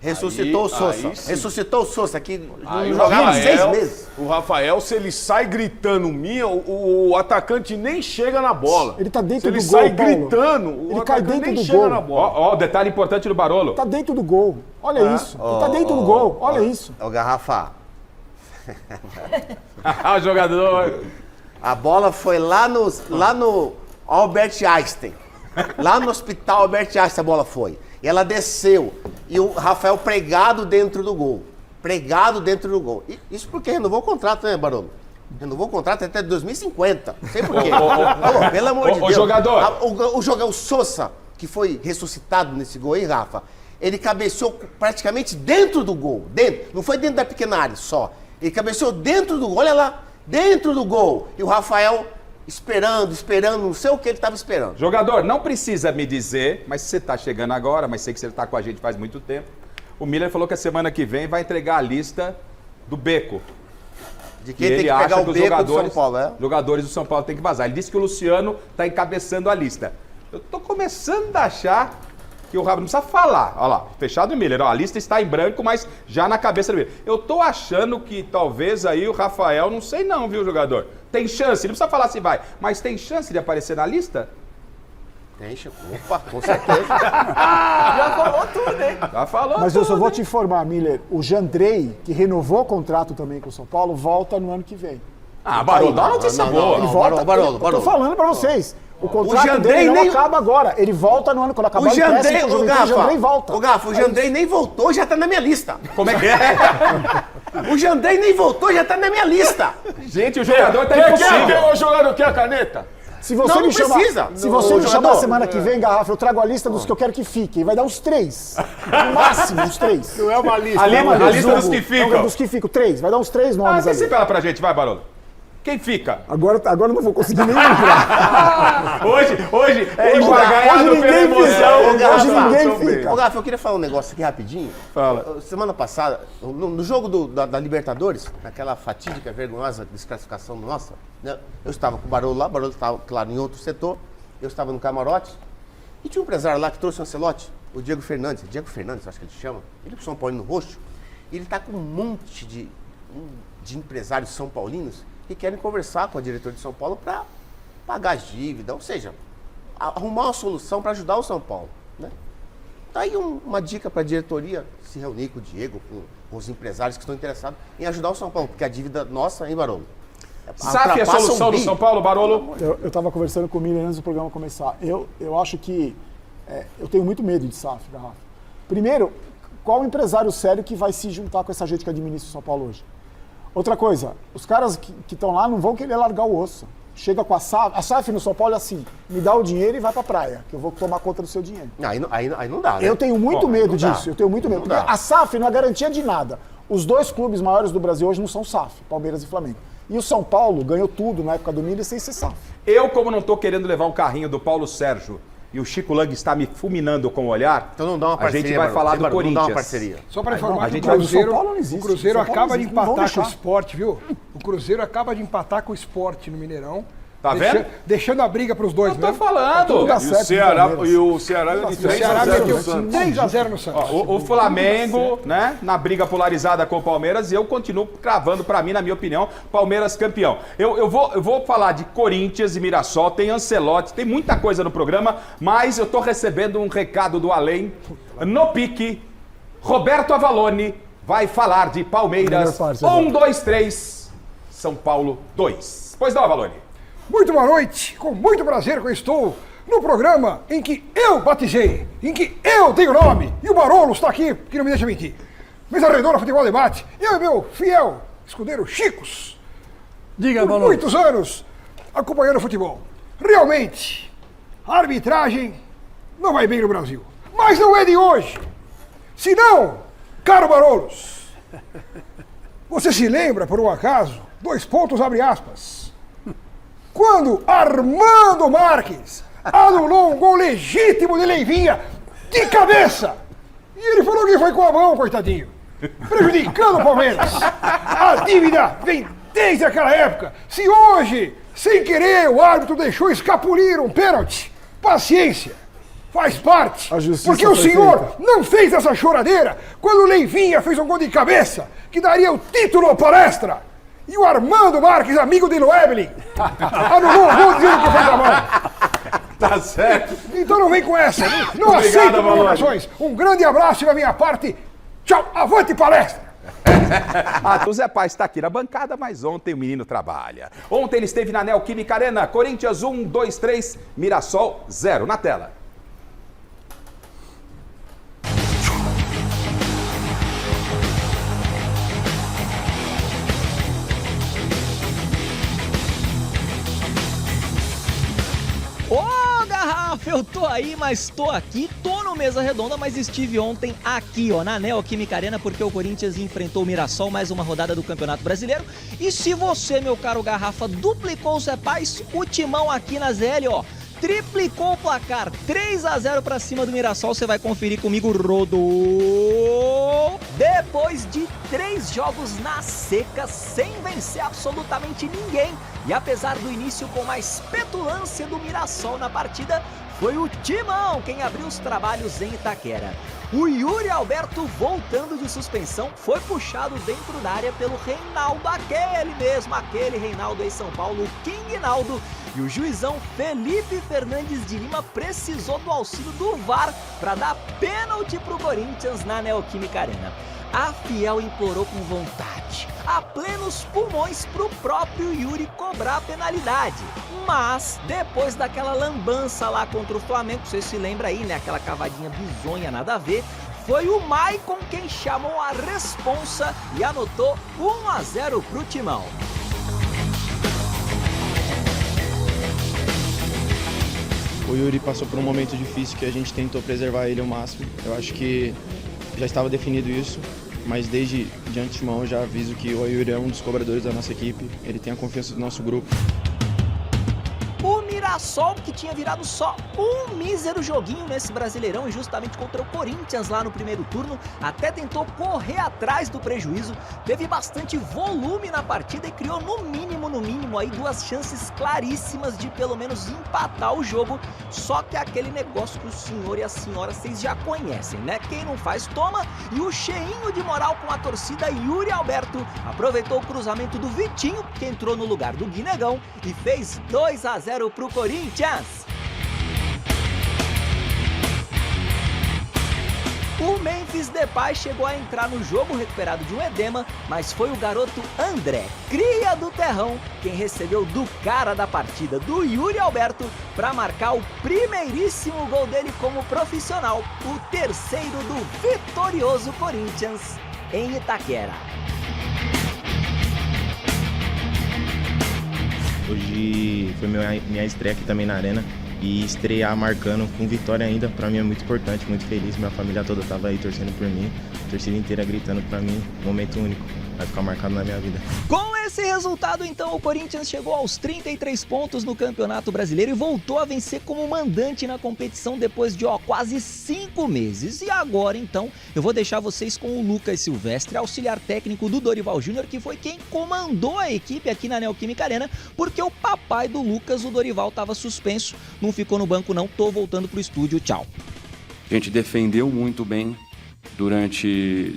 Ressuscitou o Sousa. Ressuscitou o Sousa, que não jogava 6 meses. O Rafael, se ele sai gritando o atacante nem chega na bola. Ele tá dentro do gol, Se ele sai Paulo. gritando, Ele cai dentro nem do chega gol. na bola. Ó, detalhe importante do Barolo. Tá dentro do gol. Olha isso. Ele tá dentro do gol. Olha isso. É o Garrafa. O jogador. A bola foi lá no Albert Einstein. Lá no hospital Albert Einstein a bola foi. E ela desceu. E o Rafael pregado dentro do gol. Pregado dentro do gol. Isso porque renovou o contrato, né, Barolo? Renovou o contrato até 2050. Não sei por quê. Pelo amor de Deus. O jogador. O Sousa, que foi ressuscitado nesse gol aí, Rafa, ele cabeceou praticamente dentro do gol. Dentro. Não foi dentro da pequena área só. Ele cabeceou dentro do gol. Olha lá. Dentro do gol. E o Rafael esperando, não sei o que ele estava esperando. Jogador, não precisa me dizer, mas você está chegando agora, mas sei que você está com a gente faz muito tempo. O Miller falou que a semana que vem vai entregar a lista do Beco. De quem tem que pegar o Beco do São Paulo, é? Jogadores do São Paulo tem que vazar. Ele disse que o Luciano está encabeçando a lista. Eu tô começando a achar que o Rafa não precisa falar. Olha lá, fechado o Miller. Ó, a lista está em branco, mas já na cabeça do Miller. Eu tô achando que talvez aí o Rafael, não sei não, viu, jogador? Tem chance, não precisa falar se vai, mas tem chance de aparecer na lista? Tem, opa, com certeza. Já falou tudo, hein? Já falou Mas tudo, eu só vou te informar, Miller, o Jandrei, que renovou o contrato também com o São Paulo, volta no ano que vem. Ah, Barolo, dá uma notícia boa. Ele volta, Barolo. Tô falando pra vocês. O contrato dele não acaba agora. Ele volta no ano, quando acabar o empréstimo, o Jandrei volta. O Gafa, o Jandrei nem voltou e já tá na minha lista. Como é que é? O Jandrei nem voltou e já tá na minha lista. Gente, o jogador tá impossível. O jogador quer a caneta? Se você me chamar semana que vem, Garrafa, eu trago a lista dos que eu quero que fiquem. Vai dar uns 3. No máximo, uns 3. Não é uma lista. A lista dos que ficam. Dos que ficam, 3. Vai dar uns 3 nomes ali. Antecipa ela pra gente, vai, Barolo. Quem fica? Agora eu não vou conseguir nem lembrar. Hoje é embargado pela emoção. Hoje ninguém fica. Ô, Gafa, eu queria falar um negócio aqui rapidinho. Fala. Semana passada, no jogo da Libertadores, naquela fatídica, vergonhosa desclassificação nossa, né, eu estava com o Barolo lá, o Barolo estava, claro, em outro setor, eu estava no camarote, e tinha um empresário lá que trouxe um Ancelotti, o Diego Fernandes, acho que ele chama, ele é São Paulino roxo, e ele está com um monte de empresários são paulinos que querem conversar com a diretoria de São Paulo para pagar as dívidas, ou seja, arrumar uma solução para ajudar o São Paulo. Né? Tá aí uma dica para a diretoria se reunir com o Diego, com os empresários que estão interessados em ajudar o São Paulo, porque a dívida nossa, hein, Barolo? SAF é a solução do São Paulo, Barolo? Eu estava conversando com o Miller antes do programa começar. Eu acho que eu tenho muito medo de SAF, Garrafa. Primeiro, qual empresário sério que vai se juntar com essa gente que administra o São Paulo hoje? Outra coisa, os caras que estão lá não vão querer largar o osso. Chega com a SAF no São Paulo é assim, me dá o dinheiro e vai pra praia, que eu vou tomar conta do seu dinheiro. Aí não dá, né? Eu tenho muito medo disso, eu tenho muito medo. Porque a SAF não é garantia de nada. Os 2 clubes maiores do Brasil hoje não são SAF, Palmeiras e Flamengo. E o São Paulo ganhou tudo na época do Miller sem ser SAF. Eu, como não tô querendo levar um carrinho do Paulo Sérgio e o Chico Lang está me fulminando com o olhar, então não dá uma parceria, a gente vai falar do Corinthians. Não dá uma parceria. Só para informar que o Cruzeiro acaba de empatar com o Sport, viu? O Cruzeiro acaba de empatar com o Sport no Mineirão. Tá vendo? Deixando a briga para os dois, né? Eu tô falando. E o Ceará de 3-0 no Santos. O Flamengo, né, na briga polarizada com o Palmeiras, e eu continuo cravando, pra mim, na minha opinião, Palmeiras campeão. Eu vou falar de Corinthians e Mirassol, tem Ancelotti, tem muita coisa no programa, mas eu tô recebendo um recado do além. No pique, Roberto Avalone vai falar de Palmeiras. 1, 2, 3... São Paulo 2. Pois não, Avalone? Muito boa noite, com muito prazer que eu estou no programa em que eu batizei, em que eu tenho nome, e o Barolo está aqui, que não me deixa mentir. Mesa Redonda Futebol Debate, eu e meu fiel escudeiro Chicos, Diga, por Barolo. muitos anos acompanhando o futebol. Realmente, a arbitragem não vai bem no Brasil, mas não é de hoje. Se não, caro Barolos, você se lembra, por um acaso, 2 pontos, abre aspas, quando Armando Marques anulou um gol legítimo de Leivinha de cabeça. E ele falou que foi com a mão, coitadinho, prejudicando o Palmeiras. A dívida vem desde aquela época. Se hoje, sem querer, o árbitro deixou escapulir um pênalti, paciência, faz parte. Porque o senhor não fez essa choradeira quando o Leivinha fez um gol de cabeça que daria o título à palestra. E o Armando Marques, amigo de Loebling, anulou o gol dizendo que foi da mão. Tá certo. Então não vem com essa. Não aceito provocações. Um grande abraço da minha parte. Tchau. Avante palestra. O Zé Paz está aqui na bancada, mas ontem o menino trabalha. Ontem ele esteve na Neoquímica Arena. Corinthians 1, 2, 3, Mirassol 0. Na tela. Ô, Garrafa, eu tô aí, mas tô aqui, tô no Mesa Redonda, mas estive ontem aqui, ó, na Neoquímica Arena, porque o Corinthians enfrentou o Mirassol, mais uma rodada do Campeonato Brasileiro. E se você, meu caro Garrafa, duplicou o Zé Paz, o timão aqui na ZL, ó, triplicou o placar, 3-0 pra cima do Mirassol, você vai conferir comigo, rodou. Depois de 3 jogos na seca, sem vencer absolutamente ninguém, e apesar do início com mais petulância do Mirassol na partida, foi o Timão quem abriu os trabalhos em Itaquera. O Yuri Alberto, voltando de suspensão, foi puxado dentro da área pelo Reinaldo, aquele Reinaldo em São Paulo, o King Naldo. E o juizão Felipe Fernandes de Lima precisou do auxílio do VAR para dar pênalti para o Corinthians na Neoquímica Arena. A Fiel implorou com vontade, a plenos pulmões, para o próprio Yuri cobrar a penalidade. Mas, depois daquela lambança lá contra o Flamengo, você se lembra aí, né? Aquela cavadinha bizonha, nada a ver. Foi o Maicon quem chamou a responsa e anotou 1-0 pro Timão. O Yuri passou por um momento difícil que a gente tentou preservar ele ao máximo. Eu acho que já estava definido isso, mas desde de antemão eu já aviso que o Yuri é um dos cobradores da nossa equipe, ele tem a confiança do nosso grupo. O Mirassol, que tinha virado só um mísero joguinho nesse Brasileirão, justamente contra o Corinthians lá no primeiro turno, até tentou correr atrás do prejuízo, teve bastante volume na partida e criou no mínimo aí 2 chances claríssimas de pelo menos empatar o jogo, só que aquele negócio que o senhor e a senhora vocês já conhecem, né? Quem não faz toma, e o cheinho de moral com a torcida Yuri Alberto aproveitou o cruzamento do Vitinho, que entrou no lugar do Guinegão e fez 2-0 pro Corinthians. O Memphis Depay chegou a entrar no jogo recuperado de um edema, mas foi o garoto André, cria do terrão, quem recebeu do cara da partida, do Yuri Alberto, para marcar o primeiríssimo gol dele como profissional, o 3º do vitorioso Corinthians em Itaquera. Hoje foi minha estreia aqui também na Arena e estrear marcando com vitória ainda, pra mim é muito importante, muito feliz. Minha família toda estava aí torcendo por mim, a torcida inteira gritando pra mim, momento único, vai ficar marcado na minha vida. Com esse resultado, então, o Corinthians chegou aos 33 pontos no Campeonato Brasileiro e voltou a vencer como mandante na competição depois de quase 5 meses. E agora, então, eu vou deixar vocês com o Lucas Silvestre, auxiliar técnico do Dorival Júnior, que foi quem comandou a equipe aqui na Neoquímica Arena, porque o papai do Lucas, o Dorival, estava suspenso, não ficou no banco não, tô voltando pro estúdio, tchau. A gente defendeu muito bem durante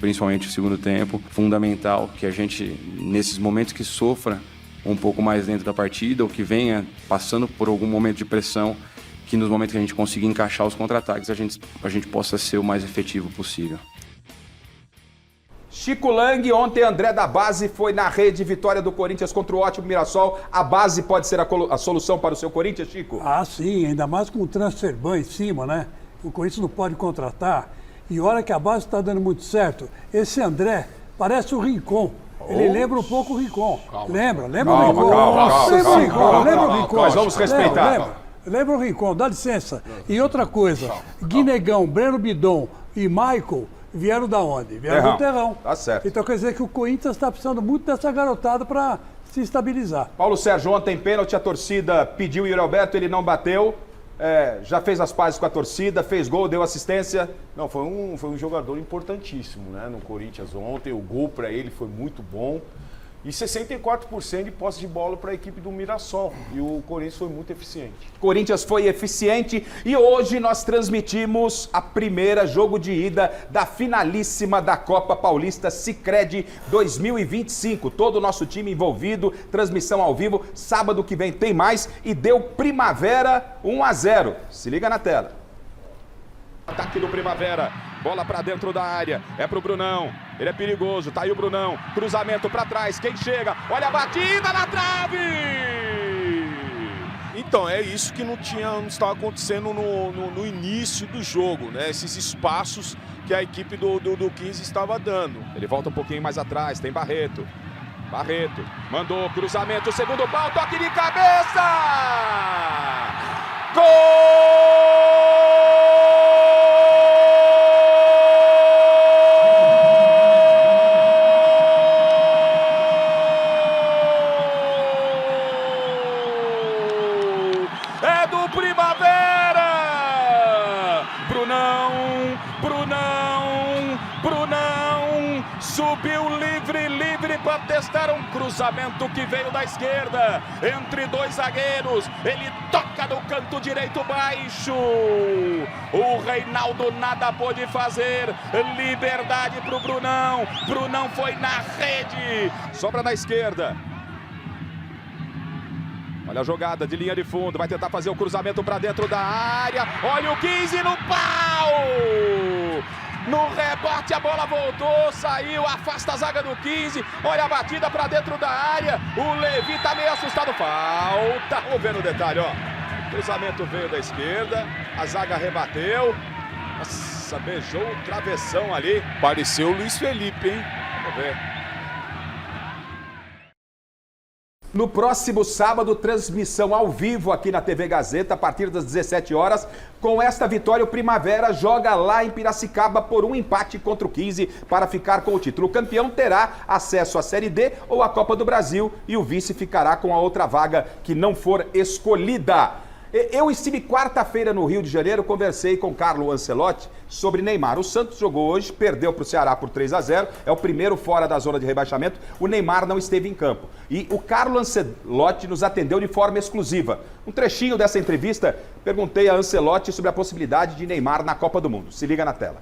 principalmente o segundo tempo. Fundamental que a gente, nesses momentos que sofra um pouco mais dentro da partida, ou que venha passando por algum momento de pressão, que nos momentos que a gente consiga encaixar os contra-ataques, a gente possa ser o mais efetivo possível. Chico Lang, ontem André da base foi na rede, vitória do Corinthians contra o ótimo Mirassol. A base pode ser a solução para o seu Corinthians, Chico? Ah, sim, ainda mais com o transfer ban em cima, né? O Corinthians não pode contratar. E olha que a base está dando muito certo. Esse André parece o Rincon. Ele lembra um pouco o Rincon. Lembra o Rincon. Lembra o Rincon. Nós vamos respeitar. Lembra o Rincon, dá licença. E outra coisa, Guinegão, Breno Bidon e Michael vieram da onde? Vieram do Terrão. Tá certo. Então quer dizer que o Corinthians está precisando muito dessa garotada para se estabilizar. Paulo Sérgio, ontem pênalti, a torcida pediu o Yuri Alberto, ele não bateu. Já fez as pazes com a torcida, fez gol, deu assistência. Não, foi um jogador importantíssimo, né, no Corinthians ontem. O gol para ele foi muito bom. E 64% de posse de bola para a equipe do Mirassol. E o Corinthians foi muito eficiente. Corinthians foi eficiente e hoje nós transmitimos a primeira jogo de ida da finalíssima da Copa Paulista Sicredi 2025. Todo o nosso time envolvido, transmissão ao vivo. Sábado que vem tem mais e deu Primavera 1-0. Se liga na tela. Ataque do Primavera, bola pra dentro da área, é pro Brunão, ele é perigoso, tá aí o Brunão, cruzamento pra trás, quem chega? Olha a batida na trave! Então, é isso que não estava acontecendo no início do jogo, né? Esses espaços que a equipe do 15 estava dando. Ele volta um pouquinho mais atrás, tem Barreto, mandou cruzamento, segundo pau, toque de cabeça! Gol! Subiu livre para testar um cruzamento que veio da esquerda, entre dois zagueiros, ele toca no canto direito baixo, o Reinaldo nada pôde fazer, liberdade para o Brunão foi na rede, sobra na esquerda. Olha a jogada de linha de fundo, vai tentar fazer o cruzamento para dentro da área, olha o 15 no pau! No rebote a bola voltou, saiu, afasta a zaga do 15, olha a batida para dentro da área, o Levi tá meio assustado, falta, vamos ver no detalhe, ó, o cruzamento veio da esquerda, a zaga rebateu, nossa, beijou o travessão ali, pareceu o Luiz Felipe, hein? Vamos ver. No próximo sábado, transmissão ao vivo aqui na TV Gazeta, a partir das 17 horas. Com esta vitória, o Primavera joga lá em Piracicaba por um empate contra o 15 para ficar com o título. O campeão terá acesso à Série D ou à Copa do Brasil e o vice ficará com a outra vaga que não for escolhida. Eu estive quarta-feira no Rio de Janeiro, conversei com Carlo Ancelotti sobre Neymar. O Santos jogou hoje, perdeu para o Ceará por 3-0, é o primeiro fora da zona de rebaixamento. O Neymar não esteve em campo. E o Carlo Ancelotti nos atendeu de forma exclusiva. Um trechinho dessa entrevista, perguntei a Ancelotti sobre a possibilidade de Neymar na Copa do Mundo. Se liga na tela.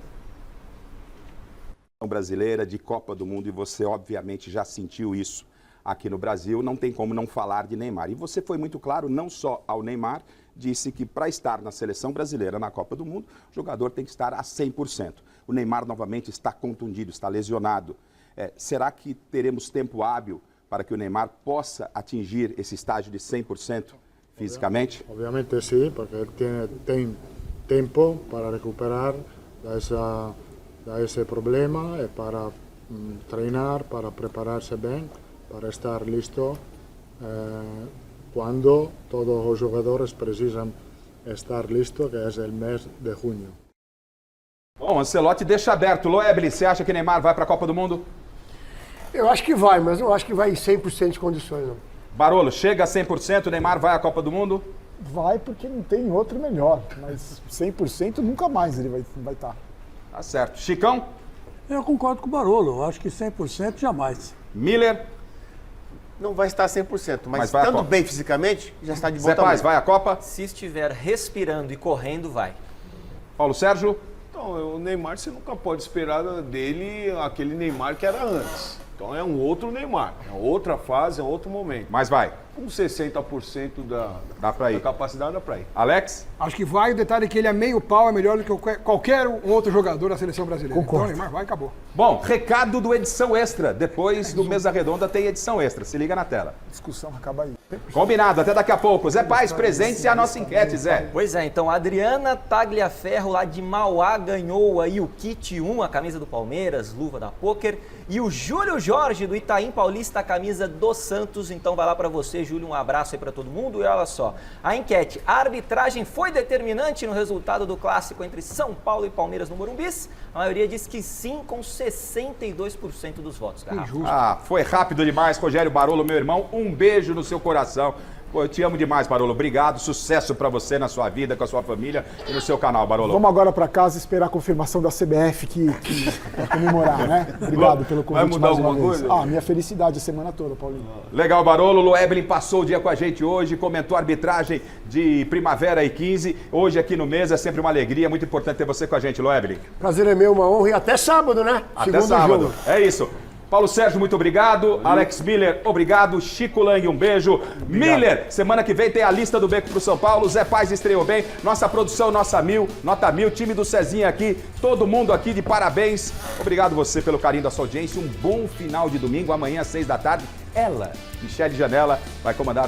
Brasileira de Copa do Mundo, e você obviamente já sentiu isso aqui no Brasil, não tem como não falar de Neymar. E você foi muito claro, não só ao Neymar, disse que para estar na seleção brasileira na Copa do Mundo, o jogador tem que estar a 100%. O Neymar novamente está contundido, está lesionado. Será que teremos tempo hábil para que o Neymar possa atingir esse estágio de 100% fisicamente? Obviamente sim, porque ele tem tempo para recuperar desse problema e para treinar, para preparar-se bem, para estar listo quando todos os jogadores precisam estar listos, que é o mês de junho. Bom, Ancelotti deixa aberto. Loebli, você acha que Neymar vai para a Copa do Mundo? Eu acho que vai, mas não acho que vai em 100% de condições, não. Barolo, chega a 100%, Neymar vai à Copa do Mundo? Vai porque não tem outro melhor, mas 100% nunca mais ele vai estar. Tá certo. Chicão? Eu concordo com o Barolo, eu acho que 100% jamais. Miller? Não vai estar 100%, mas estando bem fisicamente, já está de bom tamanho. Zé Paz, vai à Copa? Se estiver respirando e correndo, vai. Paulo Sérgio? Então, o Neymar, você nunca pode esperar dele aquele Neymar que era antes. Então é um outro Neymar, é outra fase, é outro momento. Mas vai. com 60% Dá pra ir. da capacidade, dá pra ir. Alex? Acho que vai, o detalhe é que ele é meio pau, é melhor do que qualquer outro jogador da seleção brasileira. Concordo. Então, Neymar vai e acabou. Bom, recado do Edição Extra. Depois do Mesa Redonda tem Edição Extra. Se liga na tela. Discussão acaba aí. Combinado, até daqui a pouco. Zé Paz, presente e a nossa enquete, Zé. Pois é, então a Adriana Tagliaferro, lá de Mauá, ganhou aí o kit 1, a camisa do Palmeiras, luva da Poker. E o Júlio Jorge, do Itaim Paulista, a camisa do Santos. Então vai lá pra você, Júlio, um abraço aí pra todo mundo. E olha só, a enquete, a arbitragem foi determinante no resultado do clássico entre São Paulo e Palmeiras no Morumbis? A maioria diz que sim, com 62% dos votos, Garrafa. Ah, foi rápido demais, Rogério Barolo, meu irmão. Um beijo no seu coração. Pô, eu te amo demais, Barolo. Obrigado. Sucesso pra você na sua vida, com a sua família e no seu canal, Barolo. Vamos agora para casa esperar a confirmação da CBF para comemorar, né? Obrigado pelo convite. Vai mudar mais uma alguma vez. coisa? Minha felicidade a semana toda, Paulinho. Legal, Barolo. Loeblin passou o dia com a gente hoje, comentou a arbitragem de Primavera e 15. Hoje aqui no Mesa é sempre uma alegria. Muito importante ter você com a gente, Loeblin. Prazer é meu, uma honra. E até sábado, né? Até Segundo sábado. jogo. É isso. Paulo Sérgio, muito obrigado. Alex Miller, obrigado. Chico Lang, um beijo. Obrigado. Miller, semana que vem tem a lista do Beco pro São Paulo. Zé Paz estreou bem. Nossa produção, nota mil. Time do Cezinha aqui. Todo mundo aqui de parabéns. Obrigado você pelo carinho da sua audiência. Um bom final de domingo. Amanhã às 6 da tarde, ela, Michele Janela, vai comandar